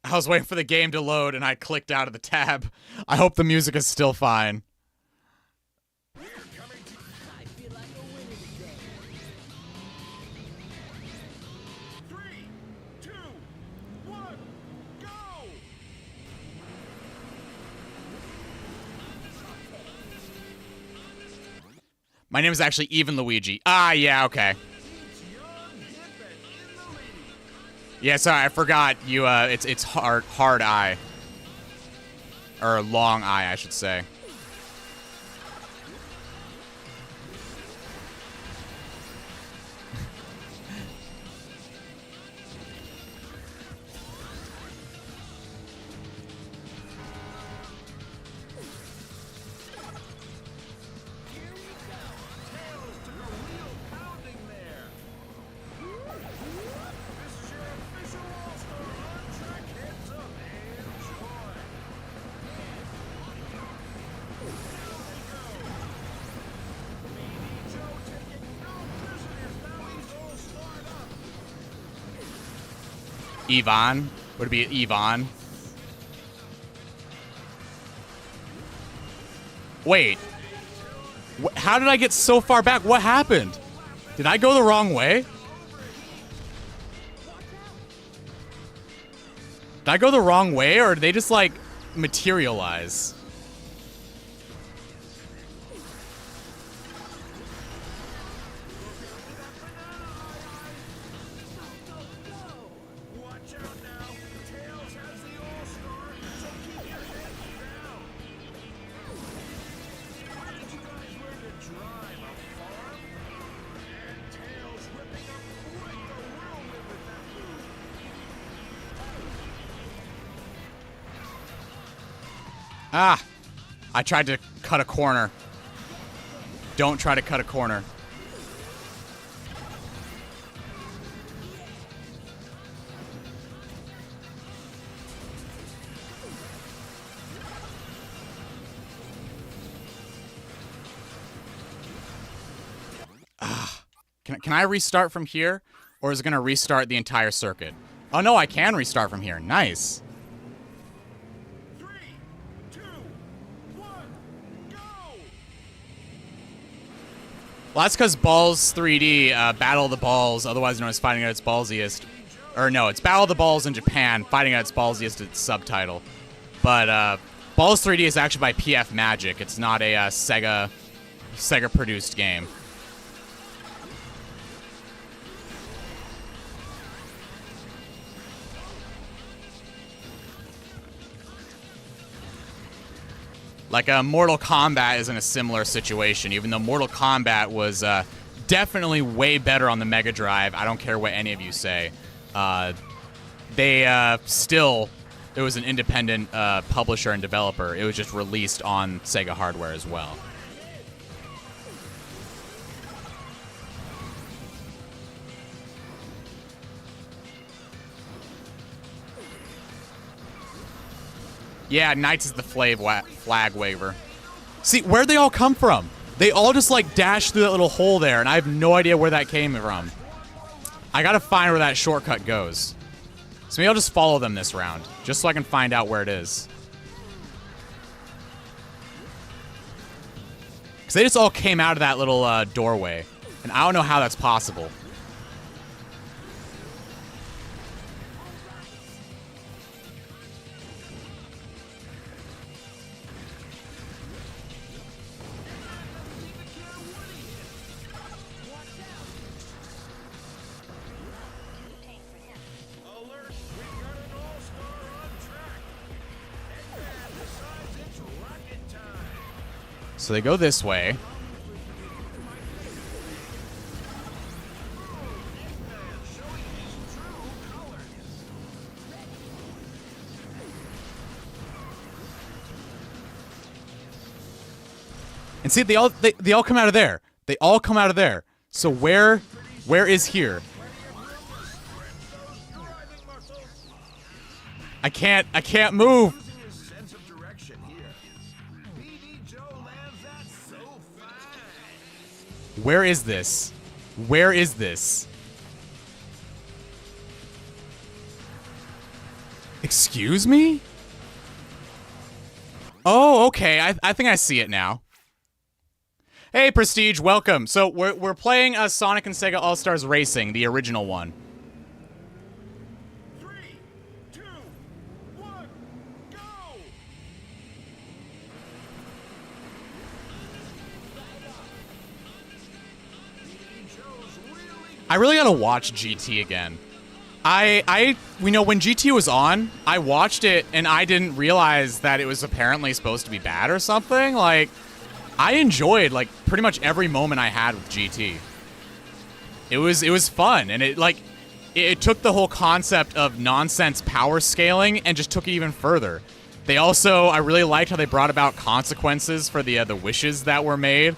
I was waiting for the game to load, and I clicked out of the tab. I hope the music is still fine. Three, two, one, go! My name is actually Even Luigi. Ah, yeah, okay. Yeah, sorry, I forgot you, it's hard eye. Or long eye, I should say. Yvonne? Would it be Yvonne? Wait. How did I get so far back? What happened? Did I go the wrong way? Did I go the wrong way, or did they just, like, materialize? Ah! I tried to cut a corner. Don't try to cut a corner. Ah. Can I restart from here? Or is it going to restart the entire circuit? Oh no, I can restart from here. Nice. Well, that's because Balls 3D, Battle of the Balls, otherwise known as Fighting at its Ballsiest. Or no, it's Battle of the Balls in Japan, Fighting at its Ballsiest, its subtitle. But Balls 3D is actually by PF Magic. It's not a Sega-produced game. Like, Mortal Kombat is in a similar situation, even though Mortal Kombat was definitely way better on the Mega Drive. I don't care what any of you say. It was an independent publisher and developer. It was just released on Sega hardware as well. Yeah, Knights is the flag waver. See, where'd they all come from? They all just, like, dashed through that little hole there, and I have no idea where that came from. I gotta find where that shortcut goes. So maybe I'll just follow them this round, just so I can find out where it is. Because they just all came out of that little doorway, and I don't know how that's possible. So they go this way. And see, they all come out of there. They all come out of there. So where is here? I can't move. Where is this? Where is this? Excuse me? Oh, okay. I think I see it now. Hey, Prestige, welcome. So we're playing Sonic and Sega All-Stars Racing, the original one. 3, 2, 1, go! I really gotta watch GT again. You know, when GT was on, I watched it and I didn't realize that it was apparently supposed to be bad or something. Like, I enjoyed, like, pretty much every moment I had with GT. It was fun, and it took the whole concept of nonsense power scaling and just took it even further. I really liked how they brought about consequences for the wishes that were made.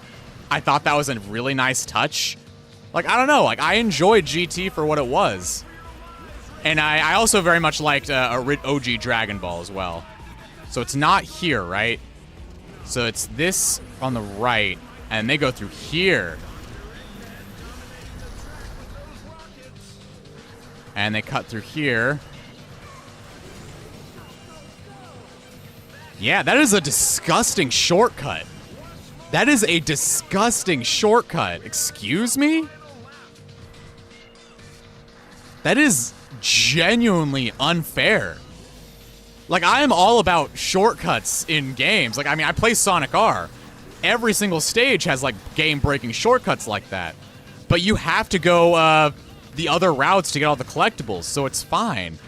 I thought that was a really nice touch. Like, I don't know, like, I enjoyed GT for what it was. And I also very much liked OG Dragon Ball as well. So it's not here, right? So it's this on the right, and they go through here. And they cut through here. Yeah, that is a disgusting shortcut. That is a disgusting shortcut. Excuse me? That is genuinely unfair. Like, I am all about shortcuts in games. Like, I mean, I play Sonic R. Every single stage has, like, game-breaking shortcuts like that. But you have to go the other routes to get all the collectibles, so it's fine.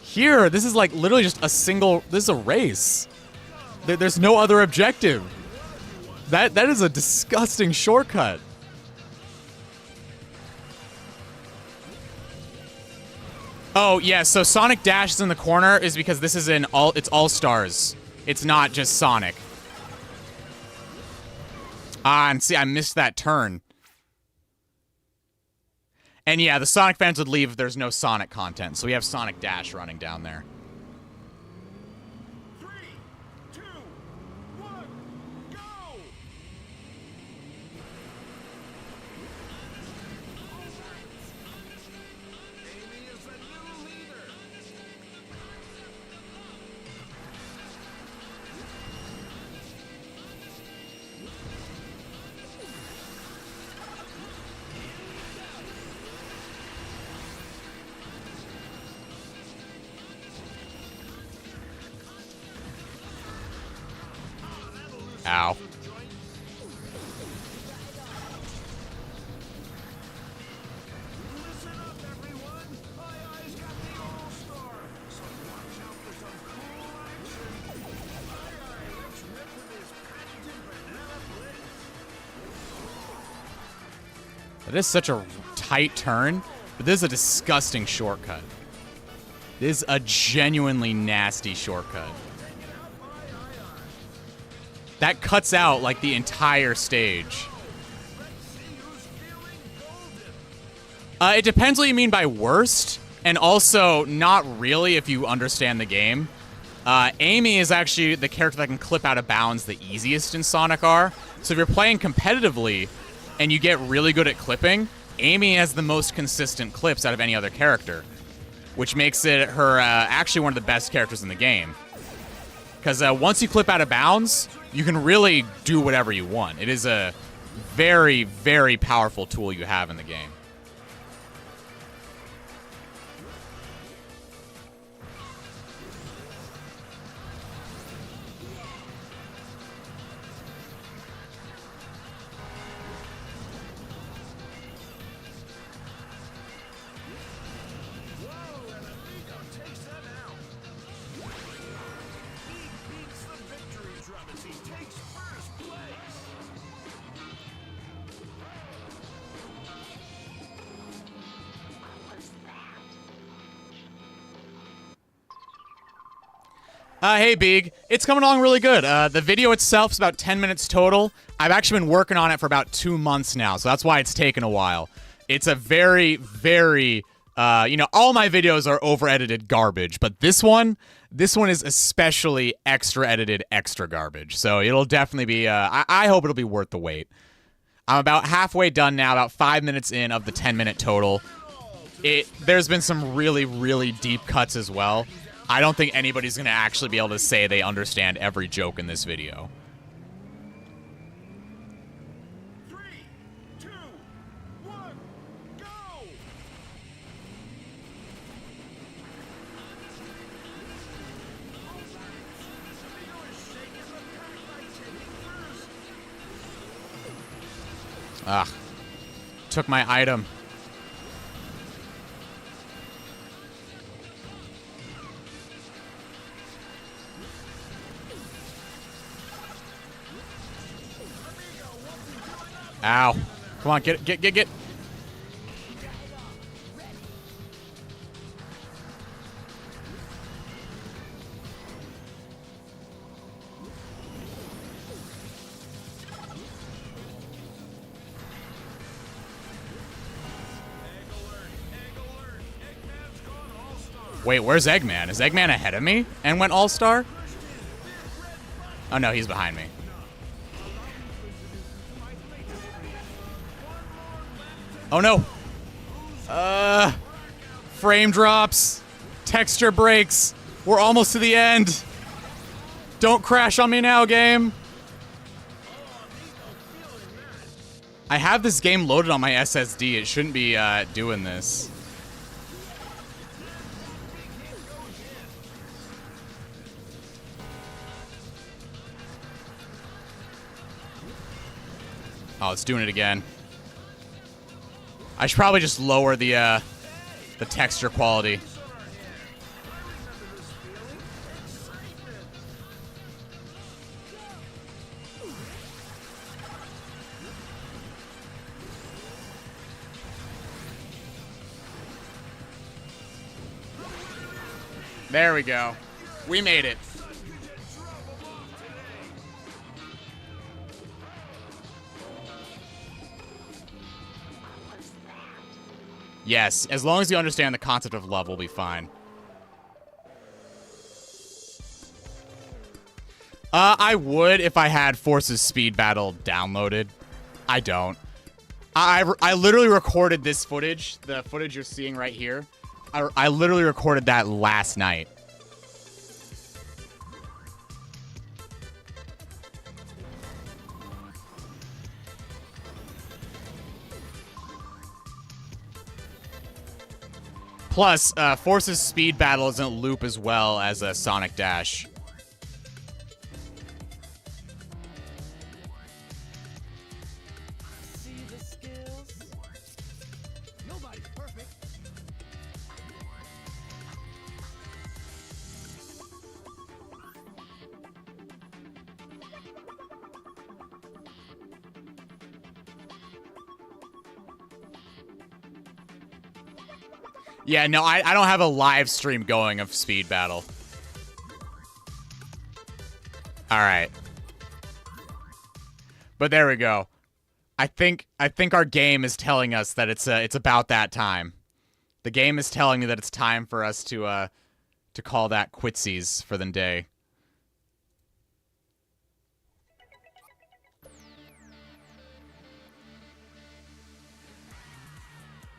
Here, this is, like, literally just this is a race. There's no other objective. That is a disgusting shortcut. Oh, yeah, so Sonic Dash is in the corner is because this is it's All-Stars. It's not just Sonic. Ah, and see, I missed that turn. And yeah, the Sonic fans would leave if there's no Sonic content, so we have Sonic Dash running down there. 3, 2, 1, go! Amy is the new leader. Ow. Listen up, everyone. Ai-Ai's got the All-Star, so watch out for some cool action. Ai-Ai, let's rip with his patented banana blitz. That is such a tight turn, but this is a disgusting shortcut. This is a genuinely nasty shortcut. That cuts out, like, the entire stage. It depends what you mean by worst, and also not really if you understand the game. Amy is actually the character that can clip out of bounds the easiest in Sonic R. So if you're playing competitively and you get really good at clipping, Amy has the most consistent clips out of any other character, which makes it her actually one of the best characters in the game. Because once you clip out of bounds, you can really do whatever you want. It is a very, very powerful tool you have in the game. Hey, Big. It's coming along really good. The video itself is about 10 minutes total. I've actually been working on it for about 2 months now, so that's why it's taken a while. It's a very, very, all my videos are over-edited garbage, but this one is especially extra-edited extra garbage. So it'll definitely be, I hope it'll be worth the wait. I'm about halfway done now, about 5 minutes in of the 10-minute total. There's been some really, really deep cuts as well. I don't think anybody's going to actually be able to say they understand every joke in this video. 3, 2, 1, go! Ugh. Took my item. Ow. Come on, get. Wait, where's Eggman? Is Eggman ahead of me and went All-Star? Oh no, he's behind me. Oh no! Frame drops, texture breaks. We're almost to the end. Don't crash on me now, game. I have this game loaded on my SSD. It shouldn't be doing this. Oh, it's doing it again. I should probably just lower the texture quality. There we go. We made it. Yes, as long as you understand the concept of love, we'll be fine. I would if I had Force's Speed Battle downloaded. I don't. I literally recorded this footage, the footage you're seeing right here. I literally recorded that last night. Plus, Force's Speed Battle doesn't loop as well as a Sonic Dash. See the skills? Nobody's perfect. Yeah, no, I don't have a live stream going of Speed Battle. All right. But there we go. I think our game is telling us that it's about that time. The game is telling me that it's time for us to to call that quitsies for the day.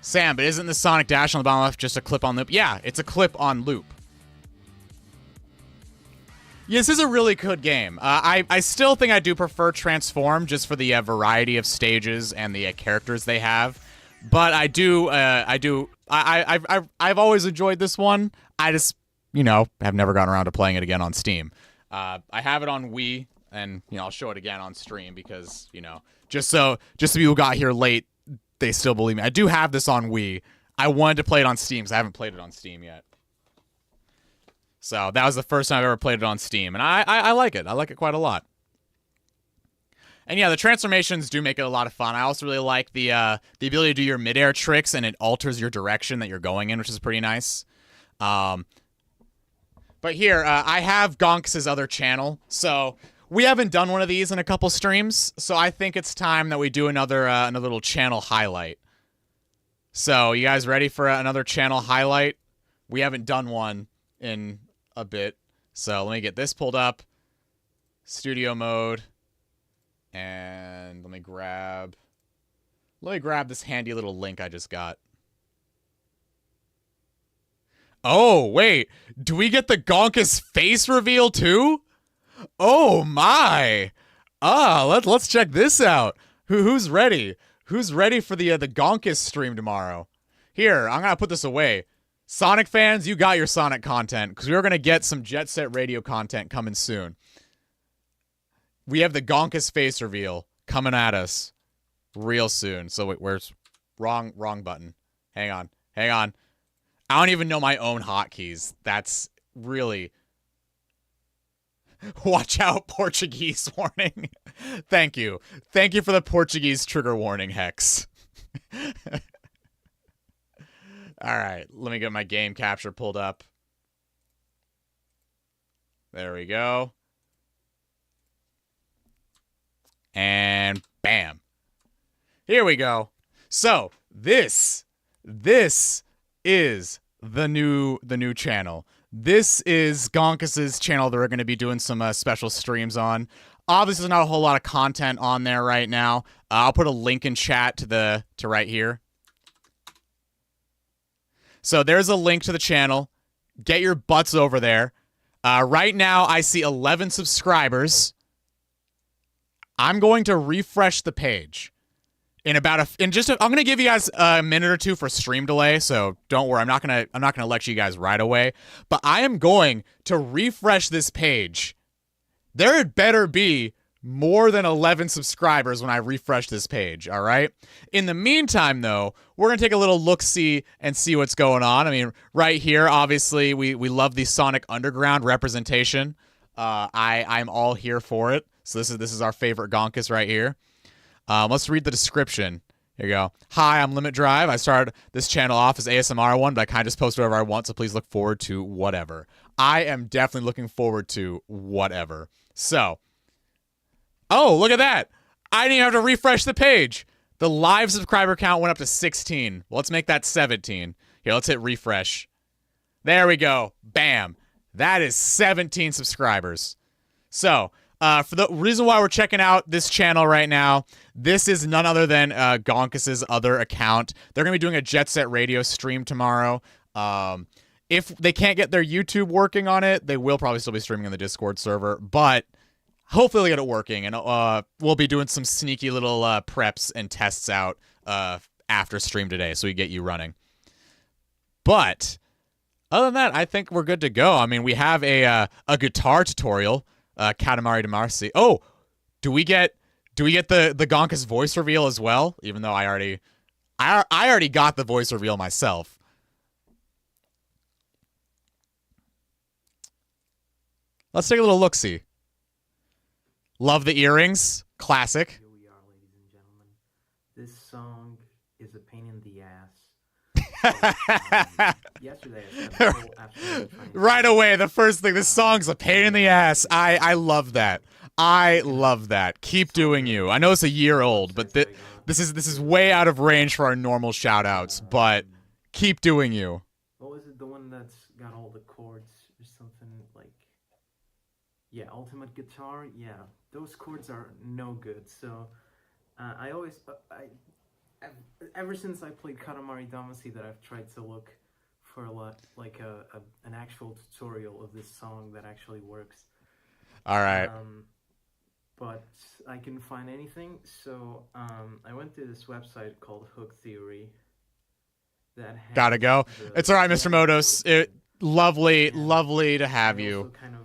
Sam, but isn't the Sonic Dash on the bottom left just a clip on loop? Yeah, it's a clip on loop. Yeah, this is a really good game. I still think I do prefer Transform just for the variety of stages and the characters they have. But I've always enjoyed this one. I just, have never gotten around to playing it again on Steam. I have it on Wii, and I'll show it again on stream because just so people got here late, they still believe me. I do have this on Wii. I wanted to play it on Steam because I haven't played it on Steam yet. So that was the first time I've ever played it on Steam, and I like it. I like it quite a lot. And yeah, the transformations do make it a lot of fun. I also really like the ability to do your midair tricks, and it alters your direction that you're going in, which is pretty nice. But here, I have Gonkus's other channel, so we haven't done one of these in a couple streams, so I think it's time that we do another little channel highlight. So, you guys ready for another channel highlight? We haven't done one in a bit, so let me get this pulled up. Studio mode. And let me grab this handy little link I just got. Oh, wait. Do we get the Gonkus face reveal too? Oh my. Let's check this out. Who's ready? Who's ready for the Gonkus stream tomorrow? Here, I'm going to put this away. Sonic fans, you got your Sonic content because we're going to get some Jet Set Radio content coming soon. We have the Gonkus face reveal coming at us real soon. So wait, where's wrong button? Hang on. I don't even know my own hotkeys. That's really watch out, Portuguese warning. Thank you for the Portuguese trigger warning, Hex. All right, let me get my game capture pulled up. There we go. And bam. Here we go. So, this is the new channel. This is Gonkus's channel that we're going to be doing some special streams on. Obviously, there's not a whole lot of content on there right now. I'll put a link in chat to right here. So there's a link to the channel. Get your butts over there. Right now, I see 11 subscribers. I'm going to refresh the page I'm going to give you guys a minute or two for stream delay, so don't worry. I'm not going to lecture you guys right away, but I am going to refresh this page. There had better be more than 11 subscribers when I refresh this page, all right? In the meantime, though, we're going to take a little look-see and see what's going on. I mean, right here, obviously, we love the Sonic Underground representation. I'm all here for it. So this is our favorite Gonkus right here. Let's read the description. Here you go. Hi, I'm Limit Drive. I started this channel off as ASMR one, but I kind of just post whatever I want, so please look forward to whatever. I am definitely looking forward to whatever. So, oh, look at that. I didn't even have to refresh the page. The live subscriber count went up to 16. Well, let's make that 17. Here, let's hit refresh. There we go. Bam. That is 17 subscribers. So, for the reason why we're checking out this channel right now, this is none other than Gonkus's other account. They're going to be doing a Jet Set Radio stream tomorrow. If they can't get their YouTube working on it, they will probably still be streaming on the Discord server, but hopefully they'll get it working, and we'll be doing some sneaky little preps and tests out after stream today, so we get you running. But other than that, I think we're good to go. I mean, we have a guitar tutorial. Katamari Damacy. Oh, do we get the Gonkus voice reveal as well? Even though I already got the voice reveal myself. Let's take a little look-see. Love the earrings. Classic. Here we are, ladies and gentlemen. This song is a pain in the ass. Yesterday, right away, the first thing, this song's a pain in the ass. I love that. I love that. Keep doing you. I know it's a year old, but this is way out of range for our normal shout outs, but keep doing you. What was it, the one that's got all the chords Yeah, ultimate guitar. Yeah, those chords are no good. So I always, ever since I played Katamari Damacy, that I've tried to look for an actual tutorial of this song that actually works. All right. But I couldn't find anything, so I went to this website called Hook Theory. That has Gotta go. It's all right, Mr. Motos. Lovely to have you. Kind of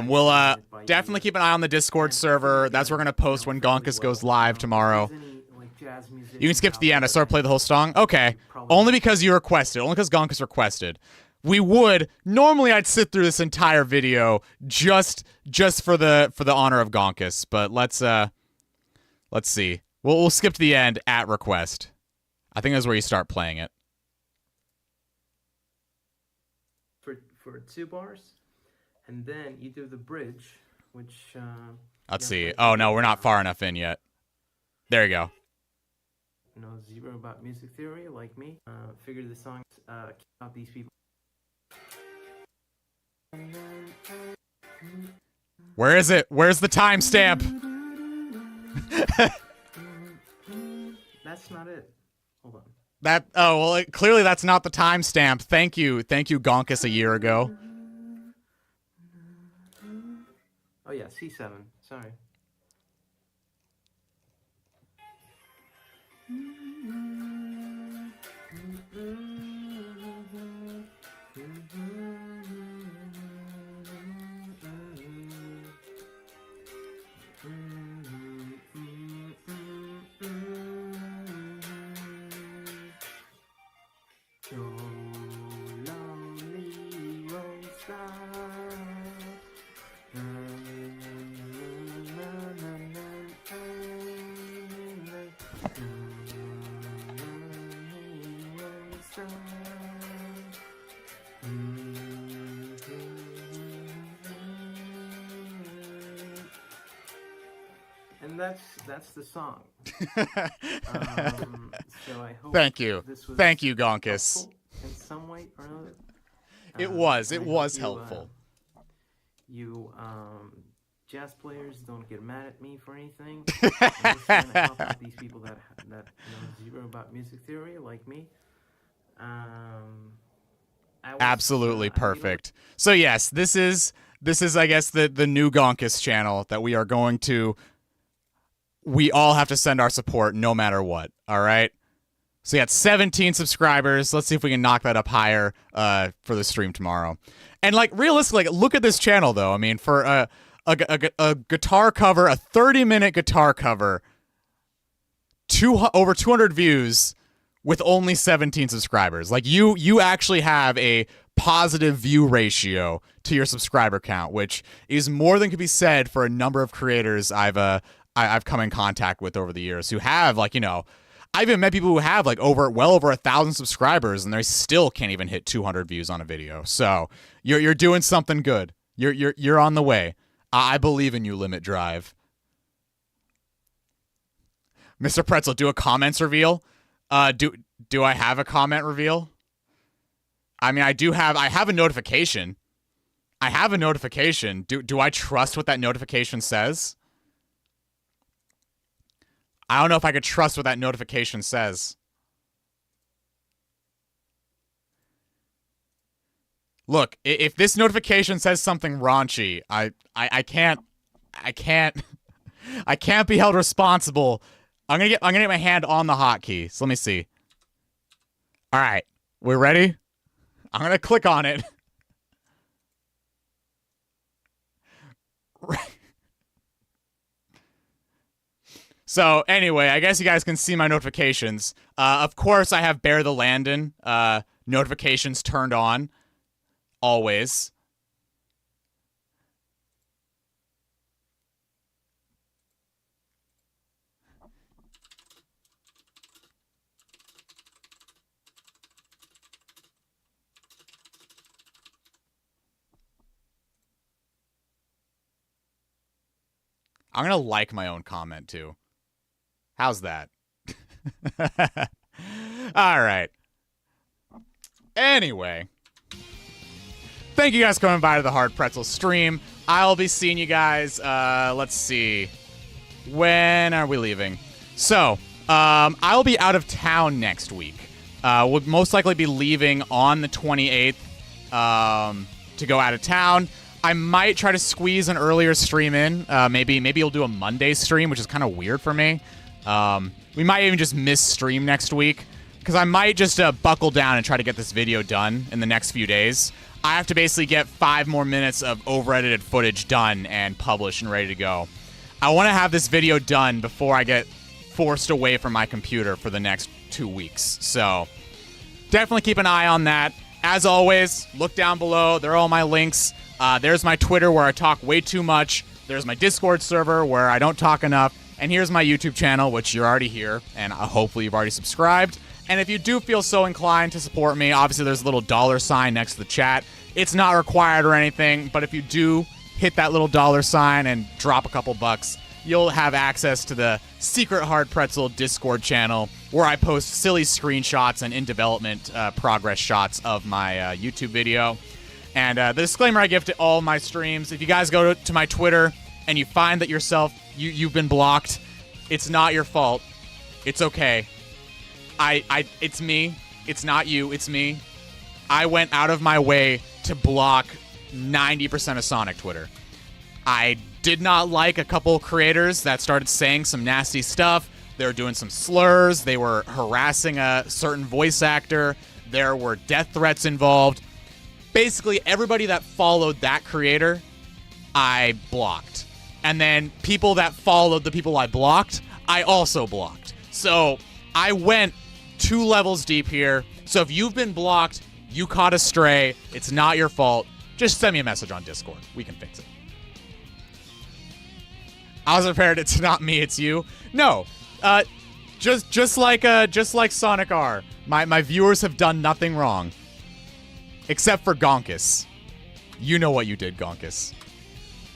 We'll definitely keep an eye on the Discord server. That's where we're gonna post when Gonkus goes live tomorrow. You can skip to the end. I started playing the whole song. Okay, only because you requested. Only because Gonkus requested. We would normally I'd sit through this entire video just for the honor of Gonkus, but let's see. We'll skip to the end at request. I think that's where you start playing it. For 2 bars, and then you do the bridge, which let's see. Oh no, we're not far enough in yet. There you go. Know zero about music theory, like me. Figured the songs out these people. Where is it? Where's the timestamp? That's not it. Hold on. Clearly that's not the timestamp. Thank you, Gonkus a year ago. Oh yeah, C7. Sorry. And that's the song. So I hope Thank you. Thank you, Gonkus. In some way or another. It was helpful. You jazz players don't get mad at me for anything. I'm just trying to help out these people that know zero about music theory, like me. Absolutely perfect. So yes, this is I guess the new Gonkus channel that we are going to. We all have to send our support no matter what. All right. So we got 17 subscribers. Let's see if we can knock that up higher for the stream tomorrow. And like realistically, look at this channel though. I mean, for a guitar cover, a 30-minute guitar cover, over 200 views with only 17 subscribers. Like you actually have a positive view ratio to your subscriber count, which is more than could be said for a number of creators I've come in contact with over the years who have I've even met people who have well over 1,000 subscribers and they still can't even hit 200 views on a video. So you're doing something good. You're on the way. I believe in you, Limit Drive. Mr. Pretzel, do a comments reveal. Do I have a comment reveal? I mean, I have a notification. I have a notification. Do I trust what that notification says? I don't know if I could trust what that notification says. Look, if this notification says something raunchy, I can't be held responsible. I'm gonna get my hand on the hotkey. So let me see. All right, we're ready. I'm gonna click on it. So anyway, I guess you guys can see my notifications. Of course, I have Bear the Landon notifications turned on, always. I'm gonna like my own comment too. How's that? All right. Anyway. Thank you guys for coming by to the Hard Pretzel stream. I'll be seeing you guys. Let's see. When are we leaving? So, I'll be out of town next week. We'll most likely be leaving on the 28th to go out of town. I might try to squeeze an earlier stream in. Maybe you'll do a Monday stream, which is kind of weird for me. We might even just miss stream next week because I might just buckle down and try to get this video done in the next few days. I have to basically get 5 more minutes of over-edited footage done and published and ready to go. I want to have this video done before I get forced away from my computer for the next 2 weeks. So definitely keep an eye on that. As always, look down below. There are all my links. There's my Twitter where I talk way too much. There's my Discord server where I don't talk enough. And here's my YouTube channel, which you're already here. And hopefully you've already subscribed. And if you do feel so inclined to support me, obviously there's a little $sign next to the chat. It's not required or anything, but if you do hit that little $sign and drop a couple bucks, you'll have access to the Secret Hard Pretzel Discord channel where I post silly screenshots and in-development progress shots of my YouTube video. And the disclaimer I give to all my streams, if you guys go to my Twitter and you find that you've been blocked, it's not your fault. It's okay. It's me. It's not you. It's me. I went out of my way to block 90% of Sonic Twitter. I did not like a couple creators that started saying some nasty stuff. They were doing some slurs. They were harassing a certain voice actor. There were death threats involved. Basically, everybody that followed that creator, I blocked. And then people that followed the people I blocked, I also blocked. So I went 2 levels deep here. So if you've been blocked, you caught a stray, it's not your fault. Just send me a message on Discord. We can fix it. I was prepared. It's not me, it's you. No, just like Sonic R. My viewers have done nothing wrong, except for Gonkus. You know what you did, Gonkus.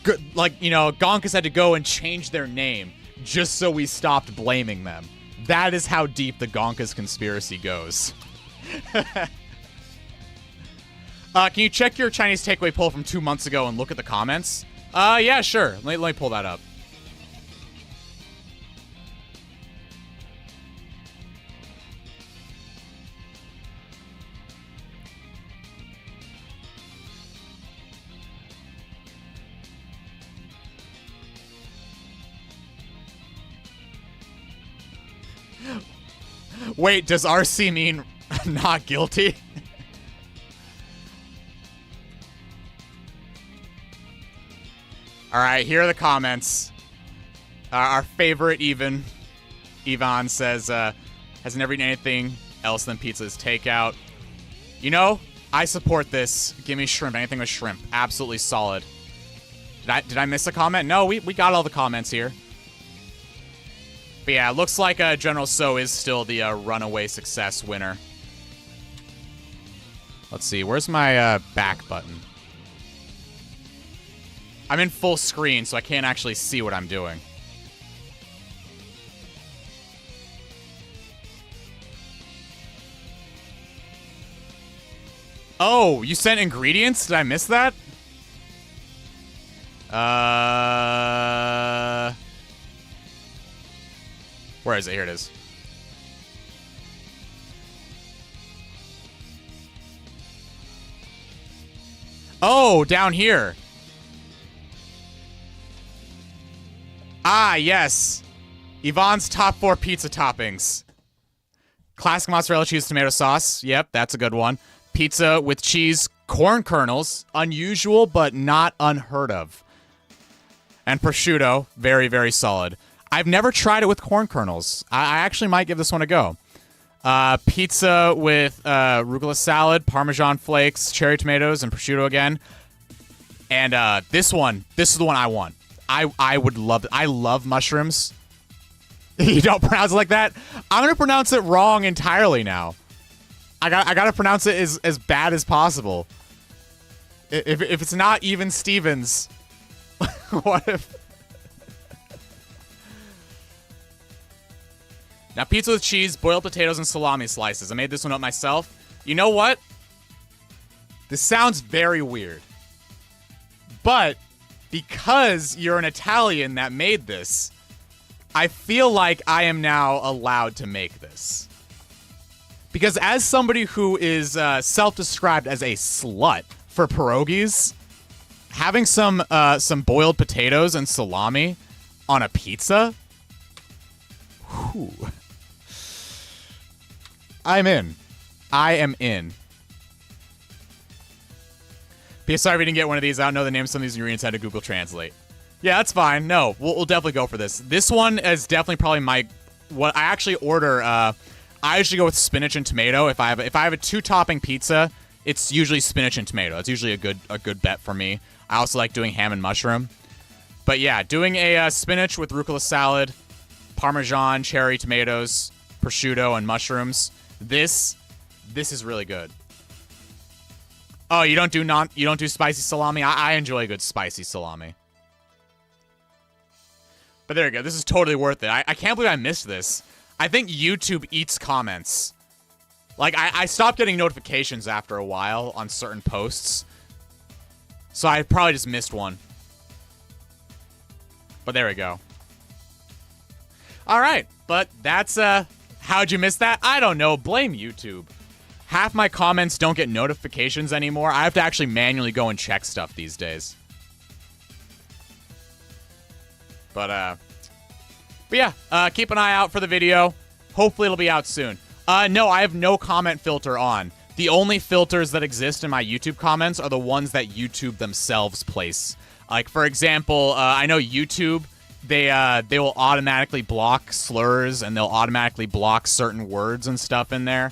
Good, Gonkus had to go and change their name just so we stopped blaming them. That is how deep the Gonkus conspiracy goes. Can you check your Chinese takeaway poll from 2 months ago and look at the comments? Yeah, sure. Let me pull that up. Wait, does RC mean not guilty? All right, here are the comments. Our favorite Ivan says, has never eaten anything else than pizza is takeout. You know, I support this. Give me shrimp, anything with shrimp. Absolutely solid. Did I miss a comment? No, we got all the comments here. But yeah, it looks like General So is still the runaway success winner. Let's see, where's my back button? I'm in full screen, so I can't actually see what I'm doing. Oh, you sent ingredients? Did I miss that? Where is it? Here it is. Oh, down here. Ah, yes. Yvonne's top 4 pizza toppings. Classic mozzarella cheese tomato sauce. Yep, that's a good one. Pizza with cheese, corn kernels. Unusual, but not unheard of. And prosciutto. Very, very solid. I've never tried it with corn kernels. I actually might give this one a go. Pizza with arugula salad, Parmesan flakes, cherry tomatoes, and prosciutto again. And this is the one I want. I would love it. I love mushrooms. You don't pronounce it like that? I'm going to pronounce it wrong entirely now. I got to pronounce it as bad as possible. If it's not even Stevens, what if... Now, pizza with cheese, boiled potatoes, and salami slices. I made this one up myself. You know what? This sounds very weird. But because you're an Italian that made this, I feel like I am now allowed to make this. Because as somebody who is self-described as a slut for pierogies, having some boiled potatoes and salami on a pizza, whew, I'm in. I am in. P.S. Sorry if you didn't get one of these. I don't know the names of some of these ingredients. I had to Google Translate. Yeah, that's fine. No, we'll definitely go for this. This one is definitely probably what I actually order. I usually go with spinach and tomato. If I have a 2-topping pizza, it's usually spinach and tomato. It's usually a good bet for me. I also like doing ham and mushroom. But yeah, doing a spinach with rucola salad, Parmesan, cherry tomatoes, prosciutto, and mushrooms. This is really good. Oh, you don't do spicy salami? I enjoy a good spicy salami. But there you go. This is totally worth it. I can't believe I missed this. I think YouTube eats comments. Like, I stopped getting notifications after a while on certain posts. So I probably just missed one. But there we go. All right. But that's, how'd you miss that? I don't know. Blame YouTube. Half my comments don't get notifications anymore. I have to actually manually go and check stuff these days. But yeah, keep an eye out for the video. Hopefully it'll be out soon. No, I have no comment filter on. The only filters that exist in my YouTube comments are the ones that YouTube themselves place. Like, for example, I know YouTube, they will automatically block slurs, and they'll automatically block certain words and stuff in there.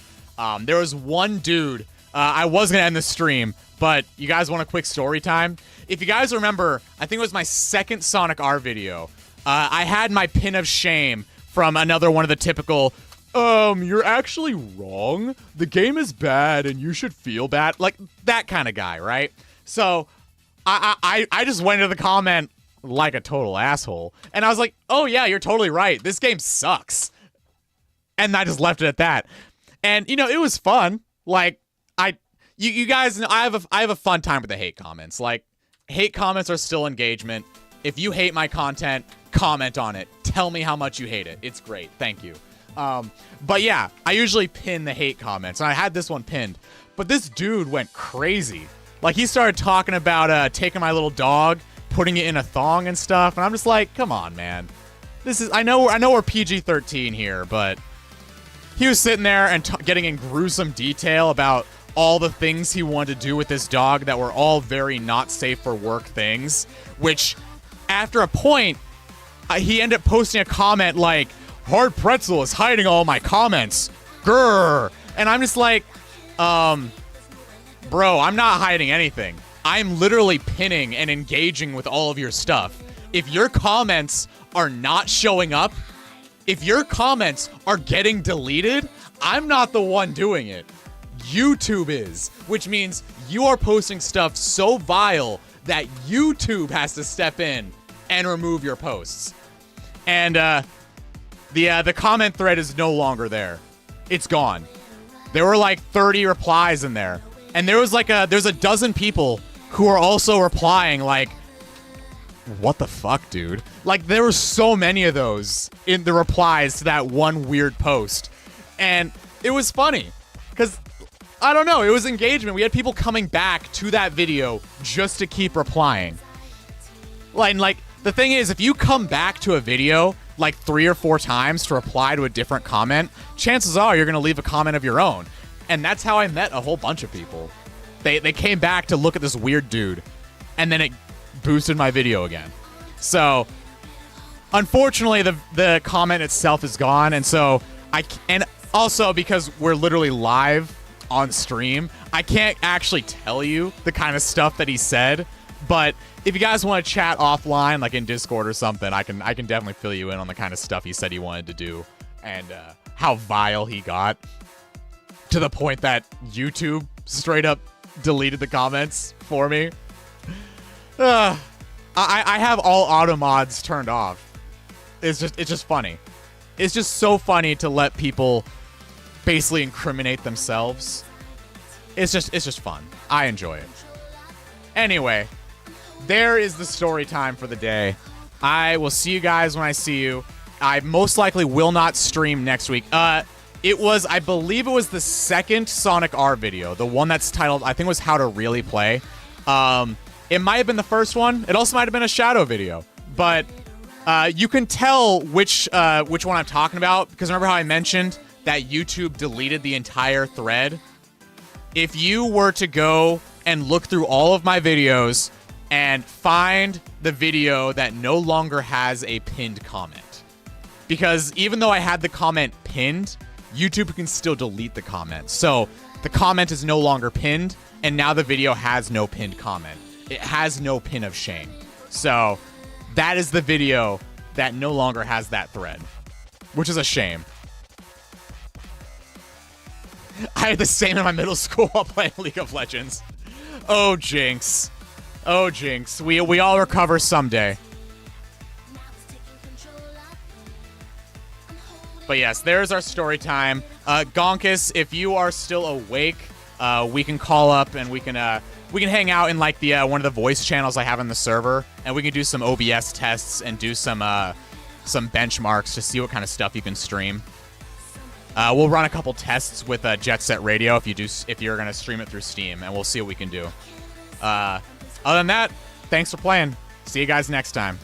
There was one dude, I was going to end the stream, but you guys want a quick story time? If you guys remember, I think it was my second Sonic R video. I had my pin of shame from another one of the typical, you're actually wrong. The game is bad and you should feel bad. Like, that kind of guy, right? So, I just went into the comment like a total asshole. And I was like, oh yeah, you're totally right. This game sucks. And I just left it at that. And, you know, it was fun. Like, you guys know, I have a fun time with the hate comments. Like, hate comments are still engagement. If you hate my content, comment on it. Tell me how much you hate it. It's great. Thank you. But yeah, I usually pin the hate comments, and I had this one pinned. But this dude went crazy. Like, he started talking about taking my little dog, putting it in a thong and stuff, and I'm just like, come on, man. I know we're PG-13 here, but he was sitting there and getting in gruesome detail about all the things he wanted to do with this dog that were all very not safe for work things, which after a point, he ended up posting a comment like, Hard Pretzel is hiding all my comments. Grrr. And I'm just like, bro, I'm not hiding anything. I'm literally pinning and engaging with all of your stuff. If your comments are not showing up, if your comments are getting deleted, I'm not the one doing it. YouTube is, which means you are posting stuff so vile that YouTube has to step in and remove your posts. And the comment thread is no longer there. It's gone. There were like 30 replies in there. And there's a dozen people who are also replying like, what the fuck, dude? Like, there were so many of those in the replies to that one weird post. And it was funny. Because, I don't know, it was engagement. We had people coming back to that video just to keep replying. Like, the thing is, if you come back to a video like 3 or 4 times to reply to a different comment, chances are you're going to leave a comment of your own. And that's how I met a whole bunch of people. They came back to look at this weird dude, and then it boosted my video again. So, unfortunately, the comment itself is gone, and so and also because we're literally live on stream, I can't actually tell you the kind of stuff that he said. But if you guys want to chat offline, like in Discord or something, I can definitely fill you in on the kind of stuff he said he wanted to do and how vile he got to the point that YouTube straight up deleted the comments for me. I have all auto mods turned off. It's just funny. It's just so funny to let people basically incriminate themselves. It's just fun. I enjoy it. Anyway, there is the story time for the day. I will see you guys when I see you. I most likely will not stream next week. It was, I believe it was the second Sonic R video, the one that's titled, I think it was How to Really Play. It might have been the first one. It also might have been a Shadow video, but you can tell which one I'm talking about, because remember how I mentioned that YouTube deleted the entire thread? If you were to go and look through all of my videos and find the video that no longer has a pinned comment, because even though I had the comment pinned, YouTube can still delete the comment. So the comment is no longer pinned, and now the video has no pinned comment. It has no pin of shame. So that is the video that no longer has that thread, which is a shame. I had the same in my middle school while playing League of Legends. Oh, Jinx. Oh, Jinx. We all recover someday. But yes, there's our story time. Gonkus, if you are still awake, we can call up and we can hang out in like the one of the voice channels I have in the server, and we can do some OBS tests and do some benchmarks to see what kind of stuff you can stream. We'll run a couple tests with Jet Set Radio if you're gonna stream it through Steam, and we'll see what we can do. Other than that, thanks for playing. See you guys next time.